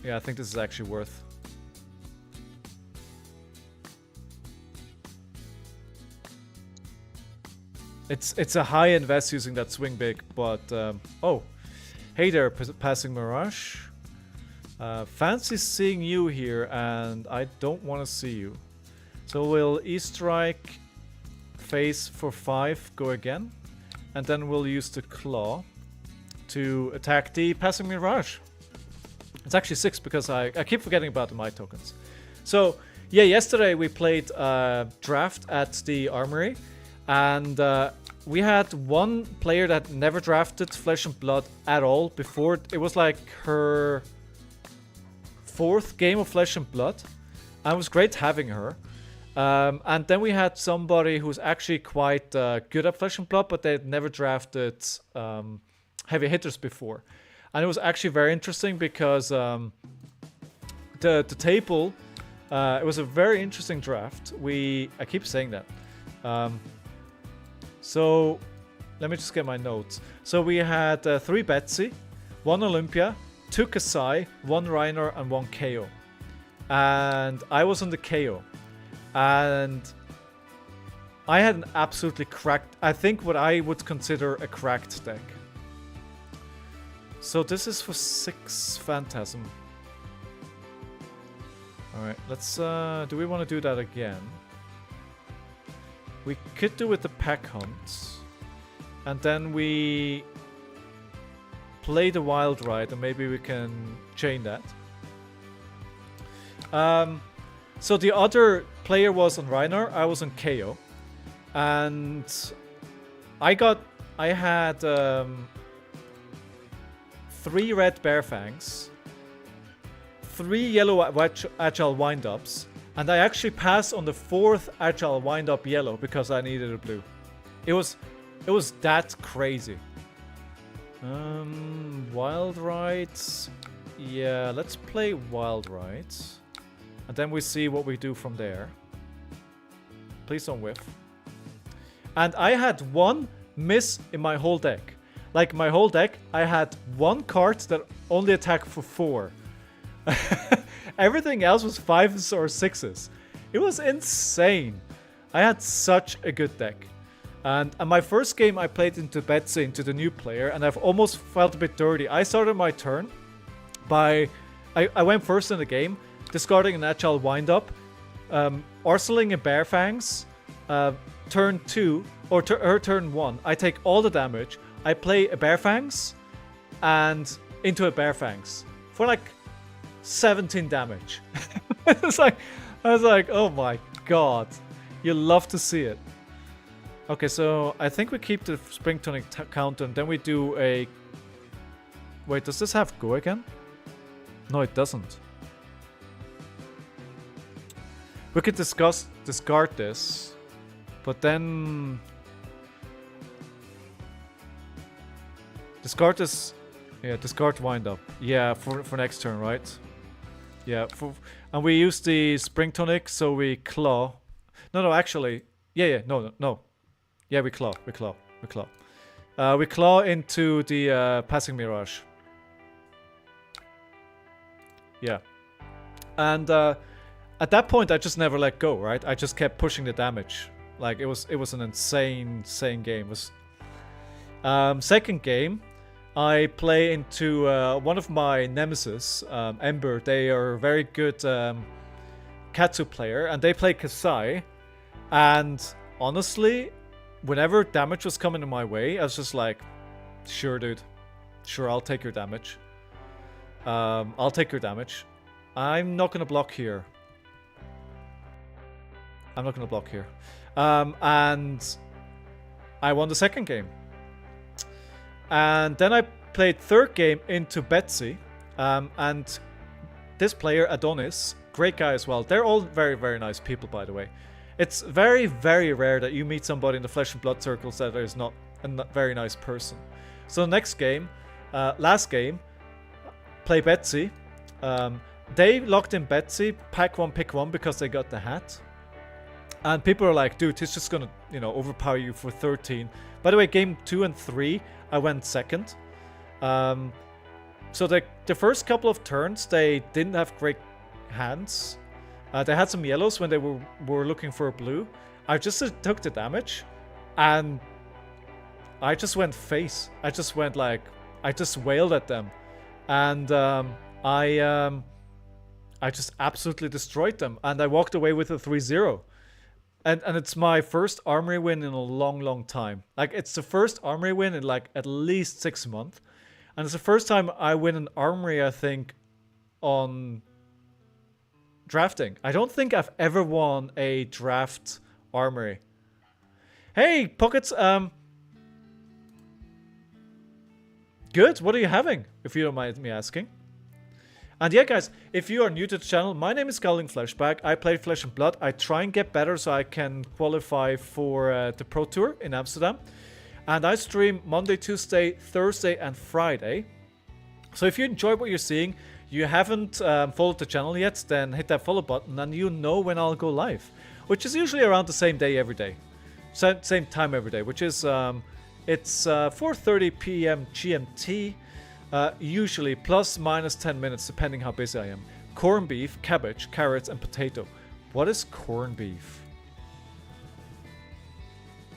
Yeah, I think this is actually worth... It's a high invest using that swing big, but oh, hey there, passing Mirage. Fancy seeing you here, and I don't want to see you. So we'll E-strike, face for 5, go again, and then we'll use the claw to attack the passing Mirage. It's actually 6 because I keep forgetting about the Might tokens. So yeah, yesterday we played draft at the Armory. And we had one player that never drafted Flesh and Blood at all before. It was like her 4th game of Flesh and Blood. And it was great having her. And then we had somebody who's actually quite good at Flesh and Blood, but they had never drafted heavy hitters before. And it was actually very interesting because the table, it was a very interesting draft. I keep saying that. So, let me just get my notes. So we had 3 Betsy, 1 Olympia, 2 Kasai, 1 Reiner, and 1 Kayo. And I was on the Kayo. And I had an absolutely cracked... I think what I would consider a cracked deck. So this is for 6 Phantasm. Alright, let's... do we want to do that again? We could do with the pack hunts, and then we play the wild ride, and maybe we can chain that. So the other player was on Reiner, I was on Kayo, and I had 3 red Bear Fangs, 3 yellow agile wind-ups. And I actually passed on the 4th agile wind-up yellow because I needed a blue. It was that crazy. Wild rides. Yeah, let's play wild rides. And then we see what we do from there. Please don't whiff. And I had 1 miss in my whole deck. Like my whole deck, I had 1 card that only attacked for 4. Everything else was 5s or 6s. It was insane. I had such a good deck. And my first game I played into Betsy, into the new player, and I've almost felt a bit dirty. I started my turn by... I went first in the game, discarding an agile wind-up, Arceling and Bear Fangs, turn 2, or her turn 1, I take all the damage. I play a Bear Fangs and into a Bear Fangs for like 17 damage. It's like, I was like, oh my god. You love to see it. Okay, so I think we keep the Spring Tonic count and then we do a... Wait, does this have go again? No, it doesn't. We could discard this, but then... Discard this... Yeah, discard wind up. Yeah, for next turn, right? Yeah, and we use the Spring Tonic, so we claw. No, actually... Yeah, no. Yeah, we claw. We claw into the Passing Mirage. Yeah. And at that point, I just never let go, right? I just kept pushing the damage. Like, it was an insane game. It was... second game, I play into one of my nemesis, Ember. They are a very good Katsu player, and they play Kasai. And honestly, whenever damage was coming in my way, I was just like, sure, dude. Sure, I'll take your damage. I'll take your damage. I'm not gonna block here. And I won the second game. And then I played third game into Betsy. And this player, Adonis, great guy as well. They're all very, very nice people, by the way. It's very, very rare that you meet somebody in the Flesh and Blood circles that is not a very nice person. So next game, last game, play Betsy. They locked in Betsy, pack one, pick one, because they got the hat. And people are like, dude, he's just gonna, overpower you for 13. By the way, game 2 and 3, I went second. So the first couple of turns, they didn't have great hands. They had some yellows when they were looking for a blue. I just took the damage, and I just went face. I just wailed at them, and I just absolutely destroyed them, and I walked away with a 3-0. And it's my first armory win in a long time. Like, it's the first armory win in like at least 6 months, and it's the first time I win an armory, I think, on drafting. I don't think I've ever won a draft armory. Hey, Pockets, good, what are you having, if you don't mind me asking? And yeah, guys, if you are new to the channel, my name is Scalding Fleshback. I play Flesh and Blood. I try and get better so I can qualify for the Pro Tour in Amsterdam. And I stream Monday, Tuesday, Thursday, and Friday. So if you enjoy what you're seeing, you haven't followed the channel yet, then hit that follow button and you know when I'll go live. Which is usually around the same day every day. Same time every day, which is, it's 4:30 p.m. GMT. Usually plus minus 10 minutes depending how busy I am. Corned beef, cabbage, carrots, and potato. What is corned beef?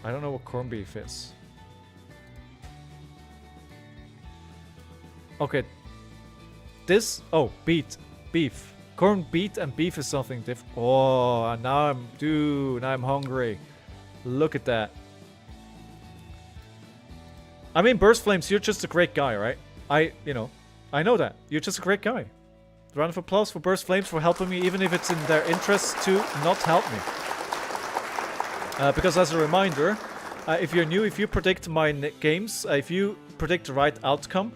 I don't know what corned beef is. Okay. This... Oh, beef. Corned beet and beef is something different. Oh, now I'm hungry. Look at that. I mean, Burst Flames, you're just a great guy, right? I know that. You're just a great guy. Round of applause for Burst Flames for helping me, even if it's in their interest to not help me. Because as a reminder, if you're new, if you predict my games, if you predict the right outcome,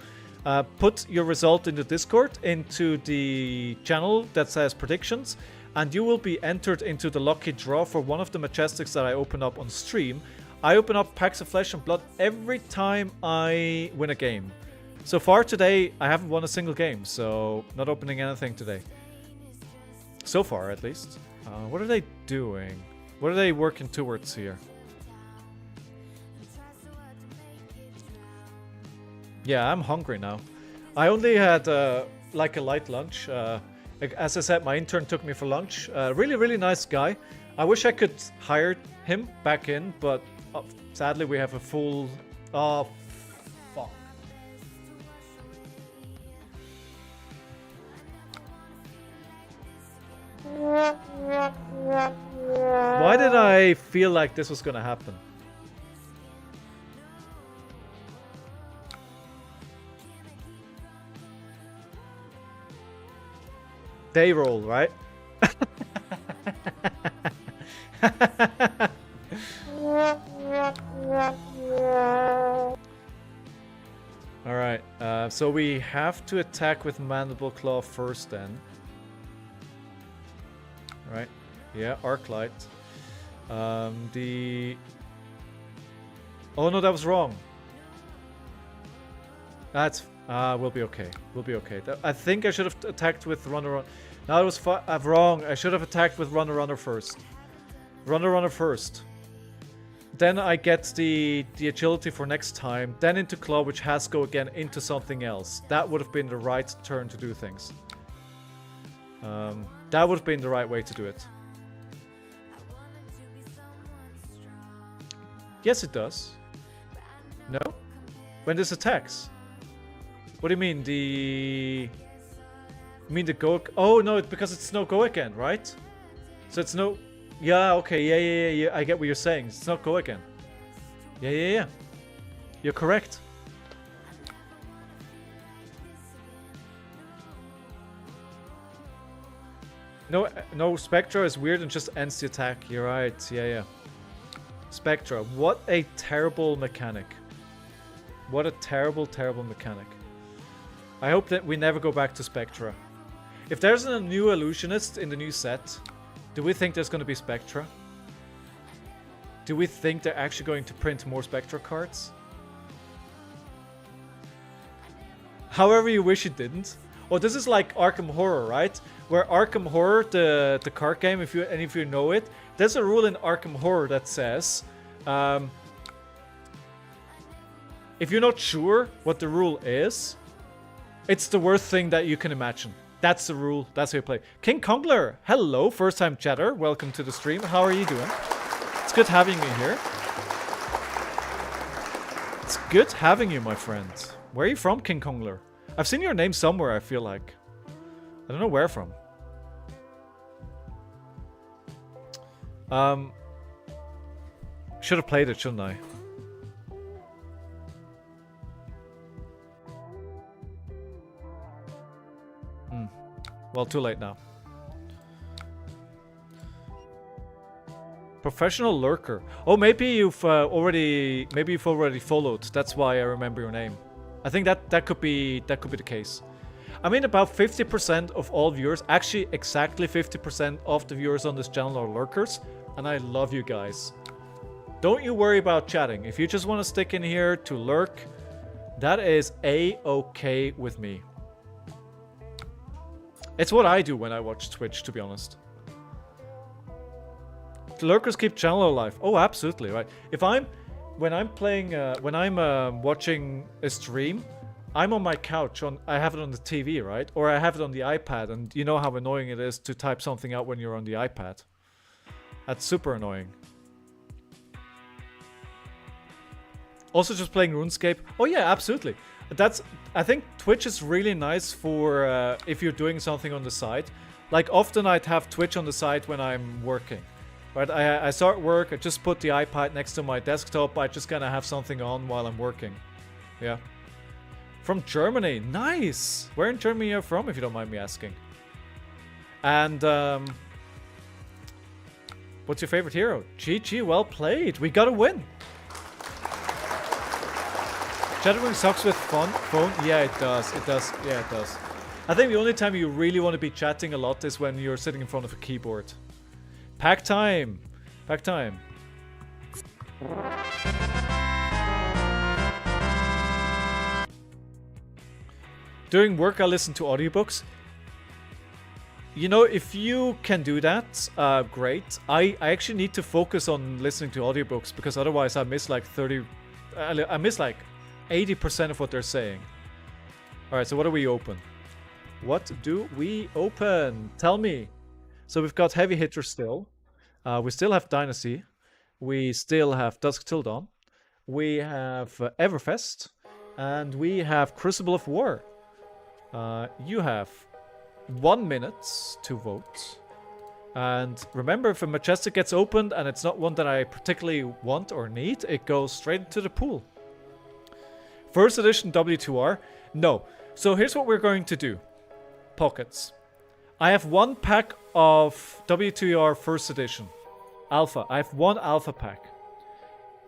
put your result in the Discord, into the channel that says predictions, and you will be entered into the lucky draw for one of the Majestics that I open up on stream. I open up packs of Flesh and Blood every time I win a game. So far today, I haven't won a single game, so not opening anything today. So far, at least. What are they doing? What are they working towards here? Yeah, I'm hungry now. I only had like a light lunch. As I said, my intern took me for lunch. Really, really nice guy. I wish I could hire him back in, but sadly we have a full... Oh, fuck. I feel like this was gonna happen. They roll, right? Alright, so we have to attack with Mandible Claw first then. Right, yeah, Arc Light. Oh no, that was wrong. That's, we'll be okay. We'll be okay. I think I should have attacked with Runner. No, it was wrong. I should have attacked with Runner first. Runner first. Then I get the agility for next time. Then into Claw, which has go again into something else. That would have been the right turn to do things. That would have been the right way to do it. Yes, it does. No? When this attacks? What do you mean? You mean the go? Oh no, it's because it's no go again, right? So it's no. Yeah, okay, yeah. I get what you're saying. It's not go again. Yeah. You're correct. No, Spectra is weird and just ends the attack. You're right. Yeah. Spectra, what a terrible mechanic. What a terrible mechanic. I hope that we never go back to Spectra. If there's a new illusionist in the new set, do we think there's going to be Spectra? Do we think they're actually going to print more Spectra cards? However you wish it didn't. Oh, this is like Arkham Horror, right? Where Arkham Horror, the card game, if you know it, there's a rule in Arkham Horror that says, if you're not sure what the rule is, it's the worst thing that you can imagine. That's the rule. That's how you play. King Kongler, hello, first time chatter. Welcome to the stream. How are you doing? It's good having you here. It's good having you, my friend. Where are you from, King Kongler? I've seen your name somewhere, I feel like. I don't know where from. Should have played it, shouldn't I? Well, too late now. Professional lurker. Oh, maybe you've already followed. That's why I remember your name. I think that could be the case. I mean, about 50% of all viewers, actually exactly 50% of the viewers on this channel are lurkers, and I love you guys. Don't you worry about chatting. If you just want to stick in here to lurk, that is a-okay with me. It's what I do when I watch Twitch, to be honest. The lurkers keep channel alive. Oh, absolutely, right. When I'm watching a stream, I'm on my couch. I have it on the TV, right? Or I have it on the iPad, and you know how annoying it is to type something out when you're on the iPad. That's super annoying. Also, just playing RuneScape. Oh yeah, absolutely. I think Twitch is really nice for if you're doing something on the side. Like often I'd have Twitch on the side when I'm working. Right? I start work, I just put the iPad next to my desktop, I just kind of have something on while I'm working. Yeah. From Germany, nice! Where in Germany are you from, if you don't mind me asking? And what's your favorite hero? GG, well played, we got a win! Chattering sucks with phone? Yeah, it does. Yeah, it does. I think the only time you really want to be chatting a lot is when you're sitting in front of a keyboard. Pack time! Pack time. During work, I listen to audiobooks. You know, if you can do that, great. I actually need to focus on listening to audiobooks because otherwise I miss like 80% of what they're saying. Alright, so what do we open? What do we open? Tell me. So we've got Heavy Hitter still. We still have Dynasty. We still have Dusk Till Dawn. We have Everfest. And we have Crucible of War. You have 1 minute to vote. And remember, if a Majestic gets opened and it's not one that I particularly want or need, it goes straight into the pool. First edition W2R? No. So here's what we're going to do. Pockets. I have one pack of W2R first edition. Alpha. I have one alpha pack.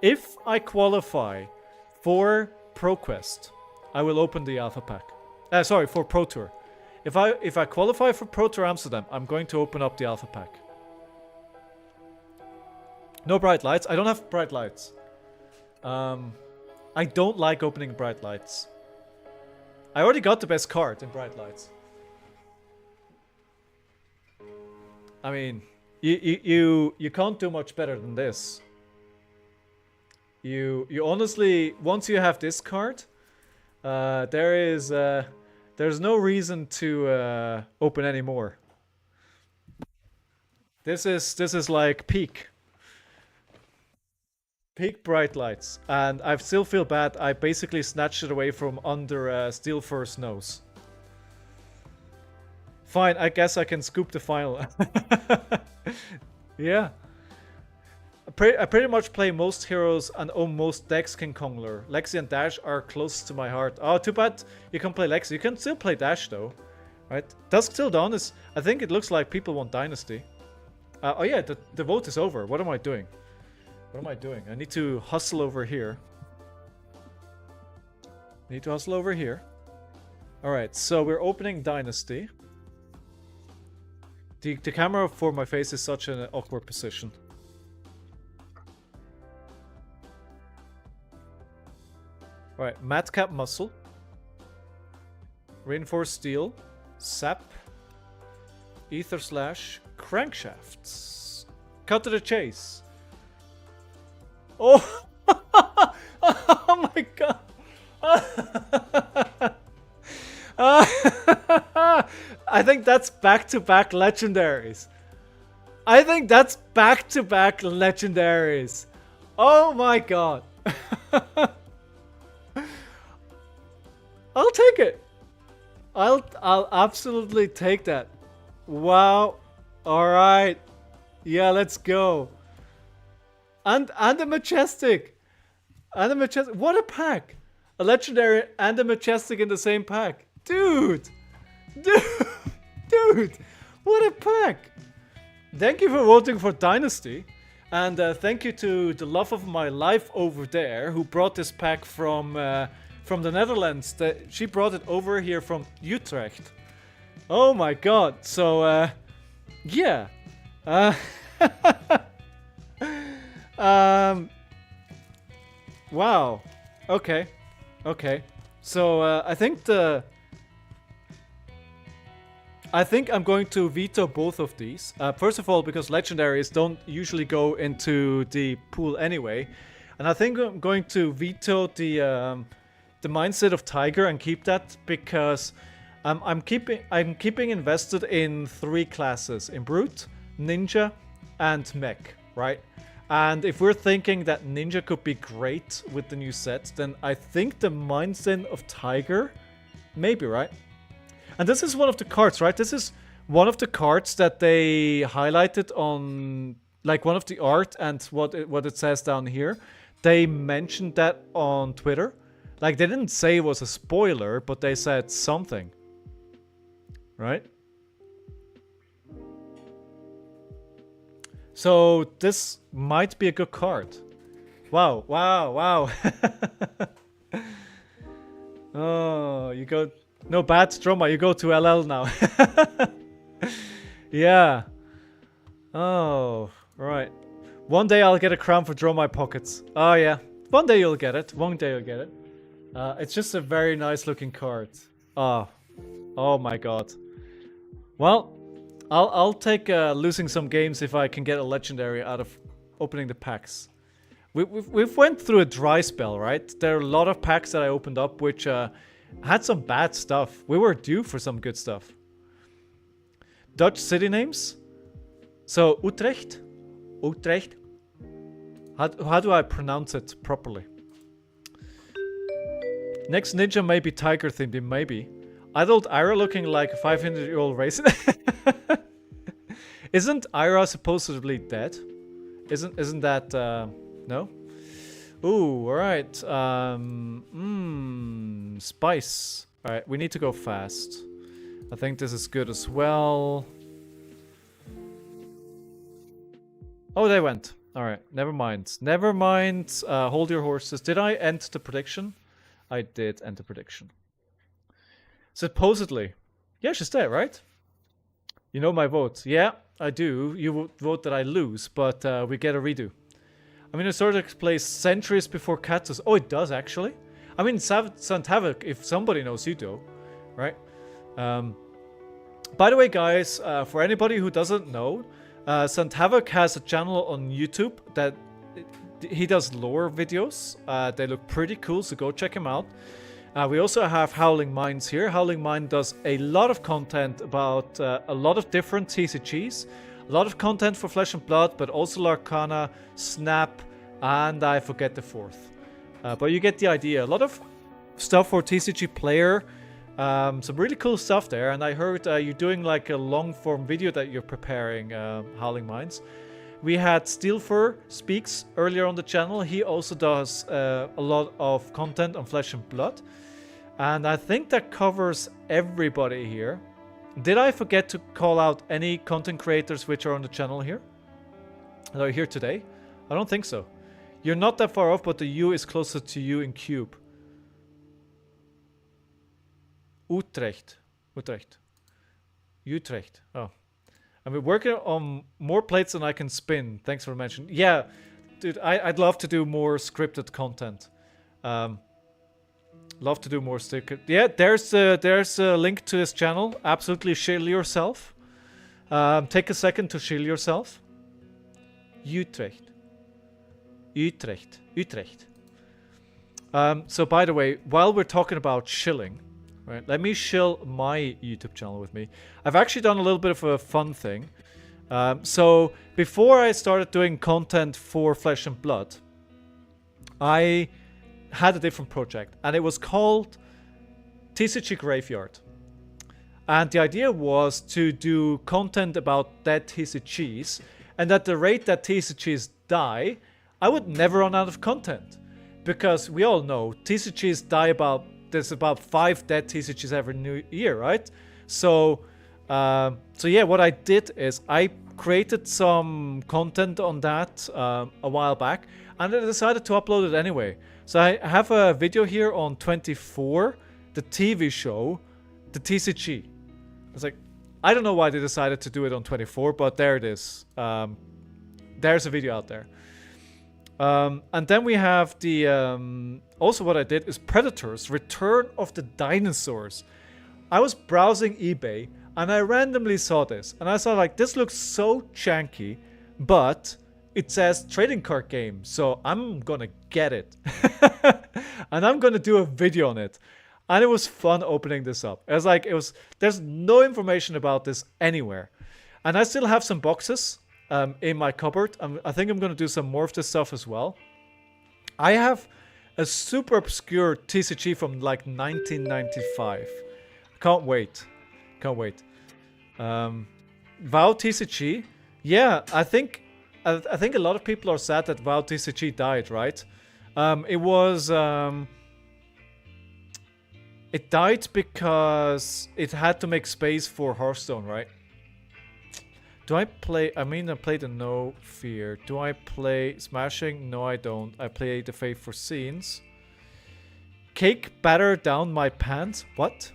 If I qualify for ProQuest, I will open the alpha pack. Sorry, for Pro Tour. If I qualify for Pro Tour Amsterdam, I'm going to open up the alpha pack. No bright lights. I don't have bright lights. I don't like opening bright lights. I already got the best card in bright lights. I mean, you can't do much better than this. You honestly, once you have this card, there's no reason to open any more. This is like peak bright lights, and I still feel bad. I basically snatched it away from under Steel Fur's nose. Fine, I guess I can scoop the final. Yeah. I pretty much play most heroes and own most decks King Kongler. Lexi and Dash are close to my heart. Oh, too bad you can't play Lexi. You can still play Dash though. Right? Dusk Till Dawn is... I think it looks like people want Dynasty. Oh yeah, the vote is over. What am I doing? What am I doing? I need to hustle over here. Alright, so we're opening Dynasty. The camera for my face is such an awkward position. Alright, Madcap Muscle. Reinforced Steel. Sap. Ether Slash. Crankshafts. Cut to the chase. Oh! Oh my god! I think that's back-to-back legendaries. Oh my god. I'll take it. I'll absolutely take that. Wow. Alright. Yeah, let's go. And a Majestic. What a pack. A legendary and a Majestic in the same pack. Dude. What a pack. Thank you for voting for Dynasty. And thank you to the love of my life over there who brought this pack from the Netherlands. She brought it over here from Utrecht. Oh my god. So, yeah. Wow. Okay. So, I think I'm going to veto both of these. First of all, because legendaries don't usually go into the pool anyway. And I think I'm going to veto the mindset of Tiger and keep that because I'm keeping invested in 3 classes: in Brute, Ninja, and Mech, right? And if we're thinking that Ninja could be great with the new set, then I think the mindset of Tiger, maybe, right? And this is one of the cards, right? This is one of the cards that they highlighted on, like, one of the art and what it says down here. They mentioned that on Twitter. Like, they didn't say it was a spoiler, but they said something. Right? So, this might be a good card. Wow. Oh, you go... No bad drama, you go to LL now. Yeah. Oh, right. One day I'll get a crown for Draw My Pockets. Oh yeah. One day you'll get it. It's just a very nice looking card. Oh my god. Well, I'll take losing some games if I can get a legendary out of opening the packs. We've went through a dry spell, right? There are a lot of packs that I opened up which had some bad stuff. We were due for some good stuff. Dutch city names. So Utrecht. How do I pronounce it properly? Next ninja may be tiger themed, maybe. Adult Ira looking like a 500-year-old racist. Isn't Ira supposedly dead? Isn't that no? Ooh, alright. Spice. Alright, we need to go fast. I think this is good as well. Oh, they went. Alright, never mind. Never mind. Hold your horses. Did I end the prediction? I did end the prediction. Supposedly. Yeah, she's dead, right? You know my vote. Yeah, I do. You vote that I lose, but we get a redo. I mean, it sort of takes place centuries before Katos. Oh, it does, actually. I mean, Sant Havoc, if somebody knows, you do. Right? By the way, guys, for anybody who doesn't know, Sant Havoc has a channel on YouTube that he does lore videos. They look pretty cool, so go check him out. We also have Howling Minds here. Howling Mind does a lot of content about a lot of different TCGs. A lot of content for Flesh and Blood, but also Larcana, Snap, and I forget the fourth. But you get the idea. A lot of stuff for TCG player. Some really cool stuff there. And I heard you're doing like a long form video that you're preparing, Howling Minds. We had Steelfur Speaks earlier on the channel. He also does a lot of content on Flesh and Blood. And I think that covers everybody here. Did I forget to call out any content creators which are on the channel here? That are here today? I don't think so. You're not that far off, but the U is closer to you in cube. Utrecht. Utrecht. Oh. I've been working on more plates than I can spin. Thanks for mentioning. Yeah, dude, I'd love to do more scripted content. Love to do more sticker. Yeah, there's a link to this channel. Absolutely shield yourself. Take a second to shield yourself. Utrecht. So by the way, while we're talking about shilling, right? Let me shill my YouTube channel with me. I've actually done a little bit of a fun thing. So before I started doing content for Flesh and Blood, I had a different project, and it was called TCG Graveyard. And the idea was to do content about dead TCGs, and at the rate that TCGs die, I would never run out of content. Because we all know TCGs die there's about 5 dead TCGs every new year, right? So yeah, what I did is I created some content on that a while back, and I decided to upload it anyway. So I have a video here on 24, the TV show, the TCG. It's like, I don't know why they decided to do it on 24, but there it is. There's a video out there. And then we have the... also what I did is Predators, Return of the Dinosaurs. I was browsing eBay, and I randomly saw this. And I saw like, this looks so janky, but it says trading card game. So I'm gonna get it. And I'm gonna do a video on it. And it was fun opening this up. There's no information about this anywhere. And I still have some boxes in my cupboard. I think I'm going to do some more of this stuff as well. I have a super obscure TCG from like 1995. Can't wait. WoW TCG. Yeah, I think a lot of people are sad that WoW TCG died, right? It died because it had to make space for Hearthstone, right? Do I play... I mean, I play the No Fear. Do I play Smashing? No, I don't. I play the Faith for Scenes. Cake batter down my pants? What?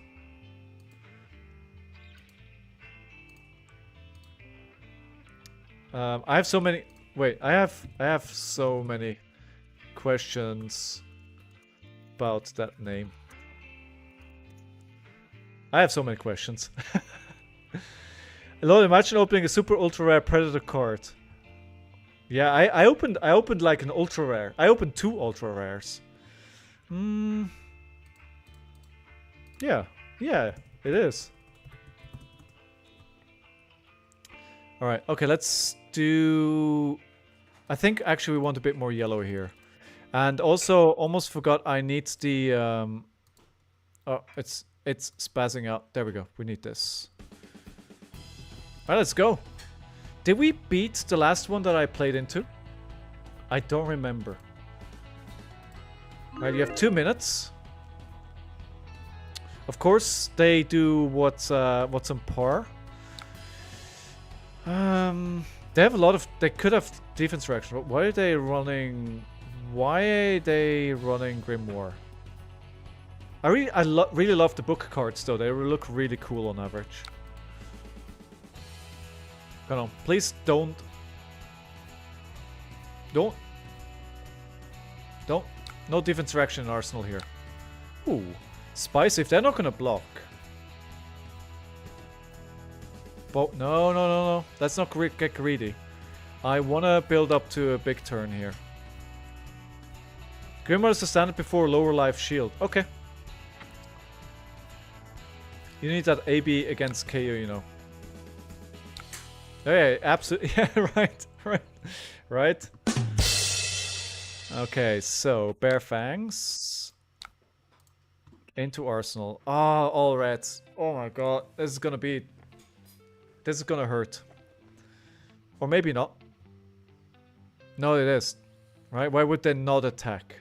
I have so many... Wait, I have so many questions about that name. I have so many questions. Lord, imagine opening a super ultra rare Predator card. Yeah, I opened like an ultra rare. I opened 2 ultra rares. Yeah, it is. All right, okay, let's do... I think actually we want a bit more yellow here. And also, almost forgot I need the... Oh, it's spazzing out. There we go. We need this. Alright, let's go. Did we beat the last one that I played into? I don't remember. Right, you have 2 minutes. Of course, they do what's on par. They have a lot of. They could have defense reaction, but why are they running? Why are they running Grimoire? I really love the book cards though. They look really cool on average. Come on, please don't. Don't. No defense reaction in Arsenal here. Ooh, spicy if they're not gonna block. But no. Let's not get greedy. I wanna build up to a big turn here. Grimoire is the standard before lower life shield. Okay. You need that AB against Kayo, you know. Yeah, absolutely. Yeah, right. Okay, so Bare Fangs into Arsenal. Ah, all reds. Oh my god, this is gonna hurt. Or maybe not. No, it is. Right? Why would they not attack?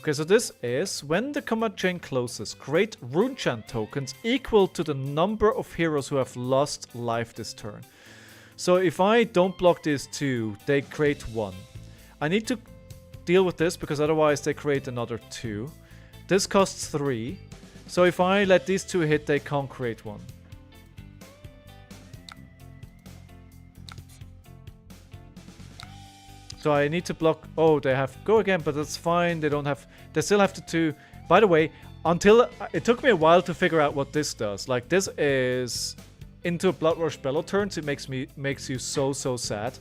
Okay, so this is when the command chain closes, create runechant tokens equal to the number of heroes who have lost life this turn. So if I don't block these 2, they create 1. I need to deal with this because otherwise they create another 2. This costs 3. So if I let these 2 hit, they can't create 1. So I need to block. Oh, they have go again, but that's fine. They don't have. They still have to 2. By the way, until it took me a while to figure out what this does. Like this is into a Blood Rush Bellow turns. It makes you so sad.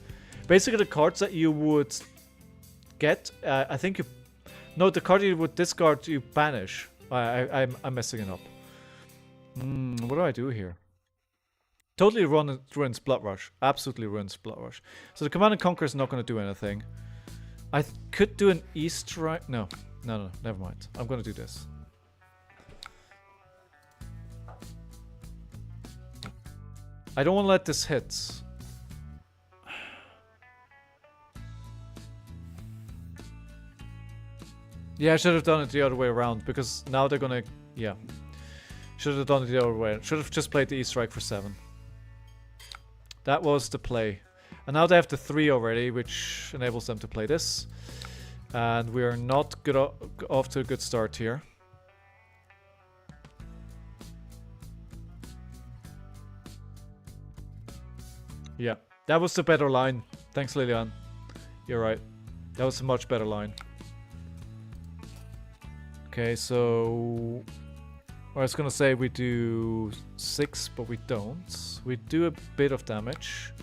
Basically, the cards that you would get, I think you. No, the card you would discard, you banish. I'm messing it up. What do I do here? Totally ruins Blood Rush. Absolutely ruins Blood Rush. So the Command and Conquer is not going to do anything. I could do an E-Strike. No, never mind. I'm going to do this. I don't want to let this hit. Yeah, I should have done it the other way around because now they're going to... Yeah. Should have done it the other way. Should have just played the E-Strike for 7. That was the play. And now they have the 3 already, which enables them to play this. And we are not good off to a good start here. Yeah, that was the better line. Thanks, Lilian. You're right. That was a much better line. Okay, so... I was gonna say we do 6, but we don't. We do a bit of damage.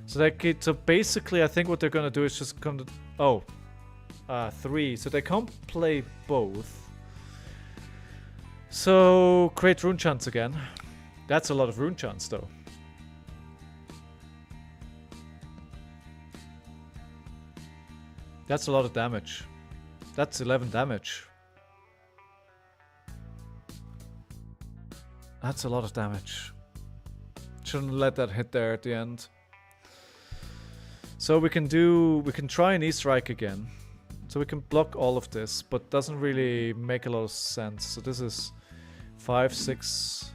So so basically, I think what they're gonna do is just come to... Oh. 3. So they can't play both. So, create rune chants again. That's a lot of rune chants, though. That's a lot of damage. That's 11 damage. That's a lot of damage. Shouldn't let that hit there at the end. So we can try an E-Strike again. So we can block all of this, but doesn't really make a lot of sense. So this is 5, 6.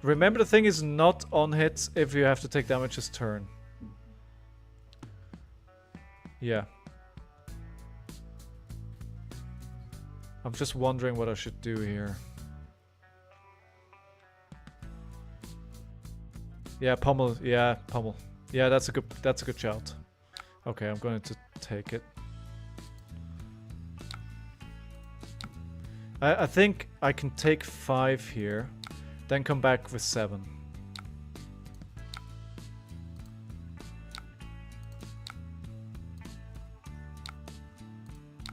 Remember, the thing is not on hits if you have to take damage this turn. Yeah. I'm just wondering what I should do here. Yeah, pummel. Yeah, pummel. Yeah, that's a good shout. Okay, I'm going to take it. I think I can take 5 here, then come back with 7.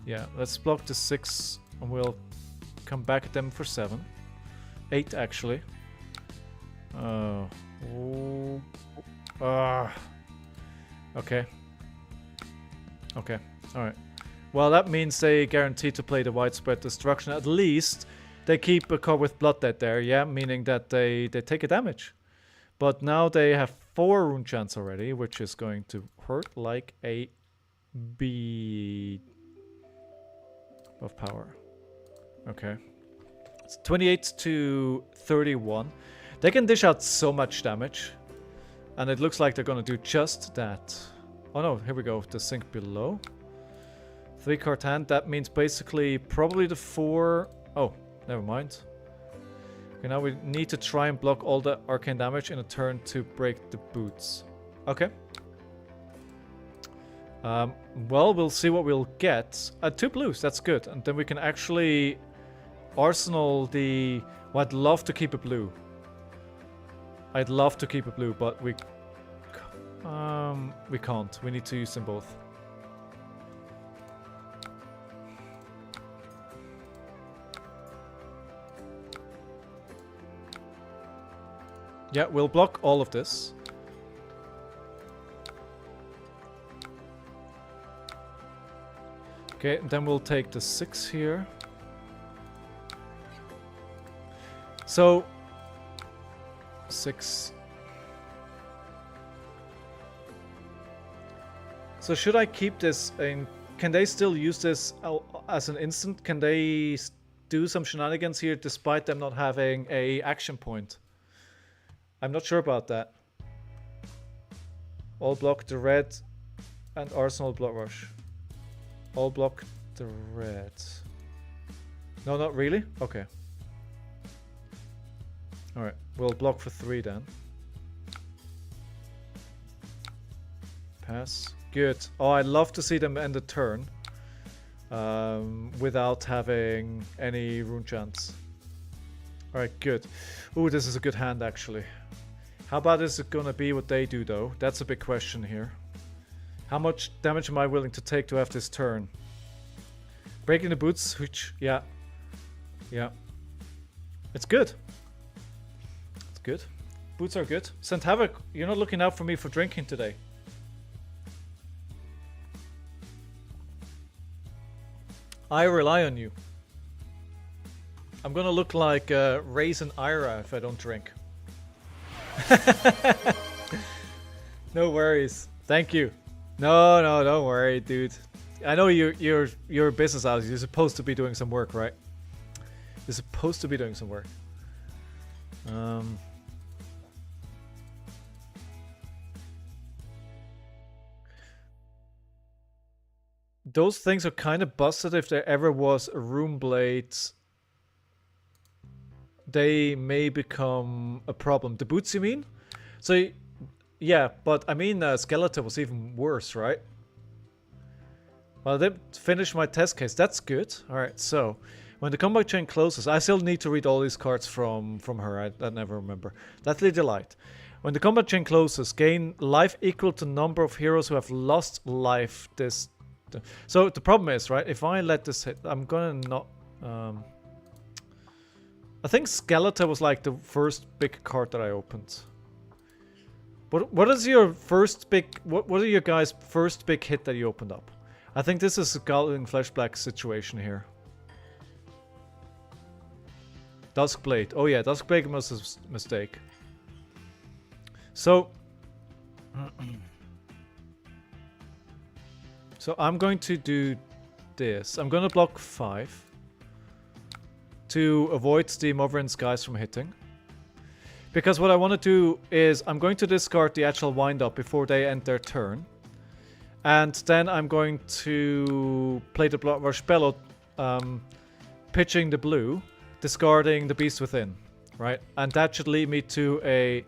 Yeah, let's block the 6 and we'll come back at them for 7. 8 actually. Oh. Okay. Okay. Alright. Well, that means they guarantee to play the widespread destruction. At least they keep a card with Blood Dead there, yeah? Meaning that they take a damage. But now they have 4 rune chants already, which is going to hurt like a bee of power. Okay. It's 28 to 31. They can dish out so much damage. And it looks like they're gonna do just that. Oh no, here we go. The sink below. 3 card hand. That means basically probably the 4... Oh, never mind. Okay, now we need to try and block all the arcane damage in a turn to break the boots. Okay. Well, we'll see what we'll get. 2 blues, that's good. And then we can actually arsenal the... Well, I'd love to keep a blue. I'd love to keep a blue, but we can't. We need to use them both. Yeah, we'll block all of this. Okay, and then we'll take the 6 here. So 6. So should I keep this in? Can they still use this as an instant? Can they do some shenanigans here despite them not having a action point? I'm not sure about that. All block the red and Arsenal Blood Rush. All block the red. No, not really? Okay. Alright, we'll block for 3 then. Pass. Good. Oh, I'd love to see them end the turn. Without having any rune chants. Alright, good. Ooh, this is a good hand actually. How bad is it gonna be what they do though? That's a big question here. How much damage am I willing to take to have this turn? Breaking the boots, which, yeah. Yeah. It's good. It's good. Boots are good. Saint Havoc, you're not looking out for me for drinking today. I rely on you. I'm gonna look like Raisin Ira if I don't drink. No worries. Thank you. No, don't worry, dude. I know you're a business house. You're supposed to be doing some work, right? You're supposed to be doing some work. Those things are kind of busted if there ever was a Rune Blade. They may become a problem. The boots, you mean? So, yeah, but I mean, Skeleton was even worse, right? Well, they finished my test case. That's good. Alright, so, when the combat chain closes, I still need to read all these cards from her. I never remember. Deathly Delight. When the combat chain closes, gain life equal to number of heroes who have lost life this... So, the problem is, right, if I let this hit, I'm gonna not... I think Skeleton was like the first big card that I opened. What is your first big... What are your guys' first big hit that you opened up? I think this is a Scalding Fleshblack situation here. Duskblade. Oh yeah, Duskblade was a mistake. So... So I'm going to do this. I'm going to block 5. To avoid the Mother in Skies from hitting. Because what I want to do is I'm going to discard the actual wind-up before they end their turn. And then I'm going to play the Blood Rush Bellow, pitching the blue, discarding the Beast Within. Right? And that should lead me to a...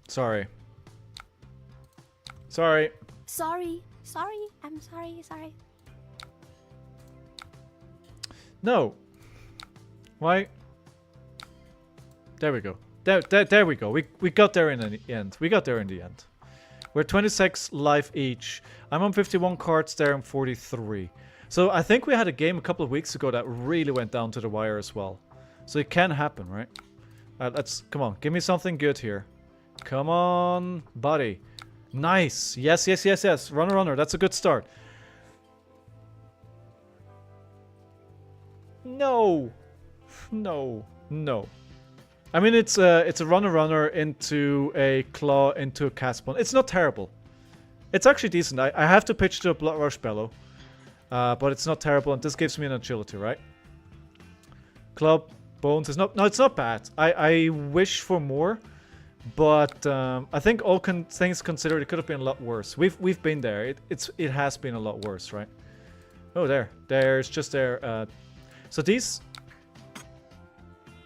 Sorry. Sorry. Sorry. I'm sorry. No. Why? There we go. There we go. We got there in the end. We got there in the end. We're 26 life each. I'm on 51 cards there and 43. So I think we had a game a couple of weeks ago that really went down to the wire as well. So it can happen, right? Let's... Come on. Give me something good here. Come on, buddy. Nice. Yes, yes, yes, yes. Runner, runner. That's a good start. No. No. No. I mean, it's a runner, runner into a claw into a cast spawn. It's not terrible. It's actually decent. I have to pitch to a Blood Rush Bellow. But it's not terrible, and this gives me an agility, right? Club, bones is not... No, it's not bad. I wish for more. But I think all things considered, it could have been a lot worse. We've been there. It has been a lot worse, right? Oh, there's just there. So these,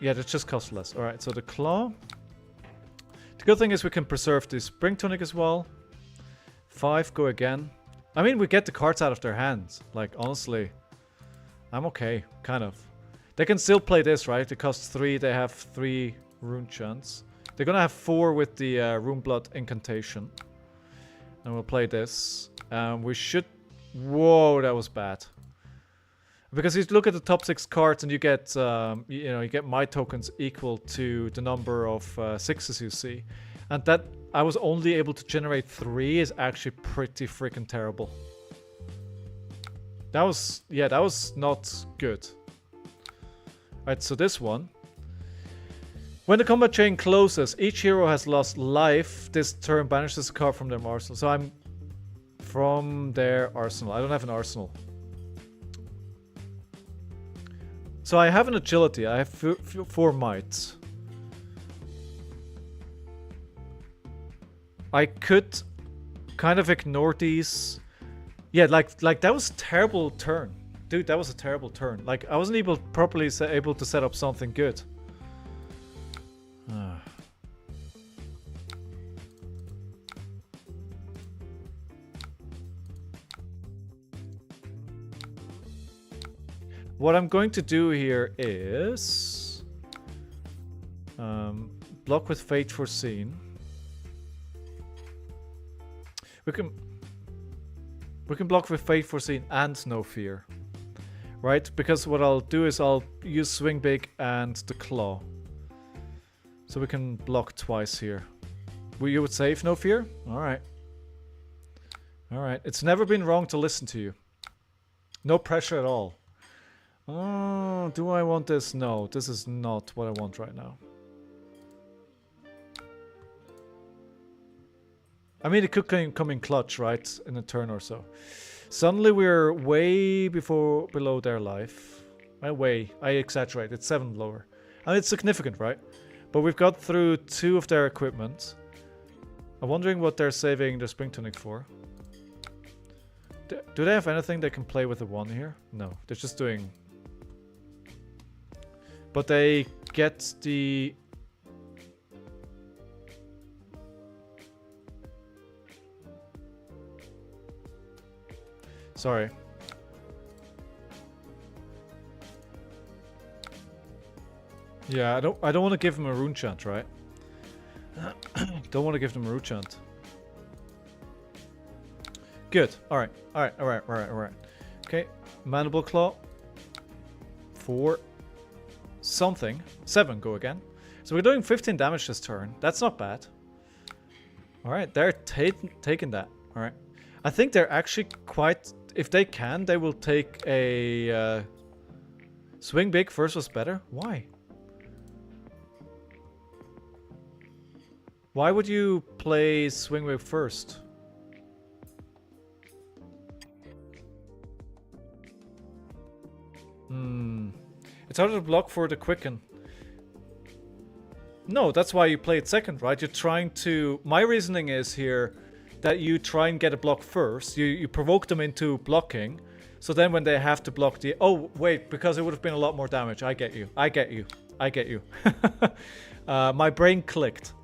yeah, that just cost less. All right. So the claw. The good thing is we can preserve this Spring Tonic as well. 5 go again. I mean, we get the cards out of their hands. Like honestly, I'm okay, kind of. They can still play this, right? It costs 3. They have 3 rune chants. They're gonna have 4 with the Rune Blood Incantation. And we'll play this. We should... Whoa, that was bad. Because you look at the top 6 cards and you get, you get my tokens equal to the number of 6s you see. And that I was only able to generate 3 is actually pretty freaking terrible. That was... Yeah, that was not good. Alright, so this one. When the combat chain closes, each hero has lost life. This turn banishes a card from their arsenal. So I'm from their arsenal. I don't have an arsenal. So I have an agility. I have 4 might. I could kind of ignore these. Yeah, like that was a terrible turn. Dude, that was a terrible turn. Like I wasn't properly able to set up something good. What I'm going to do here is block with Fate Foreseen. We can block with Fate Foreseen and No Fear, right? Because what I'll do is I'll use Swing Big and the Claw, so we can block twice here. You would save No Fear? All right. All right. It's never been wrong to listen to you. No pressure at all. Oh, do I want this? No, this is not what I want right now. I mean, it could come in clutch, right? In a turn or so. Suddenly we're way below their life. I exaggerate. It's 7 lower. And it's significant, right? But we've got through 2 of their equipment. I'm wondering what they're saving their Spring Tonic for. Do they have anything they can play with the 1 here? No, they're just doing... But they get the... Sorry. Yeah, I don't want to give him a rune chant, right? Don't want to give them a rune chant. Good. Alright. Okay. Mandible Claw. 4. Something. 7 go again. So we're doing 15 damage this turn. That's not bad. Alright, they're taking that. Alright. I think they're actually quite... If they can, they will take a... Swing Big first was better? Why? Why would you play Swing Big first? It's harder to block for the Quicken. No, that's why you play it second, right? You're trying to... My reasoning is here that you try and get a block first. You provoke them into blocking. So then when they have to block the... Oh, wait, because it would have been a lot more damage. I get you. My brain clicked.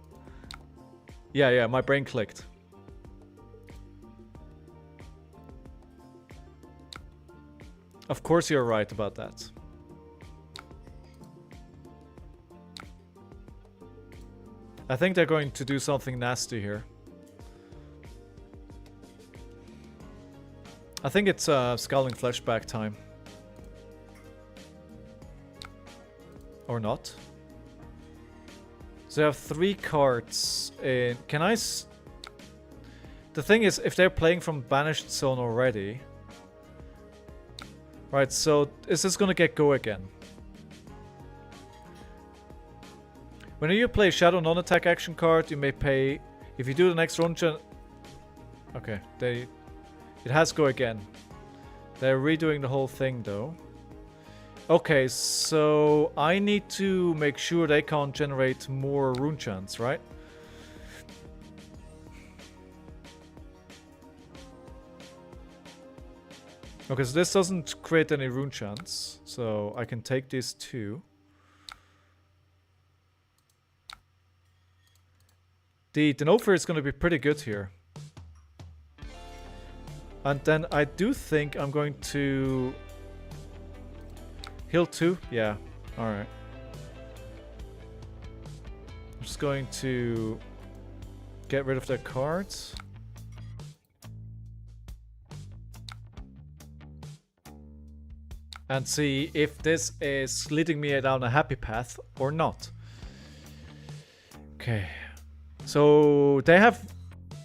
Yeah, my brain clicked. Of course you're right about that. I think they're going to do something nasty here. I think it's Scowling Flashback time. Or not. So I have 3 cards in... Can I... the thing is, if they're playing from Banished Zone already... Right, so is this gonna get go again? When you play Shadow non-attack action card, you may pay... If you do the next run... Okay, it has go again. They're redoing the whole thing though. Okay, so I need to make sure they can't generate more rune chants, right? Okay, so this doesn't create any rune chants, so I can take these two. The Denofir is going to be pretty good here. And then I do think I'm going to... Heal 2? Yeah, alright. I'm just going to get rid of their cards. And see if this is leading me down a happy path or not. Okay. So they have...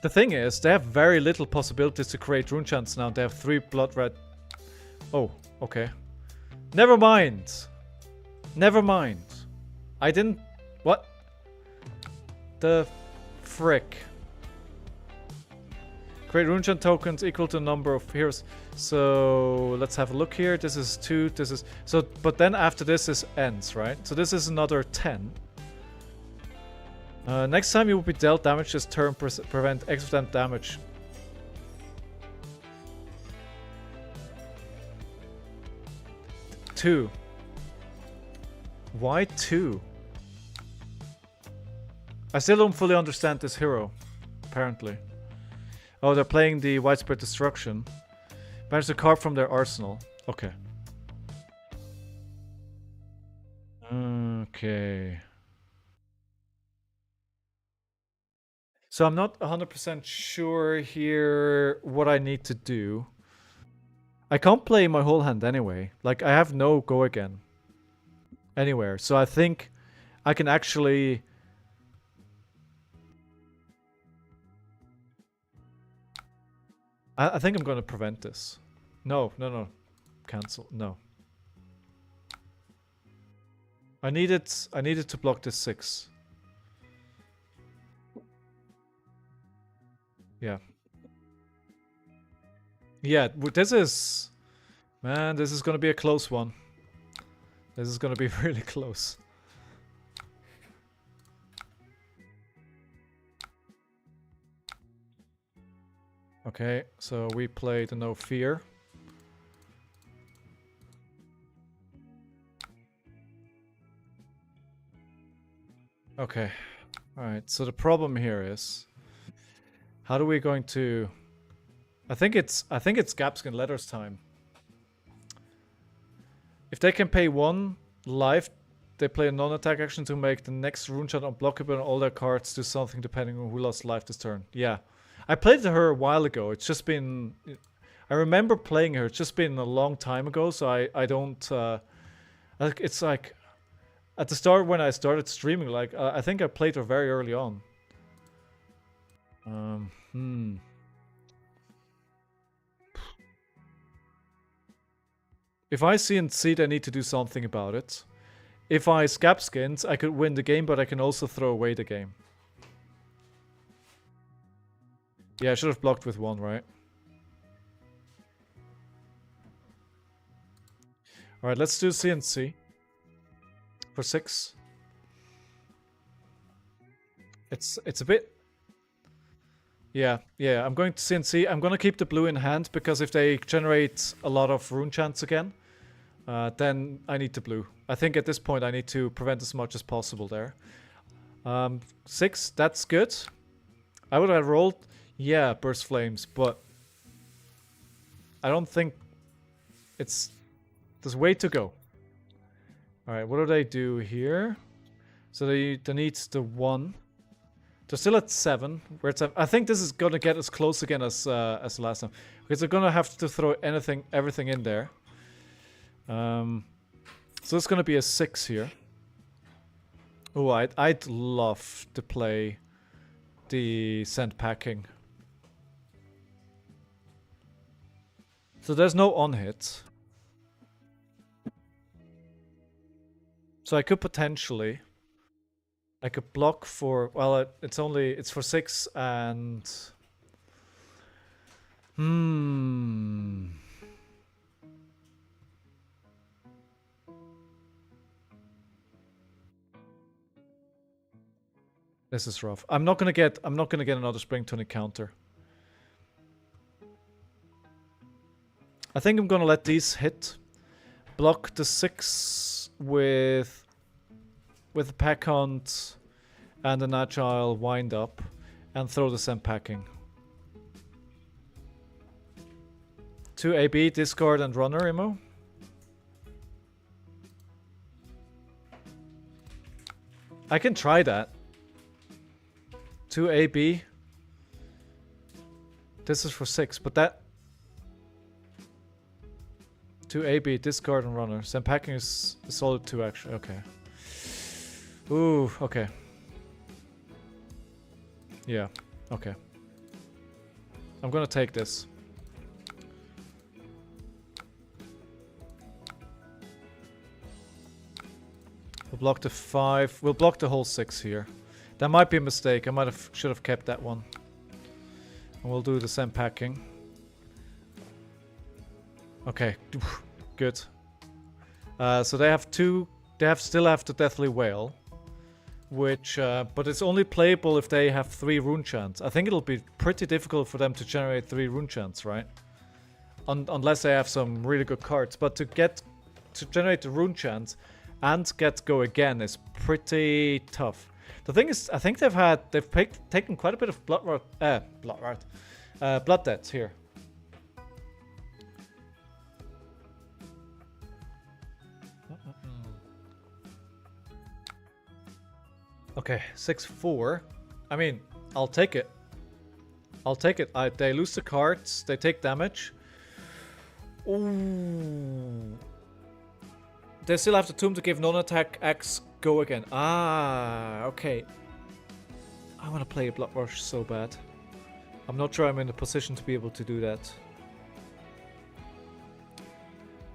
The thing is, they have very little possibilities to create rune chants now. They have 3 blood red... Oh, okay. Never mind. Never mind. I didn't... What? The frick. Create rune chant tokens equal to the number of heroes. So let's have a look here. This is 2. This is... So, but then after this is ends, right? So this is another 10. Next time you will be dealt damage this turn, prevent extra damage. Two. Why 2? I still don't fully understand this hero, apparently. Oh, they're playing the Widespread Destruction. Banish a card from their arsenal. Okay. Okay. So I'm not 100% sure here what I need to do. I can't play my whole hand anyway. Like, I have no go again. Anywhere. So I think I can actually... I think I'm going to prevent this. No. Cancel. No. I needed to block this 6. Yeah. Yeah, this is... Man, this is gonna be a close one. This is gonna be really close. Okay, so we played the No Fear. Okay. Alright, so the problem here is... How are we going to... I think it's Gapskin Letters time. If they can pay 1 life, they play a non-attack action to make the next rune shot unblockable and all their cards do something depending on who lost life this turn. Yeah. I played her a while ago. It's just been... I remember playing her. It's just been a long time ago, so I don't... it's like... At the start when I started streaming, like, I think I played her very early on. If I CNC'd, I need to do something about it. If I scap skins, I could win the game, but I can also throw away the game. Yeah, I should have blocked with 1, right? Alright, let's do CNC. For 6. It's a bit... Yeah, I'm going to CNC. I'm going to keep the blue in hand, because if they generate a lot of rune chants again, then I need the blue. I think at this point I need to prevent as much as possible there. 6, that's good. I would have rolled, yeah, Burst Flames, but I don't think it's... There's way to go. Alright, what do they do here? So they need the 1. They're still at 7. Where it's at, I think this is gonna get as close again as last time, because they're gonna have to throw everything in there. So it's gonna be a 6 here. Oh, I'd love to play the Sand Packing. So there's no on hit. So I could potentially... I could block for... Well, it's for 6 and... This is rough. I'm not gonna get another spring tonic counter. I think I'm gonna let these hit. Block the 6 with a pack hunt and an agile wind up and throw the sand packing. 2 AB, discard and runner ammo. I can try that. 2 AB. This is for 6, but that... 2 AB, discard and runner. Sand packing is a solid 2 actually. Okay. Ooh, okay. Yeah, okay. I'm gonna take this. We'll block the 5. We'll block the whole 6 here. That might be a mistake. I should have kept that one. And we'll do the sand packing. Okay, good. So they have 2. They still have the Deathly Whale, which, but it's only playable if they have 3 rune chants. I think it'll be pretty difficult for them to generate 3 rune chants, right? Unless they have some really good cards. But to generate the rune chants and get go again is pretty tough. The thing is, I think they've taken quite a bit of blood debt here. Okay, 6-4. I mean, I'll take it. I'll take it. They lose the cards. They take damage. Ooh. They still have the tomb to give non-attack axe go again. Ah, okay. I want to play a Blood Rush so bad. I'm not sure I'm in a position to be able to do that.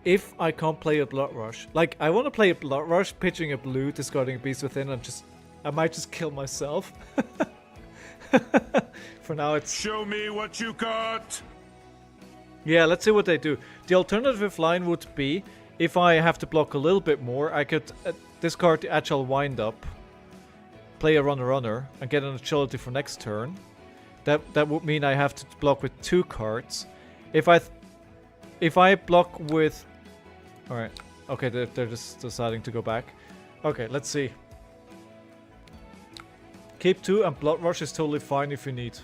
If I can't play a Blood Rush, like I want to play a Blood Rush, pitching a blue, discarding a Beast Within, and I might just kill myself. For now, it's... Show me what you got! Yeah, let's see what they do. The alternative line would be, if I have to block a little bit more, I could discard the Agile Wind Up, play a Runner, and get an Agility for next turn. That would mean I have to block with 2 cards. If I block with... Alright, okay, they're just deciding to go back. Okay, let's see. Keep 2 and Blood Rush is totally fine if you need.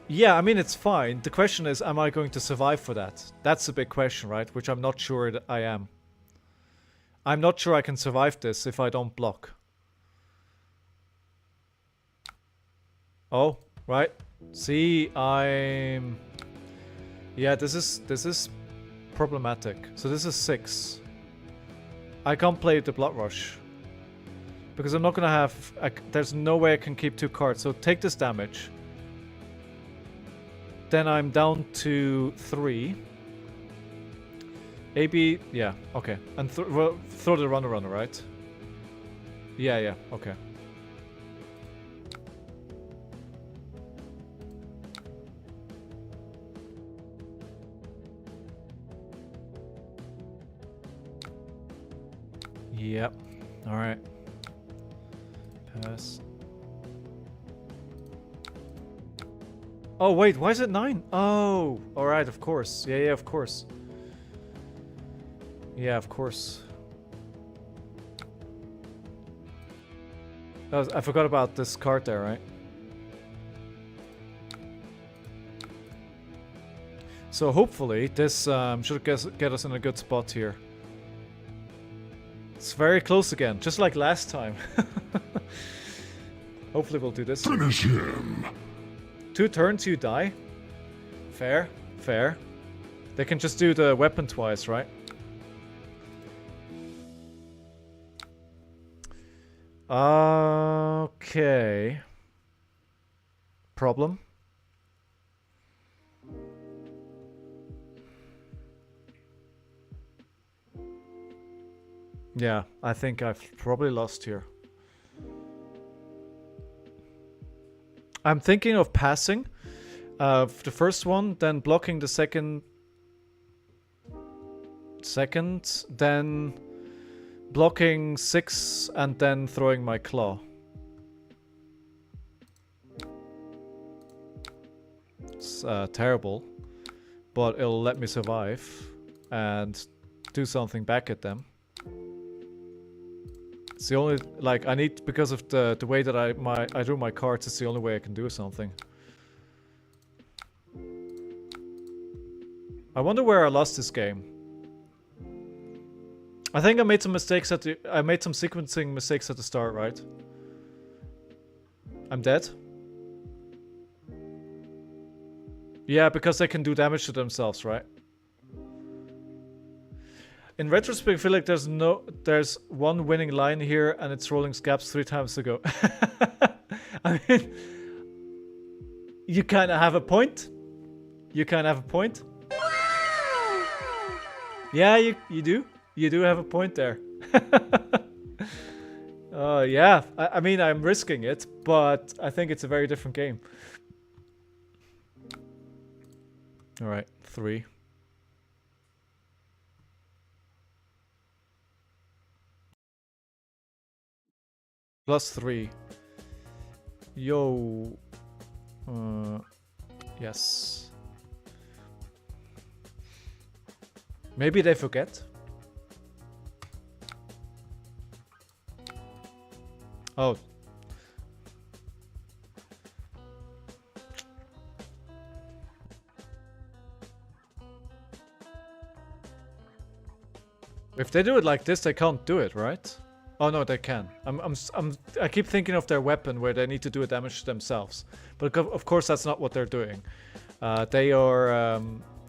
Yeah, I mean, it's fine. The question is, am I going to survive for that? That's the big question, right? Which I'm not sure that I am. I'm not sure I can survive this if I don't block. Oh, right. See, I'm... Yeah, this is problematic. So this is 6. I can't play the Blood Rush. Because I'm not gonna have... there's no way I can keep 2 cards. So take this damage. Then I'm down to 3. AB, yeah, okay. And throw the runner, right? Yeah, okay. Yep, alright. Pass. Oh, wait, why is it 9? Oh, alright, of course. Yeah, of course. Yeah, of course. I forgot about this card there, right? So hopefully this should get us in a good spot here. It's very close again, just like last time. Hopefully we'll do this. Finish him! 2 turns, you die. Fair, fair. They can just do the weapon twice, right? Okay. Problem. Yeah, I think I've probably lost here. I'm thinking of passing the first one, then blocking the second, then blocking 6, and then throwing my claw. It's terrible, but it'll let me survive and do something back at them. It's the only, like, I need, because of the way that I drew my cards, it's the only way I can do something. I wonder where I lost this game. I think I made some mistakes I made some sequencing mistakes at the start, right? I'm dead? Yeah, because they can do damage to themselves, right? In retrospect, I feel like there's one winning line here, and it's rolling scabs 3 times ago. I mean, you kind of have a point. You kind of have a point. Yeah, you do. You do have a point there. Yeah, I mean, I'm risking it, but I think it's a very different game. All right, 3. +3. Yo. Yes. Maybe they forget. Oh. If they do it like this, they can't do it, right? Oh no, they can. I keep thinking of their weapon where they need to do a damage to themselves, but of course that's not what they're doing. They are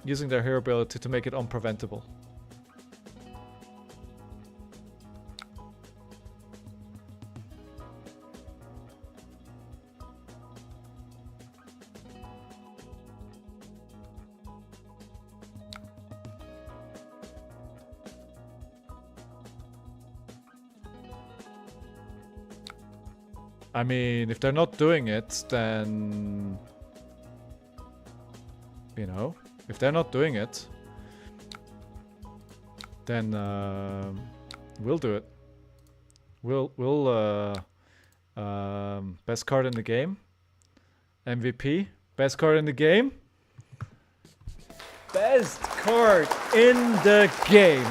using their hero ability to make it unpreventable. I mean, if they're not doing it, then... You know, if they're not doing it, then we'll do it. We'll best card in the game. MVP. Best card in the game. Best card in the game.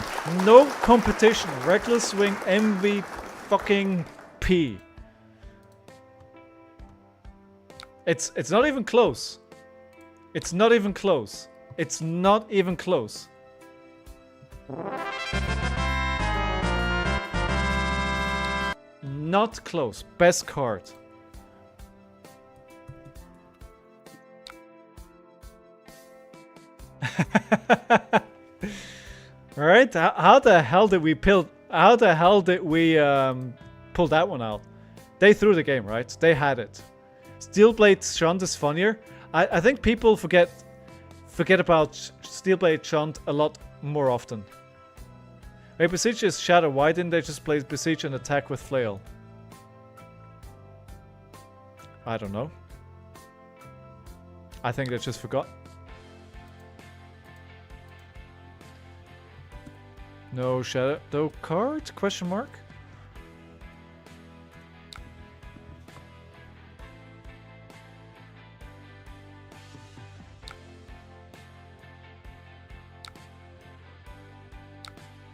No competition. Reckless Swing MVP fucking P. It's not even close. It's not even close. It's not even close. Not close. Best card. Alright, how the hell did we pull that one out? They threw the game, right? They had it. Steelblade Shunt is funnier. I think people forget about Steelblade Shunt a lot more often. Wait, Besiege is Shadow. Why didn't they just play Besiege and attack with Flail? I don't know. I think they just forgot. No Shadow card? Question mark?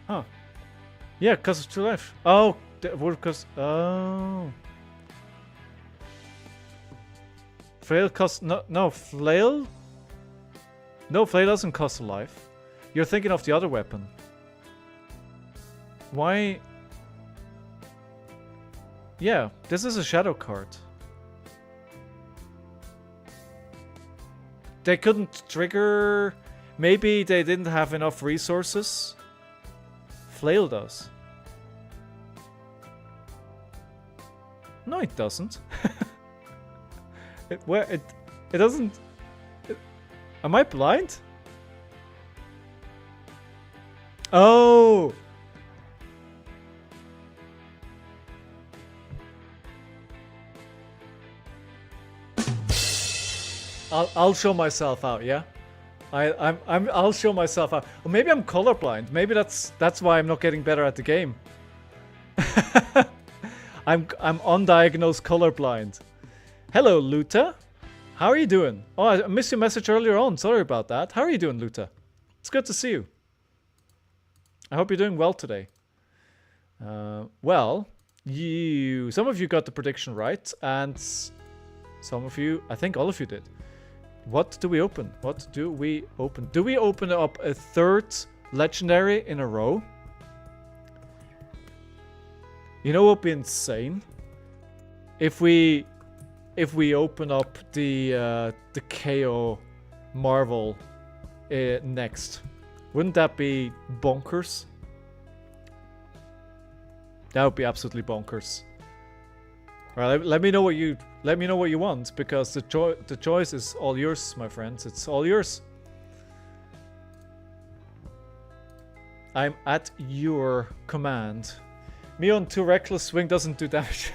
Huh. Yeah, because of 2 life. Oh, because... Oh. Flail costs... No, Flail? No, Flail doesn't cost a life. You're thinking of the other weapon. Why... Yeah, this is a shadow card. They couldn't trigger... Maybe they didn't have enough resources. Flail does. No, it doesn't. It doesn't... Am I blind? I'll show myself out. Yeah, I'll show myself out. Or maybe I'm colorblind. Maybe that's why I'm not getting better at the game. I'm undiagnosed colorblind. Hello, Luta. How are you doing? Oh, I missed your message earlier on. Sorry about that. How are you doing, Luta? It's good to see you. I hope you're doing well today. Well, some of you got the prediction right, and some of you, I think all of you did. What do we open? What do we open? Do we open up a third legendary in a row? You know what would be insane? If we open up the Kayo Marvel next, wouldn't that be bonkers? That would be absolutely bonkers. All right, let me know what you want, because the choice is all yours, my friends. It's all yours. I'm at your command. Me on 2 reckless swing doesn't do damage.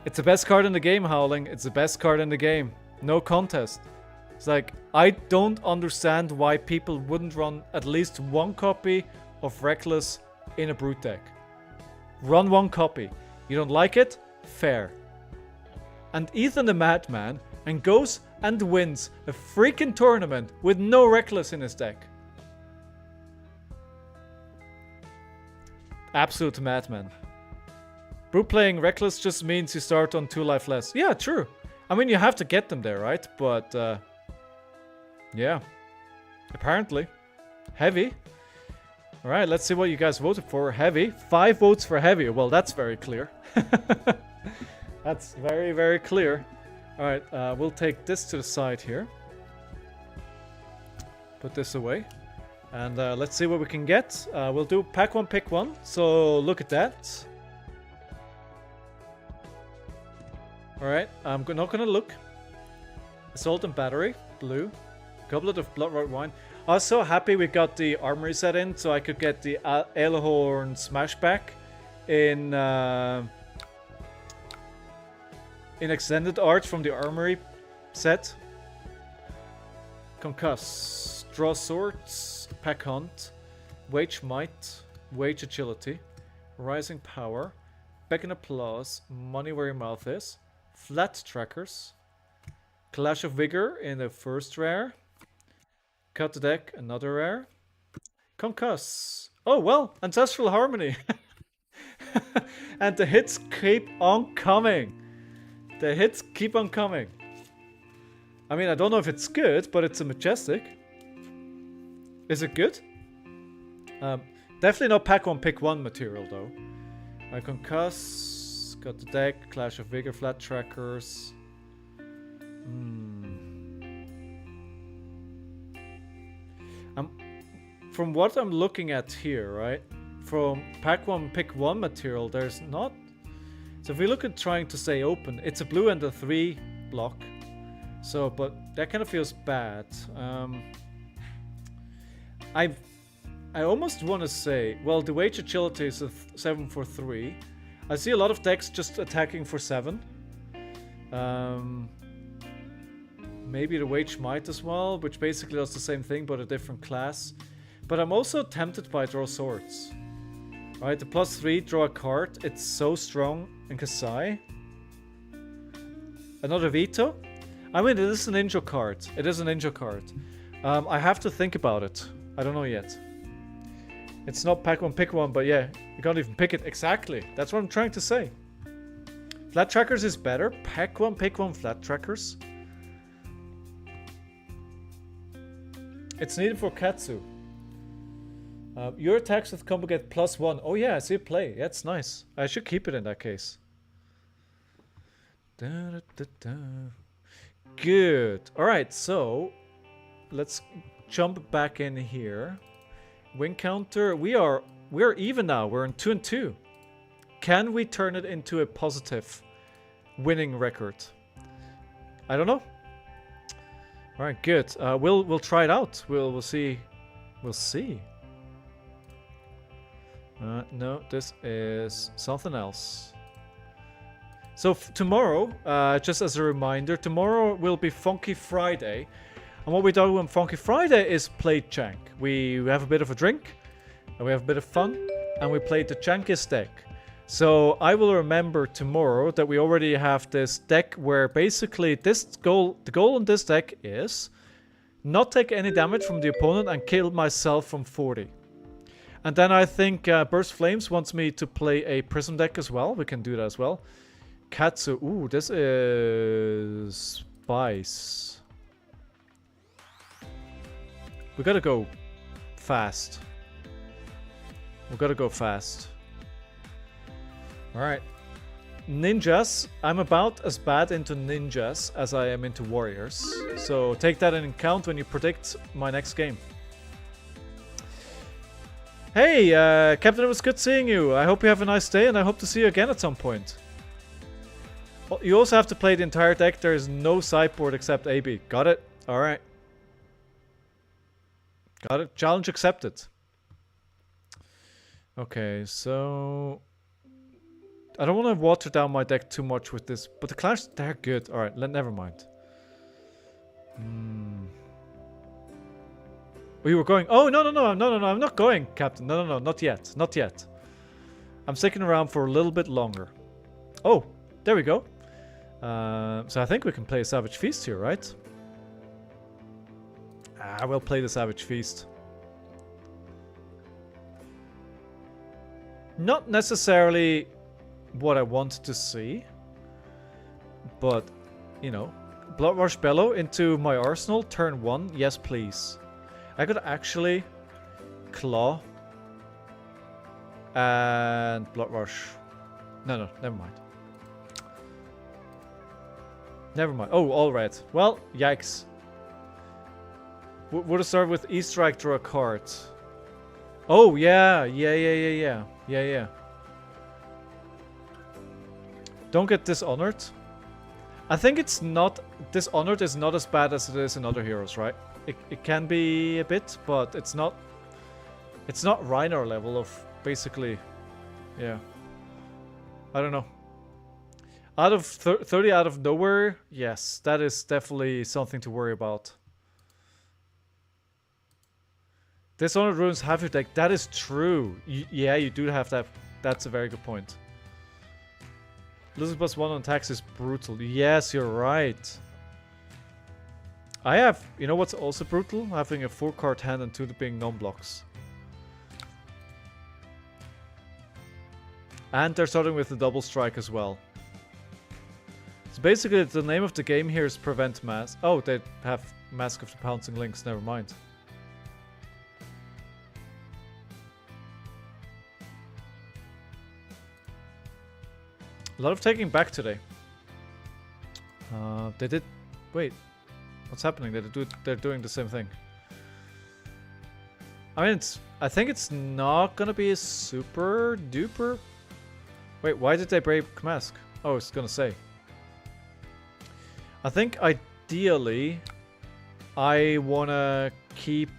It's the best card in the game, Howling. It's the best card in the game. No contest. It's like, I don't understand why people wouldn't run at least 1 copy of Reckless in a Brute deck. Run 1 copy. You don't like it? Fair. And Ethan the Madman and goes and wins a freaking tournament with no Reckless in his deck. Absolute madman. Brute playing Reckless just means you start on 2 life less. Yeah, true. I mean, you have to get them there, right? But, yeah. Apparently. Heavy. Alright, let's see what you guys voted for. Heavy. 5 votes for heavy. Well, that's very clear. That's very, very clear. Alright, we'll take this to the side here. Put this away. And let's see what we can get. We'll do pack 1, pick 1. So look at that. Alright, I'm not gonna look. Assault and Battery, blue. Goblet of Bloodroot Wine. I was so happy we got the armory set in, so I could get the Aelhorn Smashback in extended art from the armory set. Concuss. Draw Swords. Pack Hunt. Wage Might. Wage Agility. Rising Power. Beck and Applause. Money Where Your Mouth Is. Flat Trackers. Clash of Vigor in the first rare. Cut the deck, another rare. Concuss. Oh well, Ancestral Harmony. And the hits keep on coming. The hits keep on coming. I mean, I don't know if it's good, but it's a Majestic. Is it good? Definitely not pack 1, pick 1 material though. I Concuss. Got the deck, Clash of Vigor, Flat Trackers. From what I'm looking at here, right? From pack 1, pick 1 material, there's not... So if we look at trying to stay open, it's a blue and a 3 block. So, but that kind of feels bad. I almost want to say, well, the Wage Agility is a 7 for 3. I see a lot of decks just attacking for 7. Maybe the Wage Might as well, which basically does the same thing but a different class. But I'm also tempted by Draw Swords. Right, the +3, draw a card. It's so strong in Kasai. Another Veto? I mean, it is a ninja card. It is a ninja card. I have to think about it. I don't know yet. It's not pack 1, pick 1, but yeah, you can't even pick it. Exactly. That's what I'm trying to say. Flat Trackers is better. Pack 1, pick 1 Flat Trackers. It's needed for Katsu. Your attacks with combo get +1. Oh yeah, I see it play. Yeah, it's nice. I should keep it in that case. Good. Alright, so let's jump back in here. Win counter. We're even now. We're in 2 and 2. Can we turn it into a positive winning record? I don't know. Alright, good. We'll try it out. We'll see. We'll see. No, this is something else. So tomorrow, just as a reminder, tomorrow will be Funky Friday. And what we do on Funky Friday is play Jank. We have a bit of a drink, and we have a bit of fun, and we play the Jankist deck. So I will remember tomorrow that we already have this deck where basically the goal on this deck is not take any damage from the opponent and kill myself from 40. And then I think Burst Flames wants me to play a Prism deck as well. We can do that as well. Katsu. Ooh, this is spice. We gotta go fast. We gotta go fast. Alright. Ninjas. I'm about as bad into ninjas as I am into warriors. So take that in account when you predict my next game. Hey, Captain, it was good seeing you. I hope you have a nice day, and I hope to see you again at some point. Well, you also have to play the entire deck. There is no sideboard except AB. Got it? Alright. Got it. Challenge accepted. Okay, so... I don't want to water down my deck too much with this, but the Clash, they're good. Alright, never mind. Oh, you were going... Oh, no, I'm not going, Captain. No, not yet. Not yet. I'm sticking around for a little bit longer. Oh, there we go. So I think we can play a Savage Feast here, right? I will play the Savage Feast. Not necessarily what I wanted to see, but, you know, Blood Rush Bellow into my arsenal, turn 1, yes please. I could actually Claw and Blood Rush. No, never mind. Never mind. Oh, all red. Well, yikes. Would have started with E-Strike, draw a card. Oh, yeah. Don't get Dishonored. I think it's not... Dishonored is not as bad as it is in other heroes, right? It can be a bit, but it's not... It's not Reiner level of basically... Yeah. I don't know. Out of 30 out of nowhere, yes, that is definitely something to worry about. Dishonored ruins half your deck. That is true. Yeah, you do have that. That's a very good point. Losing +1 on attacks is brutal. Yes, you're right. I have... You know what's also brutal? Having a 4-card hand and 2 being non-blocks. And they're starting with the double strike as well. So basically, the name of the game here is Prevent Mask. Oh, they have Mask of the Pouncing Lynx. Never mind. A lot of taking back today. They did... Wait. What's happening? They're doing the same thing. I mean, I think it's not gonna be a super duper... Wait, why did they break Mask? Oh, it's gonna say. I think ideally I wanna keep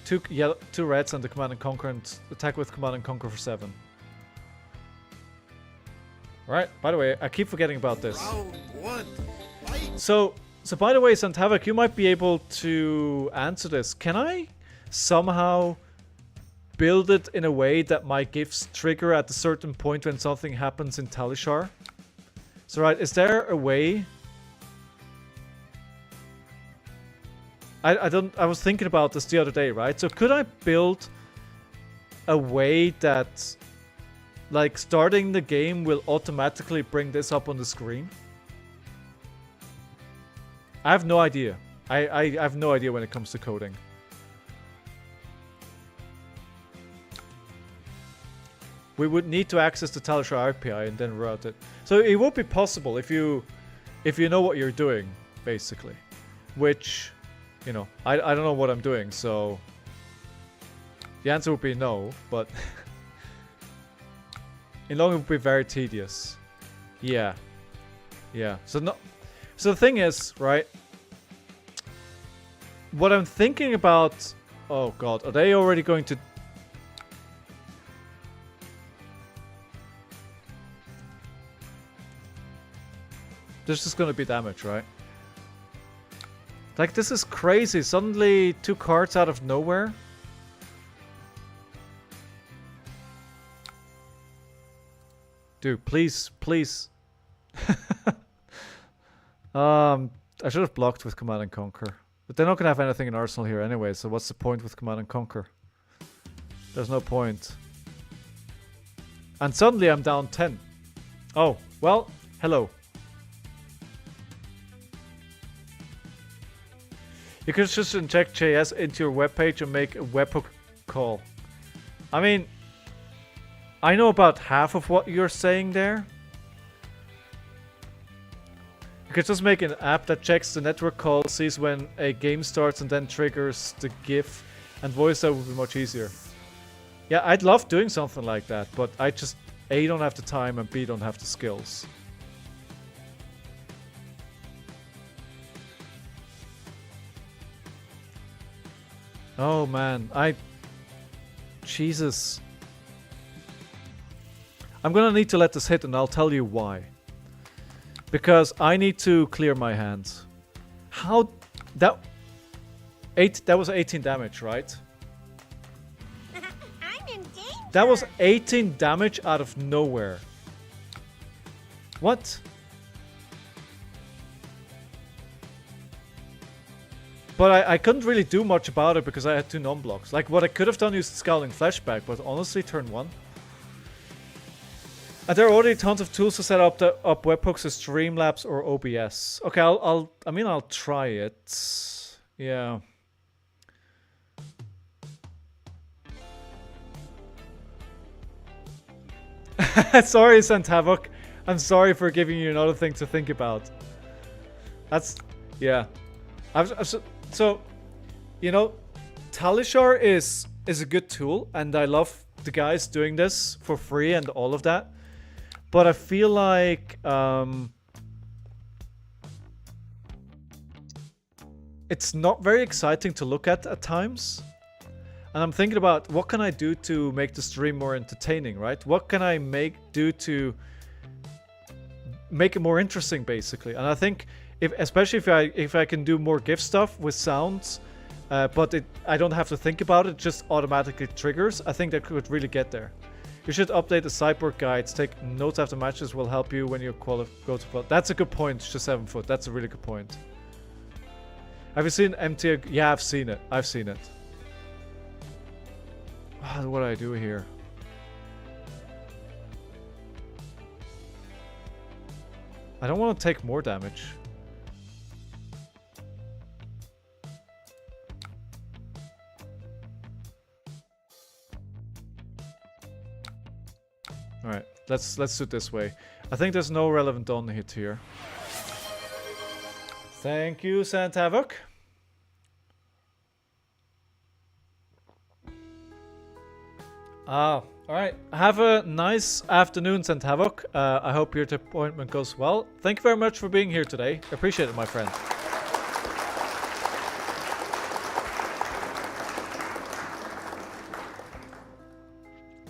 two reds and the Command and Conquer and attack with Command and Conquer for 7. Right, by the way, I keep forgetting about this. Round 1, fight! So by the way, Santavak, you might be able to answer this. Can I somehow build it in a way that my gifts trigger at a certain point when something happens in Talishar? So right, is there a way? I was thinking about this the other day, right? So could I build a way that, like, starting the game will automatically bring this up on the screen? I have no idea. I have no idea when it comes to coding. We would need to access the Talishar API and then route it. So it would be possible if you know what you're doing, basically. Which, you know, I don't know what I'm doing, so the answer would be no, but in long it would be very tedious. Yeah. So the thing is, right? What I'm thinking about... Oh god, are they already going to... There's just gonna be damage, right? Like, this is crazy. Suddenly, 2 cards out of nowhere. Dude, please, please. I should have blocked with Command and Conquer. But they're not gonna have anything in Arsenal here anyway, so what's the point with Command and Conquer? There's no point. And suddenly I'm down 10. Oh, well, hello. You could just inject JS into your webpage and make a webhook call. I mean, I know about half of what you're saying there. You could just make an app that checks the network call, sees when a game starts, and then triggers the GIF, and voice that would be much easier. Yeah, I'd love doing something like that, but I just A, don't have the time, and B, don't have the skills. Oh man, Jesus. I'm gonna need to let this hit, and I'll tell you why. Because I need to clear my hands. How... That was 18 damage, right? I'm in danger. That was 18 damage out of nowhere. What? But I couldn't really do much about it because I had 2 non-blocks. Like, what I could have done is Scowling Flashback, but honestly, turn 1. And there are already tons of tools to set up webhooks as Streamlabs or OBS. Okay, I'll try it. Yeah. Sorry, Santavok. I'm sorry for giving you another thing to think about. That's... Yeah. So, you know, Talishar is a good tool, and I love the guys doing this for free and all of that. But I feel like it's not very exciting to look at times. And I'm thinking about what can I do to make the stream more entertaining, right? What can I do to make it more interesting, basically? And I think, especially if I can do more GIF stuff with sounds, but I don't have to think about it, just automatically triggers, I think that could really get there. You should update the sideboard guides. Take notes after matches will help you when you go to... That's a good point, just 7 foot. That's a really good point. Have you seen MT? Yeah, I've seen it. I've seen it. What do I do here? I don't want to take more damage. Alright, let's do it this way. I think there's no relevant Dawn hit here. Thank you, Santavok. Alright. Have a nice afternoon, Santavok. I hope your appointment goes well. Thank you very much for being here today. Appreciate it, my friend.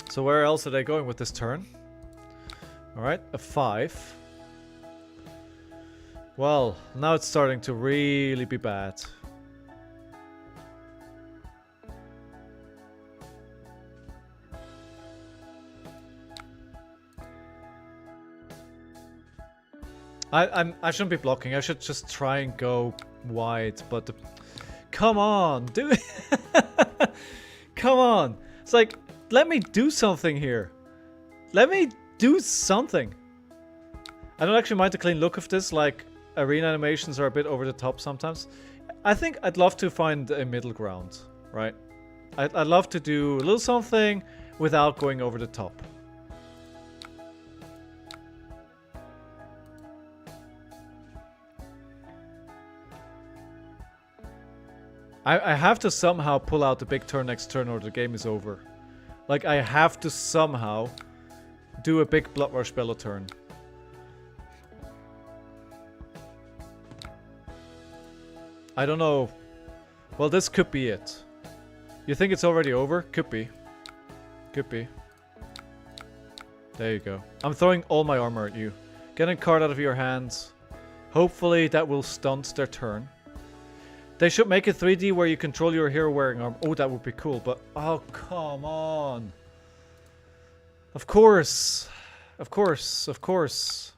So where else are they going with this turn? Alright, a 5. Well, now it's starting to really be bad. I shouldn't be blocking. I should just try and go wide, but come on, dude. Come on. It's like, let me do something here. Let me do something. I don't actually mind the clean look of this. Like, arena animations are a bit over the top sometimes. I think I'd love to find a middle ground, right? I'd love to do a little something without going over the top. I have to somehow pull out the big turn next turn or the game is over. Like, I have to somehow do a big Blood Rush Bellow turn. I don't know. Well, this could be it. You think it's already over? Could be. Could be. There you go. I'm throwing all my armor at you. Get a card out of your hands. Hopefully that will stunt their turn. They should make a 3D where you control your hero wearing armor. Oh, that would be cool, but... Oh, come on. Of course. Of course. Of course.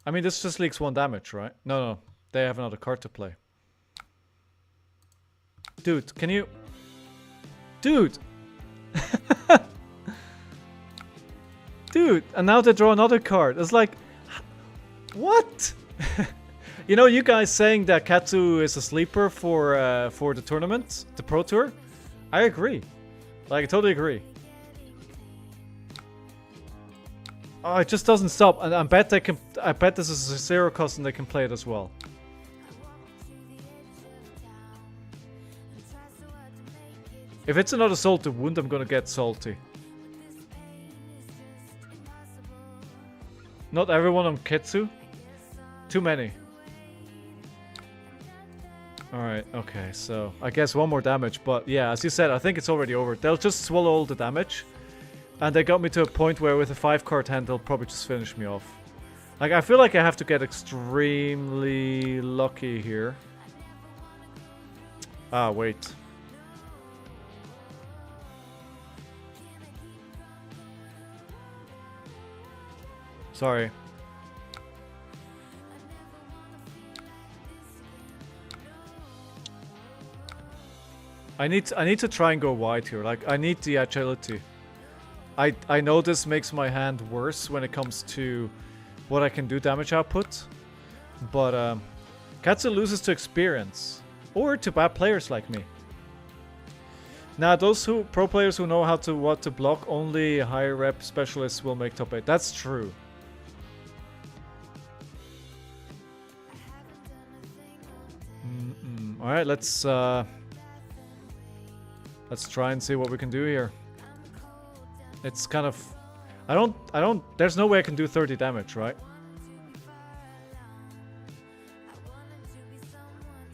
I mean, this just leaks 1 damage, right? No. They have another card to play. Dude, can you... Dude! Dude! And now they draw another card. It's like... What? You know, you guys saying that Katsu is a sleeper for the tournament, the Pro Tour? I agree. Like, I totally agree. Oh, it just doesn't stop, and I bet they can. I bet this is a 0 cost and they can play it as well. If it's another salty wound, I'm gonna get salty. Not everyone on Ketsu. Too many. Alright, okay, so I guess 1 more damage, but yeah, as you said, I think it's already over. They'll just swallow all the damage. And they got me to a point where with a 5-card hand, they'll probably just finish me off. Like, I feel like I have to get extremely lucky here. Ah, wait. Sorry. I need to try and go wide here. Like, I need the agility. I know this makes my hand worse when it comes to what I can do damage output, but Katsu loses to experience or to bad players like me. Now, those pro players who know what to block, only higher rep specialists will make top 8. That's true. All right, let's try and see what we can do here. It's kind of... There's no way I can do 30 damage, right?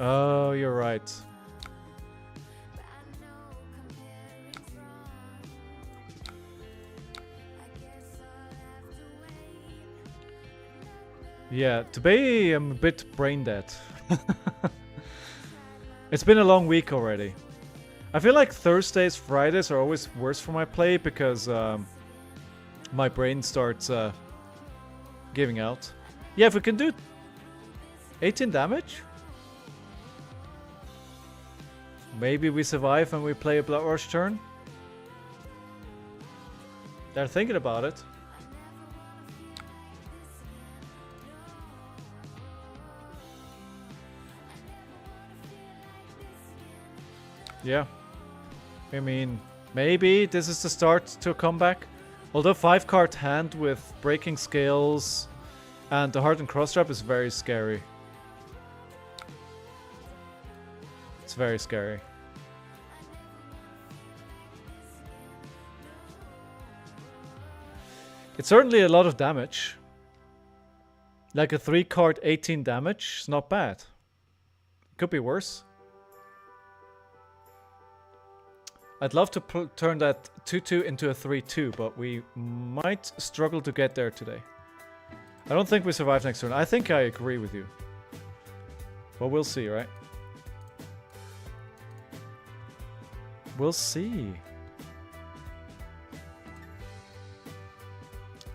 Oh, you're right. Yeah, today I'm a bit brain dead. It's been a long week already. I feel like Thursdays, Fridays are always worse for my play because my brain starts giving out. Yeah, if we can do 18 damage, maybe we survive and we play a Blood Rush turn. They're thinking about it. Yeah. I mean, maybe this is the start to a comeback. Although 5-card hand with breaking scales and the hardened cross trap is very scary. It's very scary. It's certainly a lot of damage. Like a 3-card 18 damage is not bad. Could be worse. I'd love to turn that 2-2 into a 3-2, but we might struggle to get there today. I don't think we survive next turn. I think I agree with you. But we'll see, right? We'll see.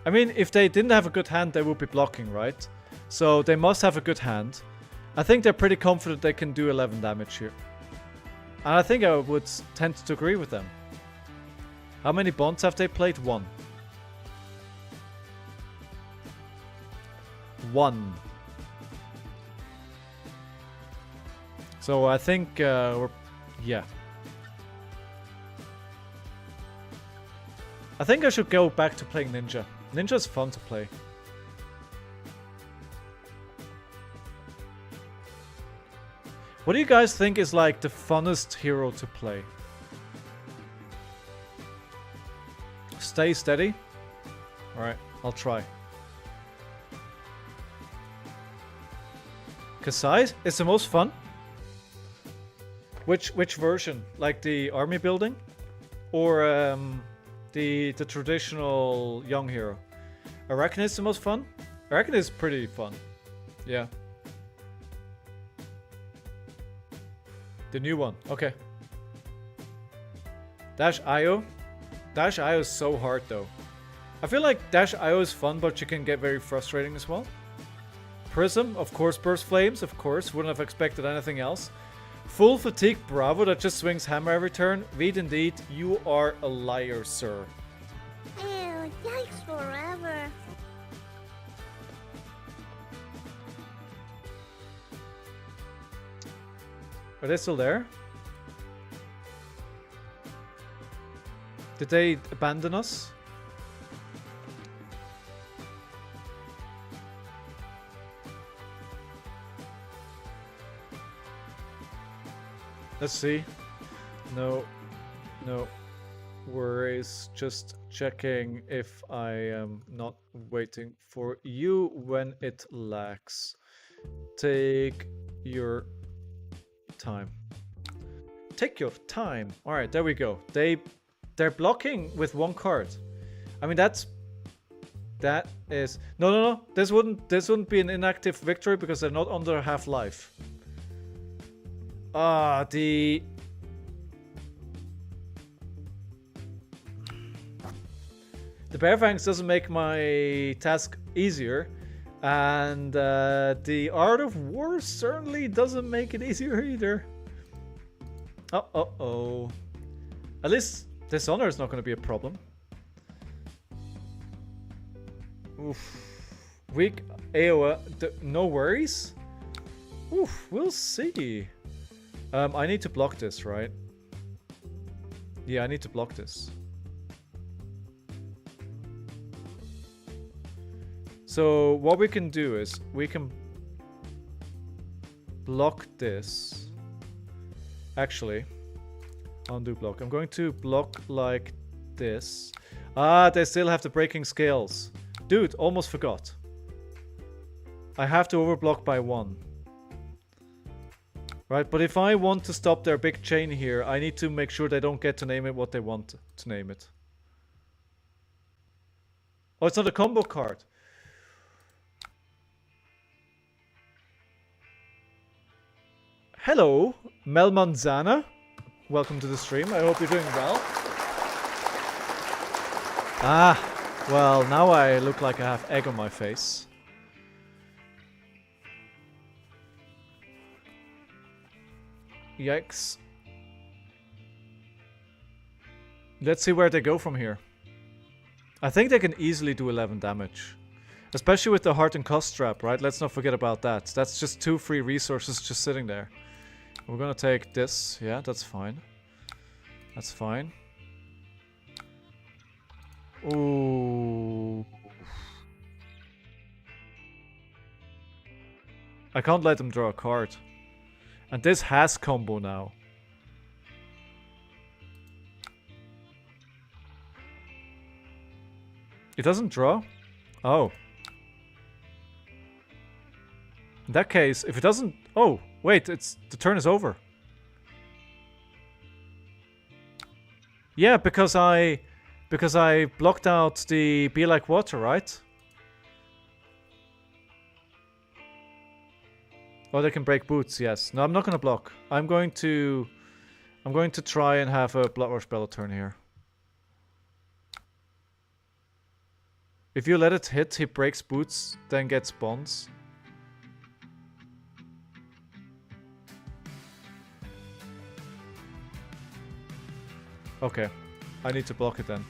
I mean, if they didn't have a good hand, they would be blocking, right? So they must have a good hand. I think they're pretty confident they can do 11 damage here. And I think I would tend to agree with them. How many bonds have they played? 1. 1. So I think we're... Yeah. I think I should go back to playing Ninja. Ninja's fun to play. What do you guys think is like the funnest hero to play? Stay steady. Alright, I'll try. Kasai is the most fun? Which version? Like the army building? Or the traditional young hero? Arachne is the most fun? Arachne is pretty fun. Yeah. The new one. Okay. Dash IO. Dash IO is so hard though. I feel like Dash IO is fun, but you can get very frustrating as well. Prism, of course. Burst Flames, of course. Wouldn't have expected anything else. Full Fatigue Bravo that just swings hammer every turn. Read indeed. You are a liar, sir. Ew, yikes forever. Are they still there? Did they abandon us? Let's see. No. No worries. Just checking if I am not waiting for you when it lacks. Take your time. Take your time. All right, there we go. They're blocking with one card. I mean, that is no. This wouldn't be an inactive victory because they're not under half life. The Bear Fangs doesn't make my task easier, and the Art of War certainly doesn't make it easier either. Oh. At least Dishonor is not going to be a problem. Oof. Weak AoE. No worries? Oof, we'll see. I need to block this, right? Yeah, I need to block this. So what we can do is we can block this. Actually, undo block. I'm going to block like this. They still have the breaking scales. Dude, almost forgot. I have to overblock by 1. Right, but if I want to stop their big chain here, I need to make sure they don't get to name it what they want to name it. Oh, it's not a combo card. Hello, Mel Manzana. Welcome to the stream. I hope you're doing well. Well, now I look like I have egg on my face. Yikes. Let's see where they go from here. I think they can easily do 11 damage. Especially with the heart and cost trap, right? Let's not forget about that. That's just 2 free resources just sitting there. We're gonna take this. Yeah, that's fine. That's fine. Ooh. I can't let them draw a card. And this has combo now. It doesn't draw? Oh. In that case, if it doesn't... Oh, wait, the turn is over. Yeah, because I blocked out the Be Like Water, right? Oh, they can break boots, yes. No, I'm not gonna block. I'm going to try and have a Blood Rush Bellow turn here. If you let it hit, he breaks boots, then gets bonds. Okay, I need to block it then.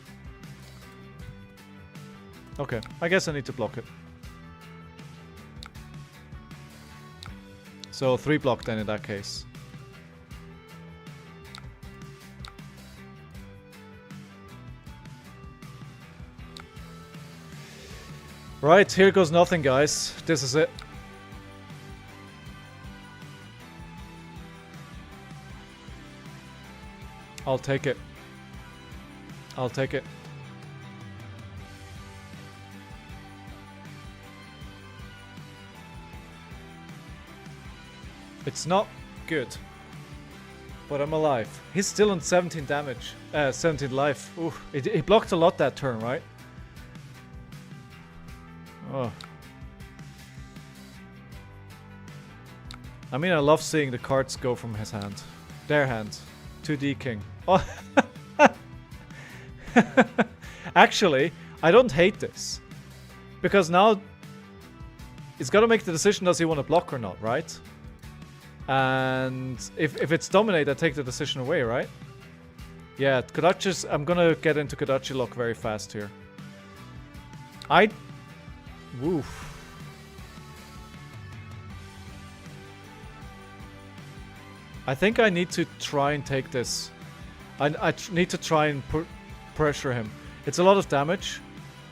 Okay, I guess I need to block it. So 3 block then in that case. Right, here goes nothing, guys. This is it. I'll take it. I'll take it. It's not good. But I'm alive. He's still on 17 damage. 17 life. Ooh, he blocked a lot that turn, right? Oh. I mean, I love seeing the cards go from his hand. Their hand. To D King. Oh. Actually, I don't hate this. Because now he's got to make the decision, does he want to block or not, right? And if it's dominate, I take the decision away, right? Yeah, Kodachi's... I'm gonna get into Kodachi lock very fast here. Woof. I think I need to try and take this. I need to try and pressure him. It's a lot of damage,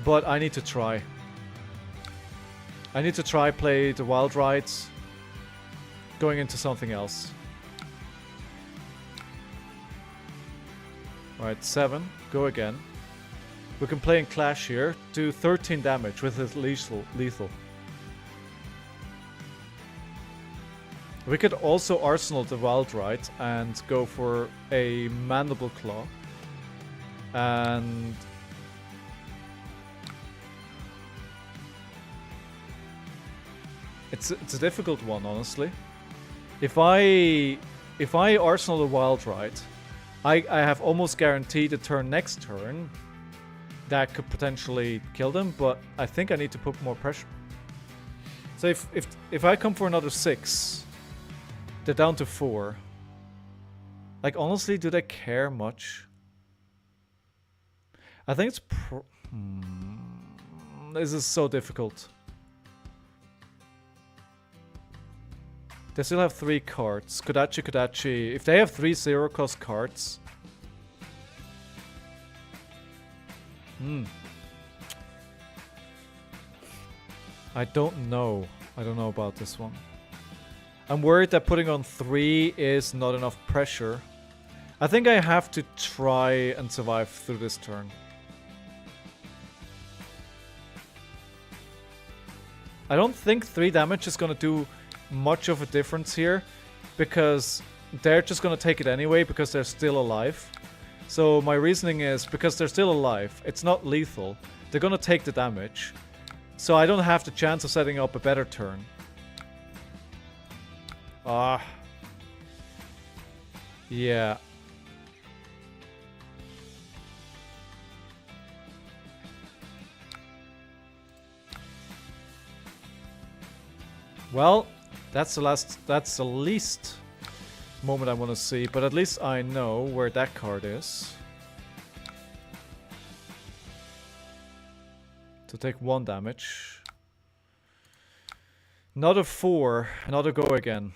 but I need to try. I need to try play the wild rides, going into something else. Alright, 7. Go again. We can play in Clash here. Do 13 damage with his lethal. We could also arsenal the wild ride and go for a mandible claw. And it's a difficult one, honestly. If I arsenal the wild ride, I have almost guaranteed a turn next turn that could potentially kill them, but I think I need to put more pressure. So if I come for another 6, they're down to 4. Like, honestly, do they care much? I think it's this is so difficult. They still have 3 cards. Kodachi. If they have 3 0-cost cards... I don't know. I don't know about this one. I'm worried that putting on 3 is not enough pressure. I think I have to try and survive through this turn. I don't think 3 damage is going to do much of a difference here, because they're just going to take it anyway because they're still alive. So my reasoning is, because they're still alive, it's not lethal, they're going to take the damage. So I don't have the chance of setting up a better turn. Yeah. Well, that's the least moment I want to see, but at least I know where that card is. To take 1 damage. Another 4, another go again.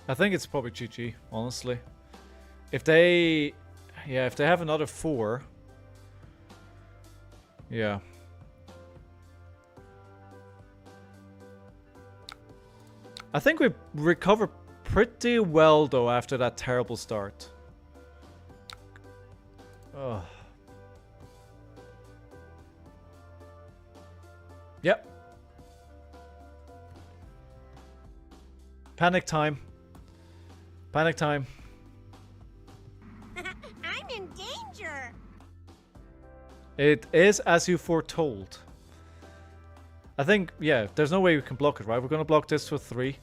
I think it's probably GG, honestly. If they... Yeah, if they have another 4... Yeah. I think we recover pretty well, though, after that terrible start. Ugh. Yep. Panic time. Panic time. I'm in danger. It is as you foretold. I think, yeah, there's no way we can block it, right? We're gonna block this for 3.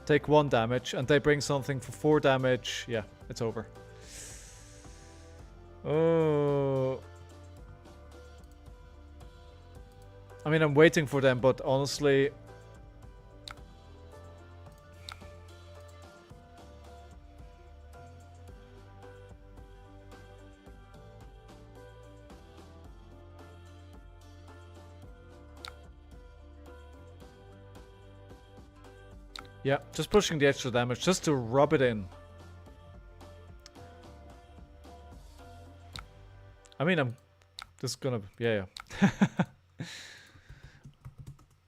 Take 1 damage, and they bring something for 4 damage. Yeah, it's over. Oh. I mean, I'm waiting for them, but honestly... Yeah, just pushing the extra damage, just to rub it in. I mean, I'm just gonna... Yeah.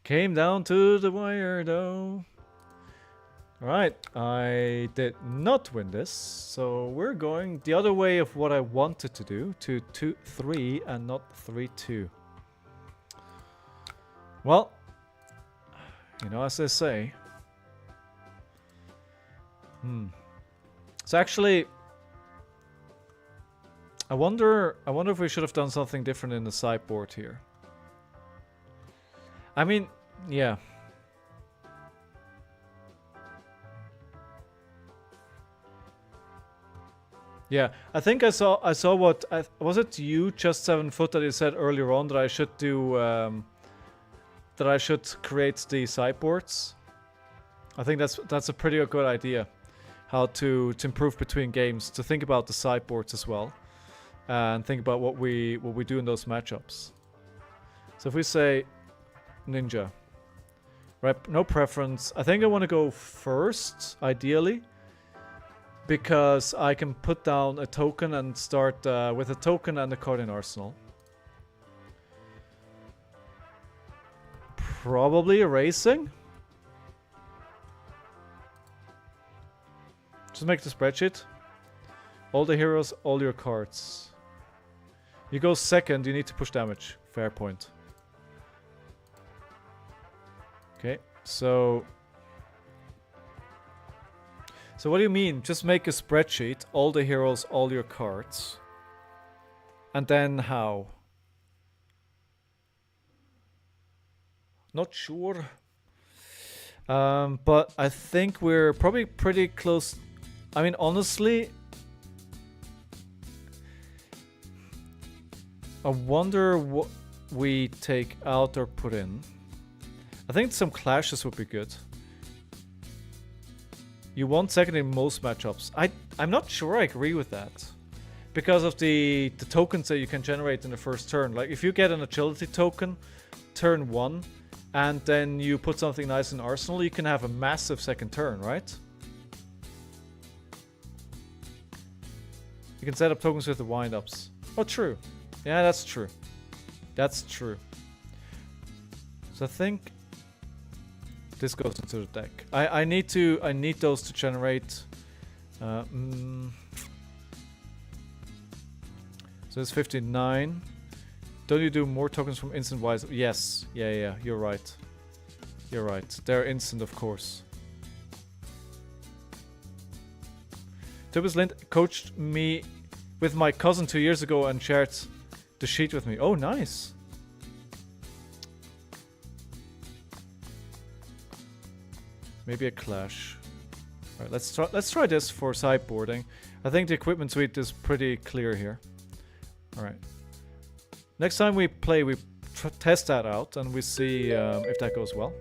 Came down to the wire, though. Alright, I did not win this, so we're going the other way of what I wanted to do, to 2-3 and not 3-2. Well, you know, as they say... So actually, I wonder if we should have done something different in the sideboard here. I mean, yeah. Yeah, I think I saw what was it you just 7 foot that you said earlier on that I should do that I should create the sideboards. I think that's a pretty good idea. How to improve between games, to think about the sideboards as well. And think about what we do in those matchups. So if we say ninja, right? No preference. I think I want to go first, ideally, because I can put down a token and start with a token and a card in arsenal. Probably erasing. Just make the spreadsheet. All the heroes, all your cards. You go second, you need to push damage. Fair point. Okay, so... So what do you mean? Just make a spreadsheet, all the heroes, all your cards. And then how? Not sure. But I think we're probably pretty close. I mean, honestly... I wonder what we take out or put in. I think some clashes would be good. You want second in most matchups. I'm not sure I agree with that. Because of the tokens that you can generate in the first turn. Like if you get an agility token, turn 1, and then you put something nice in arsenal, you can have a massive second turn, right? You can set up tokens with the wind-ups. Oh, true. Yeah, that's true. That's true. So I think this goes into the deck. I need those to generate. So it's 59. Don't you do more tokens from instant wise? Yes. Yeah. You're right. You're right. They're instant, of course. Tubus Lind coached me with my cousin 2 years ago and shared the sheet with me. Oh, nice. Maybe a clash. Alright, let's try this for sideboarding. I think the equipment suite is pretty clear here. Alright. Next time we play, we test that out and we see if that goes well.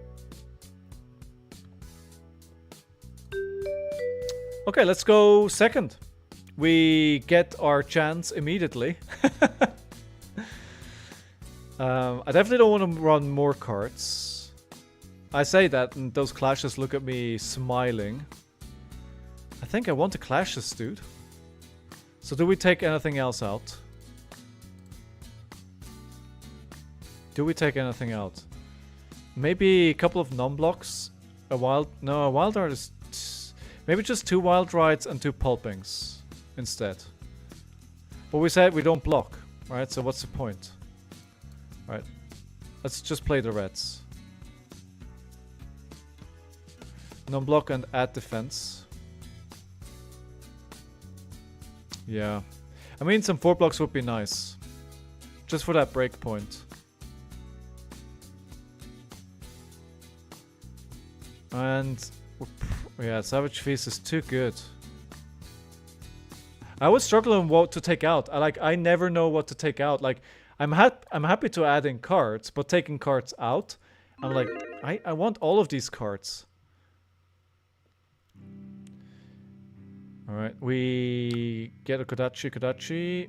Okay, let's go second. We get our chance immediately. I definitely don't want to run more cards. I say that and those clashes look at me smiling. I think I want the clashes, dude. So do we take anything else out? Do we take anything out? Maybe a couple of non-blocks? A wild art is... Maybe just 2 wild rides and 2 pulpings instead. But we said we don't block, right? So what's the point? Right. Let's just play the reds. Non-block and add defense. Yeah. I mean, some 4 blocks would be nice. Just for that break point. And... yeah, Savage Feast is too good. I was struggling what to take out. I never know what to take out. Like, I'm happy to add in cards, but taking cards out, I'm like, I want all of these cards. Alright, we get a Kodachi.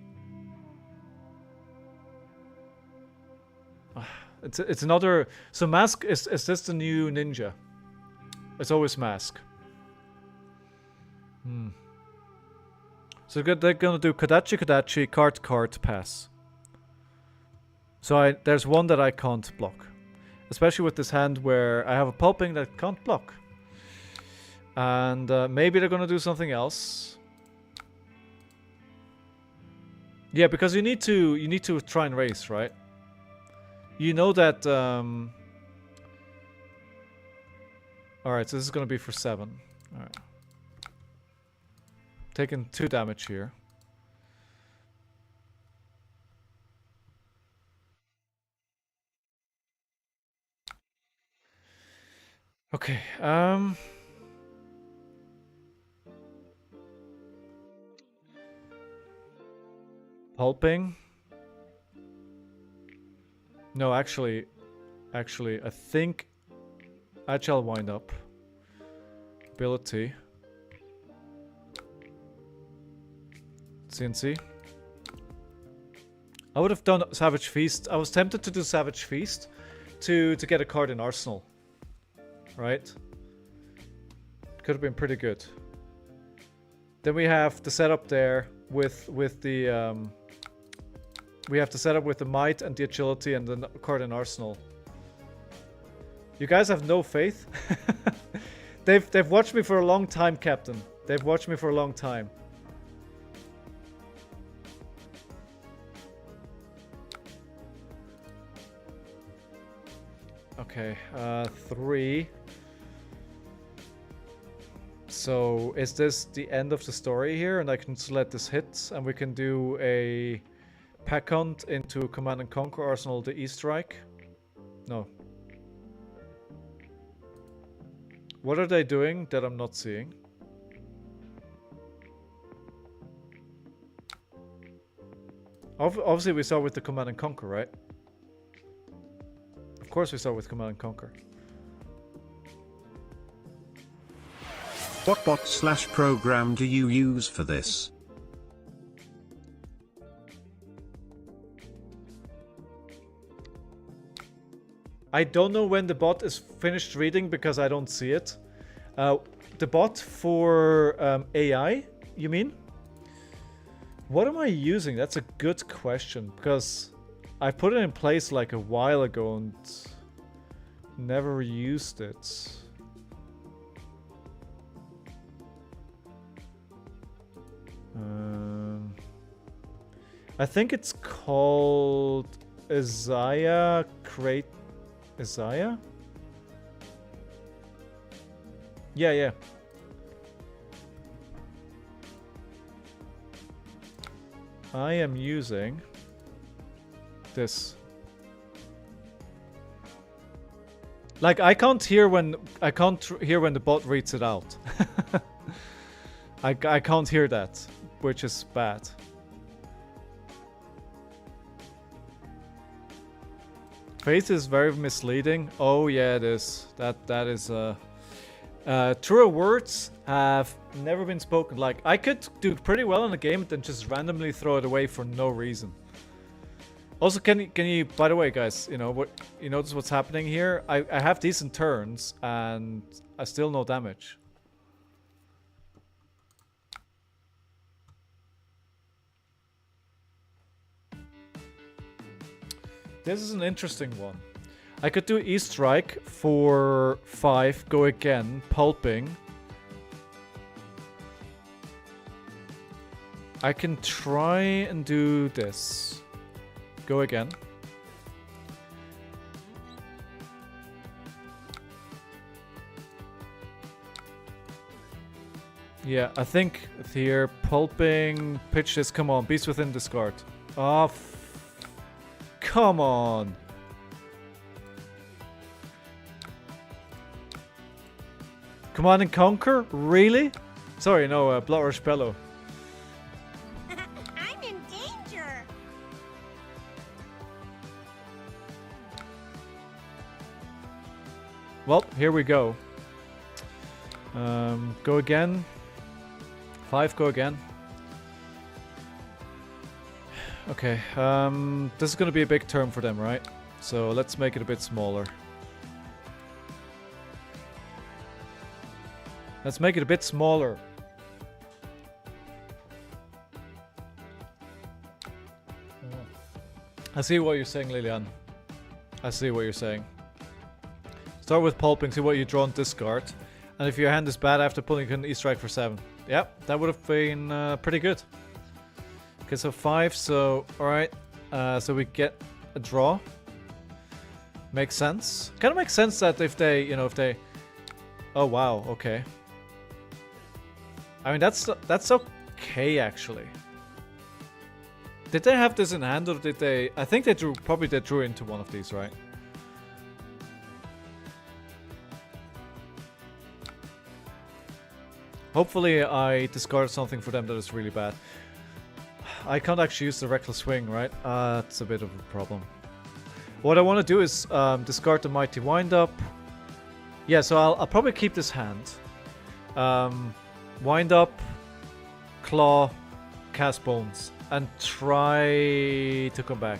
It's another... So Mask, is this the new ninja? It's always Mask. So they're gonna do Kodachi, card, pass. So there's one that I can't block. Especially with this hand where I have a pulping that can't block. And maybe they're gonna do something else. Yeah, because you need to try and race, right? You know that alright, so this is gonna be for 7. Alright. Taking 2 damage here. Okay, pulping. No, actually, I think Agile wind up. Ability. CNC. I would have done Savage Feast. I was tempted to do Savage Feast to get a card in Arsenal. Right? Could have been pretty good. Then we have the setup there with the we have the setup with the might and the agility and the card in Arsenal. You guys have no faith. They've watched me for a long time, Captain. They've watched me for a long time. Okay, 3. So, is this the end of the story here? And I can just let this hit, and we can do a pack hunt into Command and Conquer Arsenal, the E-Strike? No. What are they doing that I'm not seeing? Obviously we start with the Command and Conquer, right? Of course we start with Command and Conquer. What bot/program do you use for this? I don't know when the bot is finished reading because I don't see it. The bot for AI, you mean? What am I using? That's a good question because I put it in place like a while ago and never used it. I think it's called Isaiah Crate. Isaiah? Yeah. I am using this. Like I can't hear when the bot reads it out. I can't hear that, which is bad. Faith is very misleading. Oh yeah, it is. That is truer words have never been spoken. Like I could do pretty well in a game, then just randomly throw it away for no reason. Also, can you? By the way, guys, you notice what's happening here? I have decent turns and I still no damage. This is an interesting one. I could do E-Strike for 5, go again, pulping. I can try and do this. Go again. Yeah, I think here, pulping, pitch this, come on, beast within discard. Oh, come on. Command and Conquer? Really? Sorry, no, Blotrush Bellow. I'm in danger. Well, here we go. Go again. 5, go again. Okay, this is gonna be a big turn for them, right? So let's make it a bit smaller. Let's make it a bit smaller. I see what you're saying, Lilian. I see what you're saying. Start with pulping, see what you draw and discard. And if your hand is bad after pulling, you can E-Strike for 7. Yep, that would have been pretty good. Okay, so 5, so alright. So we get a draw. Makes sense. Kind of makes sense that if they, Oh wow, okay. I mean, that's okay, actually. Did they have this in hand, or did they... I think they drew... Probably they drew into one of these, right? Hopefully I discarded something for them that is really bad. I can't actually use the Reckless Swing, right? That's a bit of a problem. What I want to do is discard the Mighty Wind-Up. Yeah, so I'll probably keep this hand. Wind-Up, Claw, Cast Bones, and try to come back.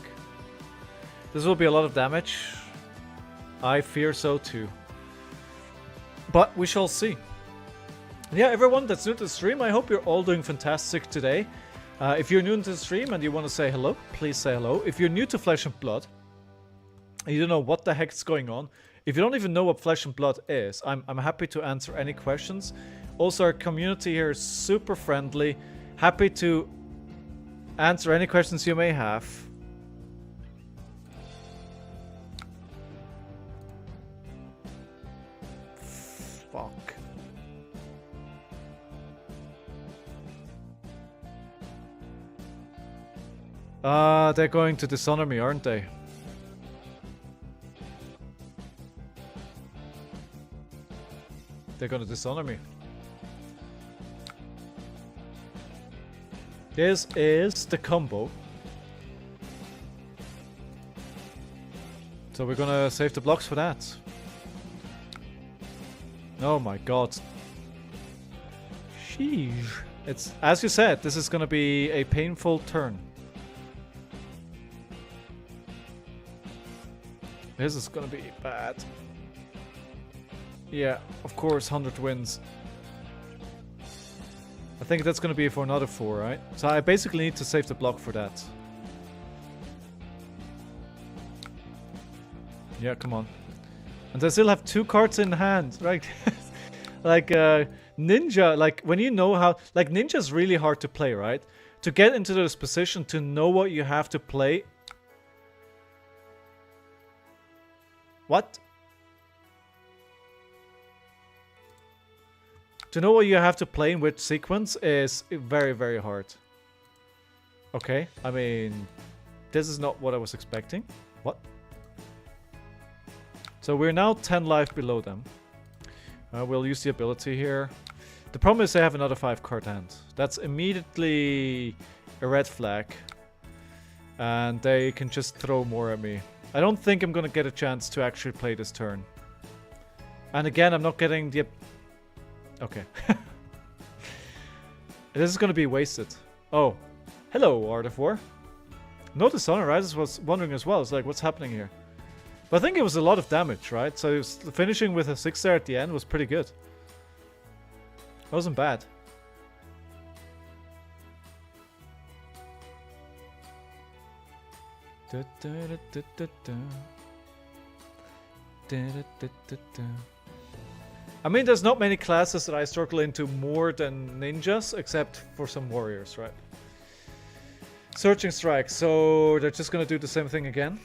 This will be a lot of damage. I fear so too. But we shall see. Yeah, everyone that's new to the stream, I hope you're all doing fantastic today. If you're new to the stream and you want to say hello, please say hello. If you're new to Flesh and Blood, and you don't know what the heck's going on, if you don't even know what Flesh and Blood is, I'm happy to answer any questions. Also, our community here is super friendly. Happy to answer any questions you may have. Fuck. They're going to dishonor me, aren't they? They're gonna dishonor me. This is the combo. So we're gonna save the blocks for that. Oh my god. Sheesh. It's, as you said, this is gonna be a painful turn. This is gonna be bad. Yeah, of course, 100 wins. I think that's gonna be for another 4, right? So I basically need to save the block for that. Yeah, come on. And I still have 2 cards in hand, right? Like, Ninja, like, when you know how... Like, Ninja's really hard to play, right? To get into this position, to know what you have to play... What? To know what you have to play in which sequence is very, very hard. Okay, I mean... This is not what I was expecting. What? So we're now 10 life below them. We'll use the ability here. The problem is they have another 5 card hand. That's immediately a red flag. And they can just throw more at me. I don't think I'm gonna get a chance to actually play this turn. And again, I'm not getting the... Okay. This is gonna be wasted. Oh. Hello, Art of War. No Dishonor Rises was wondering as well. It's like, what's happening here? But I think it was a lot of damage, right? So finishing with a 6 there at the end was pretty good. It wasn't bad. I mean, there's not many classes that I struggle into more than ninjas, except for some warriors, right? Searching Strike, so they're just gonna do the same thing again.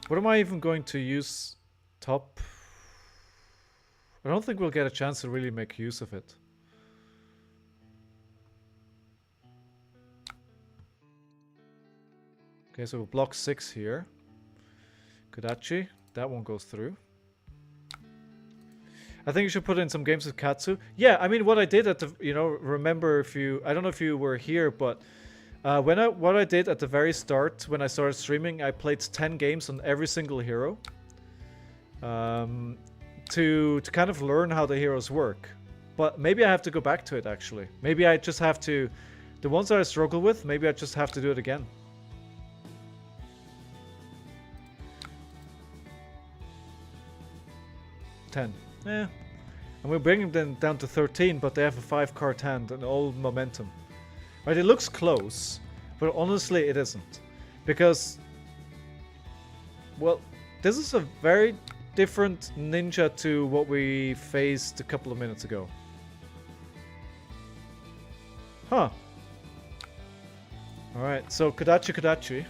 What am I even going to use top? I don't think we'll get a chance to really make use of it. Okay, so we'll block 6 here. Kodachi, that one goes through. I think you should put in some games with Katsu. Yeah, I mean, what I did at the, you know, remember if you, I don't know if you were here, but what I did at the very start when I started streaming, I played 10 games on every single hero. To kind of learn how the heroes work. But maybe I have to go back to it, actually. Maybe I just have to... The ones that I struggle with, maybe I just have to do it again. $10. And we're bringing them down to 13, but they have a 5 card hand and all momentum. Right, it looks close, but honestly it isn't. Because... Well, this is a very... different ninja to what we faced a couple of minutes ago. Huh. Alright, so Kodachi.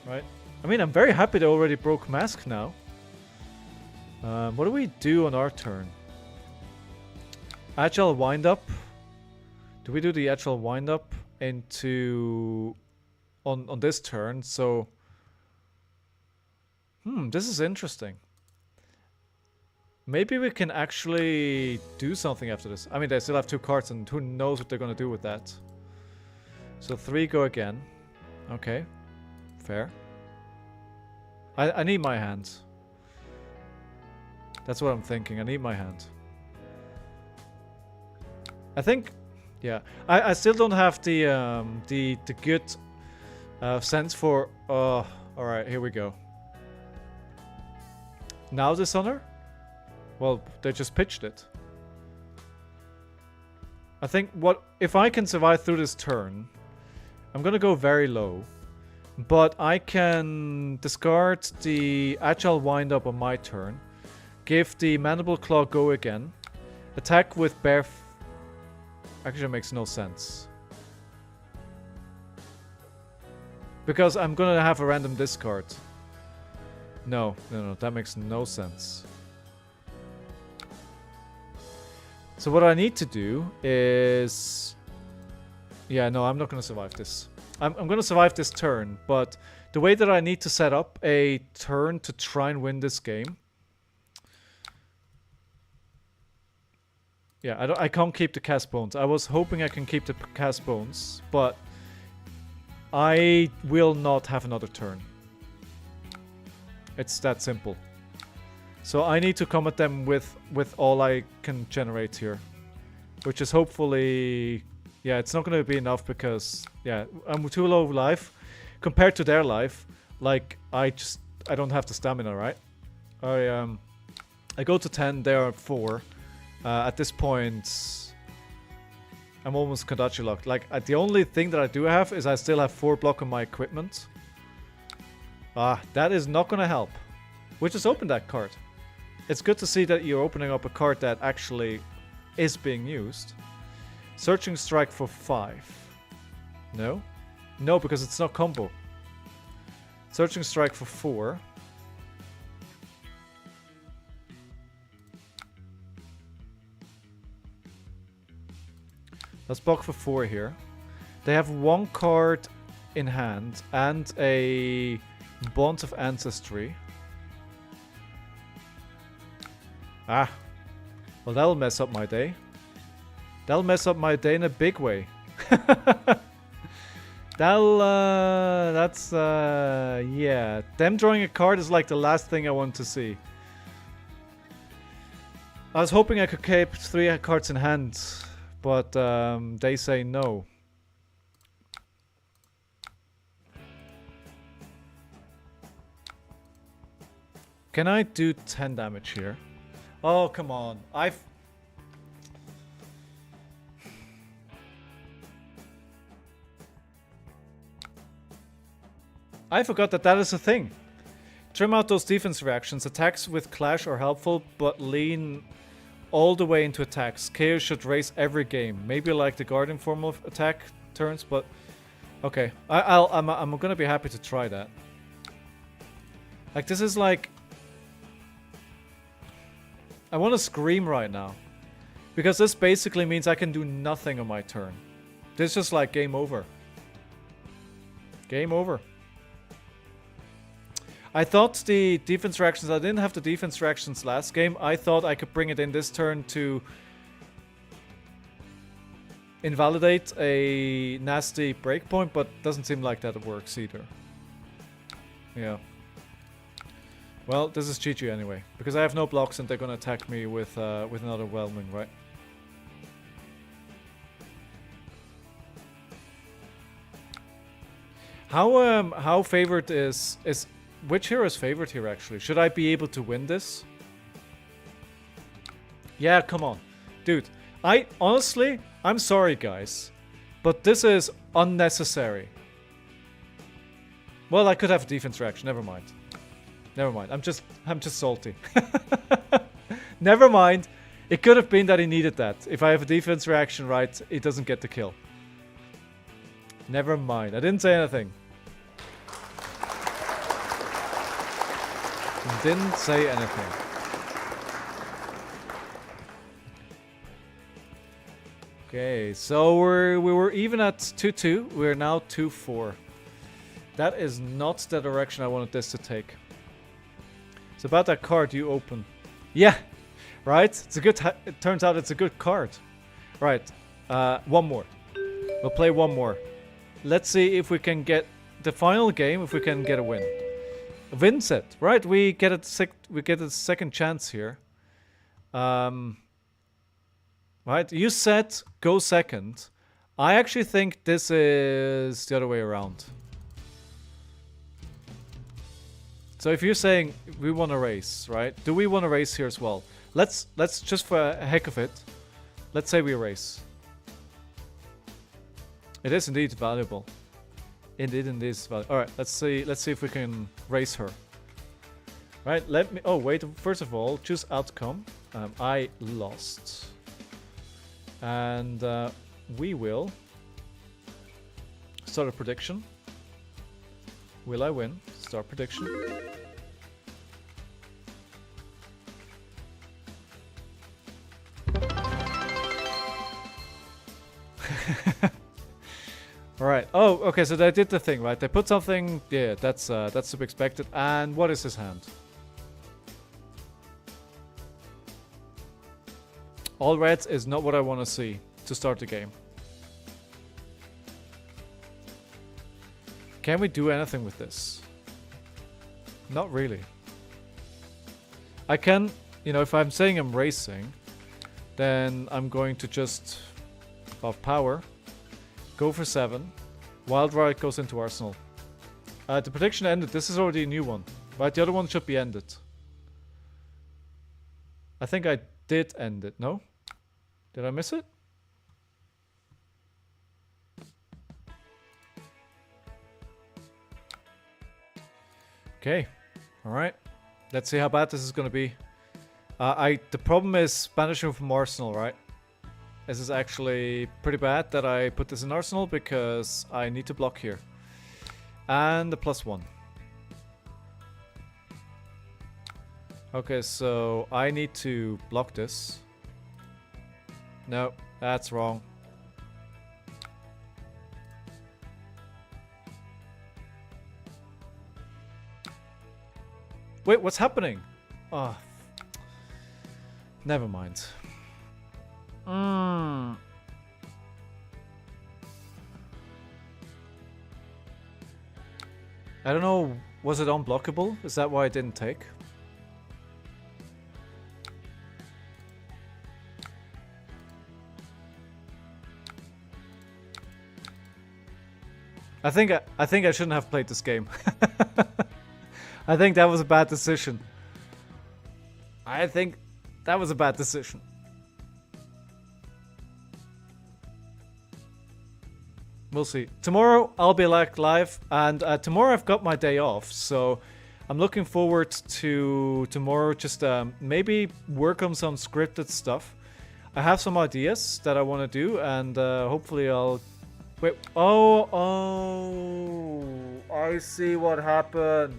Right. I mean, I'm very happy they already broke Mask now. What do we do on our turn? Agile wind up. Do we do the agile wind up into on this turn? So this is interesting. Maybe we can actually do something after this. I mean, they still have 2 cards, and who knows what they're gonna do with that. So 3 go again. Okay, fair. I need my hand. That's what I'm thinking. I need my hand. I think, yeah. I still don't have the good sense for. All right, here we go. Now Dishonor? Well, they just pitched it. I think if I can survive through this turn, I'm gonna go very low. But I can discard the Agile Wind-Up on my turn. Give the Mandible Claw go again. Attack with Bear... Actually, it makes no sense. Because I'm gonna have a random discard. No, that makes no sense. So what I need to do is... Yeah, no, I'm not gonna survive this. I'm gonna survive this turn, but the way that I need to set up a turn to try and win this game... Yeah, I can't keep the Cast Bones. I was hoping I can keep the Cast Bones, but I will not have another turn. It's that simple. So I need to come at them with all I can generate here. Which is hopefully... Yeah, it's not going to be enough because... Yeah, I'm too low life. Compared to their life, like, I don't have the stamina, right? I go to 10, they are at 4. At this point... I'm almost Kodachi locked. Like, the only thing that I do have is I still have 4 block on my equipment. That is not going to help. We just opened that card. It's good to see that you're opening up a card that actually is being used. Searching Strike for 5. No? No, because it's not combo. Searching Strike for 4. Let's block for 4 here. They have 1 card in hand and a Bond of Ancestry. Well, that'll mess up my day. That'll mess up my day in a big way. Yeah. Them drawing a card is like the last thing I want to see. I was hoping I could keep 3 cards in hand, but they say no. Can I do 10 damage here? Oh, come on. I forgot that is a thing. Trim out those defense reactions. Attacks with Clash are helpful, but lean all the way into attacks. Kayo should raise every game. Maybe like the Guardian form of attack turns, but... Okay. I'm gonna be happy to try that. Like, this is like... I want to scream right now. Because this basically means I can do nothing on my turn. This is just like game over. Game over. I thought the defense reactions... I didn't have the defense reactions last game. I thought I could bring it in this turn to... invalidate a nasty breakpoint, but doesn't seem like that works either. Yeah. Well, this is GG anyway, because I have no blocks and they're gonna attack me with another Whelming, right? How favored is which hero is favored here actually? Should I be able to win this? Yeah, come on, dude. Honestly, I'm sorry guys, but this is unnecessary. Well, I could have a defense reaction. Never mind. Never mind. I'm just salty. Never mind. It could have been that he needed that. If I have a defense reaction right, it doesn't get the kill. Never mind. I didn't say anything. Didn't say anything. Okay, so we were even at 2-2. We're now 2-4. That is not the direction I wanted this to take. It's about that card you open. Yeah, right? It's a good. It turns out it's a good card. Right, one more. We'll play one more. Let's see if we can get the final game. If we can get a win. Vincent, right? We get a second chance here. Right, you said go second. I actually think this is the other way around. So if you're saying we want to race, right? Do we want to race here as well? Let's just for a heck of it, let's say we race. It is indeed valuable. Indeed is valuable. All right, let's see if we can race her. Right, let me. Oh wait, first of all, choose outcome. I lost. And we will start a prediction. Will I win? Start prediction. Alright. Oh, okay, so they did the thing, right? They put something. Yeah, that's to be expected. And what is his hand? All reds is not what I want to see to start the game. Can we do anything with this? Not really. I can, you know, if I'm saying I'm racing, then I'm going to just buff power, go for 7, Wild Ride goes into Arsenal. The prediction ended. This is already a new one, right? The other one should be ended. I think I did end it, no? Did I miss it? Okay, all right. Let's see how bad this is gonna be. The problem is banishing from Arsenal, right? This is actually pretty bad that I put this in Arsenal because I need to block here. And the +1. Okay, so I need to block this. No, that's wrong. Wait, what's happening? Oh, never mind. I don't know. Was it unblockable? Is that why I didn't take? I think I shouldn't have played this game. I think that was a bad decision. I think that was a bad decision. We'll see. Tomorrow I'll be like live, and tomorrow I've got my day off, so I'm looking forward to tomorrow. Just maybe work on some scripted stuff. I have some ideas that I want to do, and hopefully I'll. Wait. Oh! I see what happened.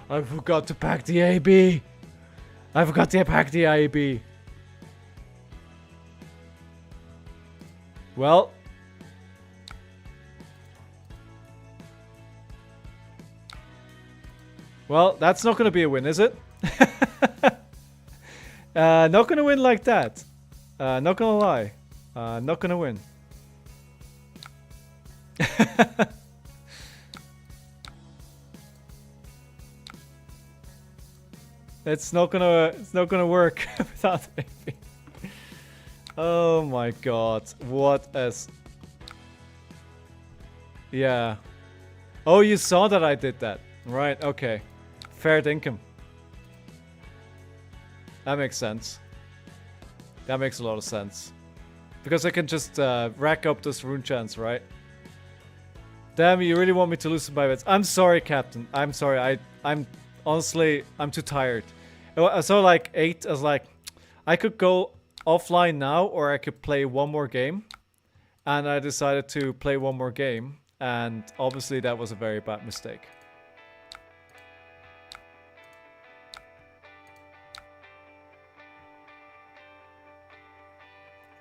I forgot to pack the AB. I forgot to pack the AB. Well. Well, that's not going to be a win, is it? Not going to win like that. Not going to lie. Not going to win. It's not gonna work without baby. Oh my god. What a yeah. Oh, you saw that I did that. Right, okay. Fair dinkum. That makes sense. That makes a lot of sense. Because I can just rack up this rune chance, right? Damn, you really want me to lose my bets. I'm sorry, Captain. I'm sorry. I'm honestly, I'm too tired. I saw like 8. I was like, I could go offline now, or I could play one more game. And I decided to play one more game. And obviously that was a very bad mistake.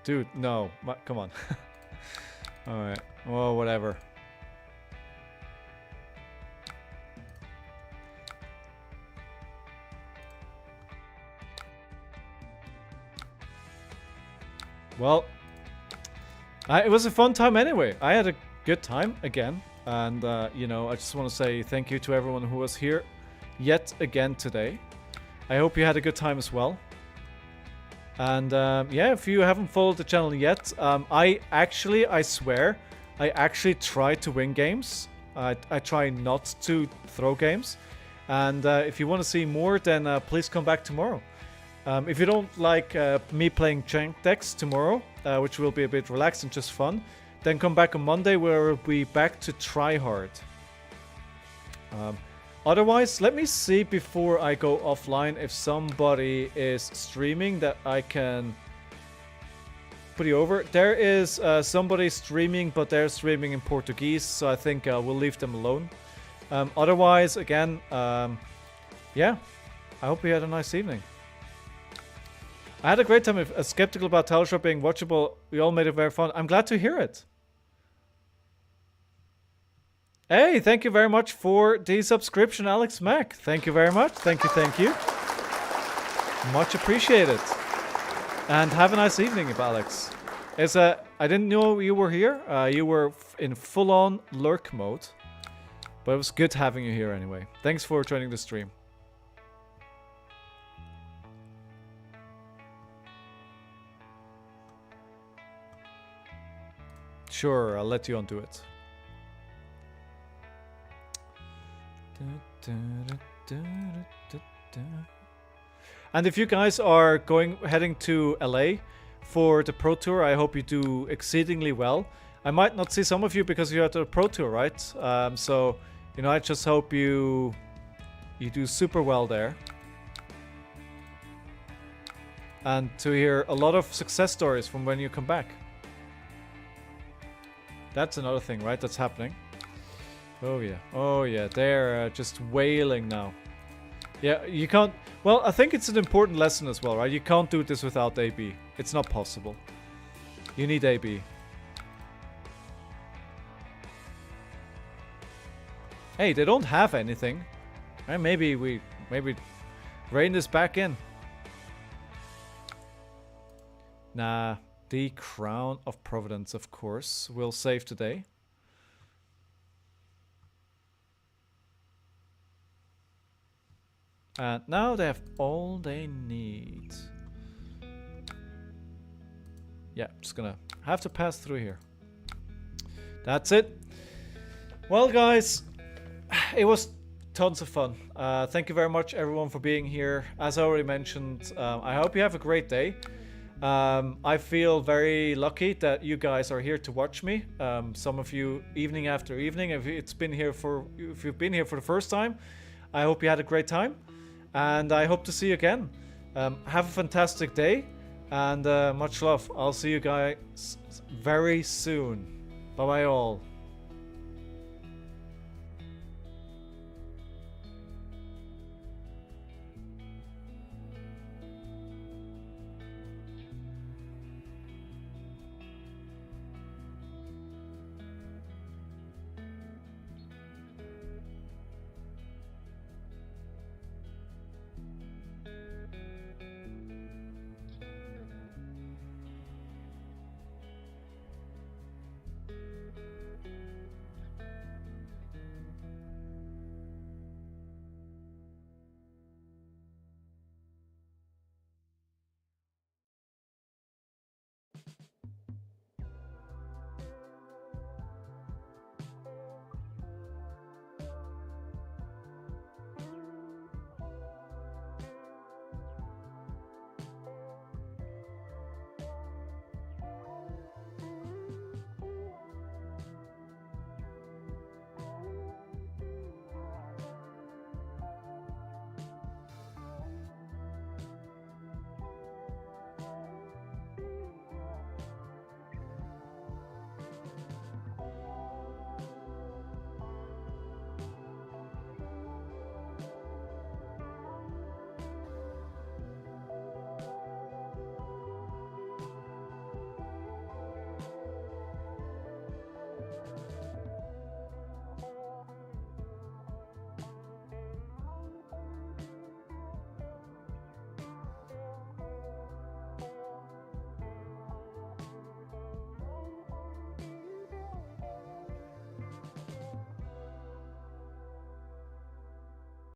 Dude, no. Come on. Alright. Well, whatever. Well, it was a fun time anyway. I had a good time again. And, you know, I just want to say thank you to everyone who was here yet again today. I hope you had a good time as well. And, yeah, if you haven't followed the channel yet, I swear, I actually try to win games. I try not to throw games. And if you want to see more, then please come back tomorrow. If you don't like me playing Chank decks tomorrow, which will be a bit relaxed and just fun, then come back on Monday where we'll be back to try hard. Otherwise, let me see before I go offline if somebody is streaming that I can put you over. There is somebody streaming, but they're streaming in Portuguese, so I think we'll leave them alone. Otherwise, again, yeah, I hope you had a nice evening. I had a great time. Skeptical about Talishar being watchable. We all made it very fun. I'm glad to hear it. Hey, thank you very much for the subscription, Alex Mack. Thank you very much. Thank you, thank you. Much appreciated. And have a nice evening, Alex. I didn't know you were here. You were in full-on lurk mode. But it was good having you here anyway. Thanks for joining the stream. Sure, I'll let you undo it. And if you guys are heading to LA for the Pro Tour, I hope you do exceedingly well. I might not see some of you because you're at the Pro Tour, right? So, you know, I just hope you do super well there. And to hear a lot of success stories from when you come back. That's another thing, right? That's happening. Oh yeah. Oh yeah. They're just wailing now. Yeah, you can't... Well, I think it's an important lesson as well, right? You can't do this without AB. It's not possible. You need AB. Hey, they don't have anything. Maybe rein this back in. Nah. The Crown of Providence, of course, will save today. And now they have all they need. Yeah, just gonna have to pass through here. That's it. Well, guys, it was tons of fun. Thank you very much, everyone, for being here. As I already mentioned, I hope you have a great day. I feel very lucky that you guys are here to watch me. Some of you evening after evening. If you've been here for the first time, I hope you had a great time, and I hope to see you again. Have a fantastic day, and much love. I'll see you guys very soon. Bye bye all.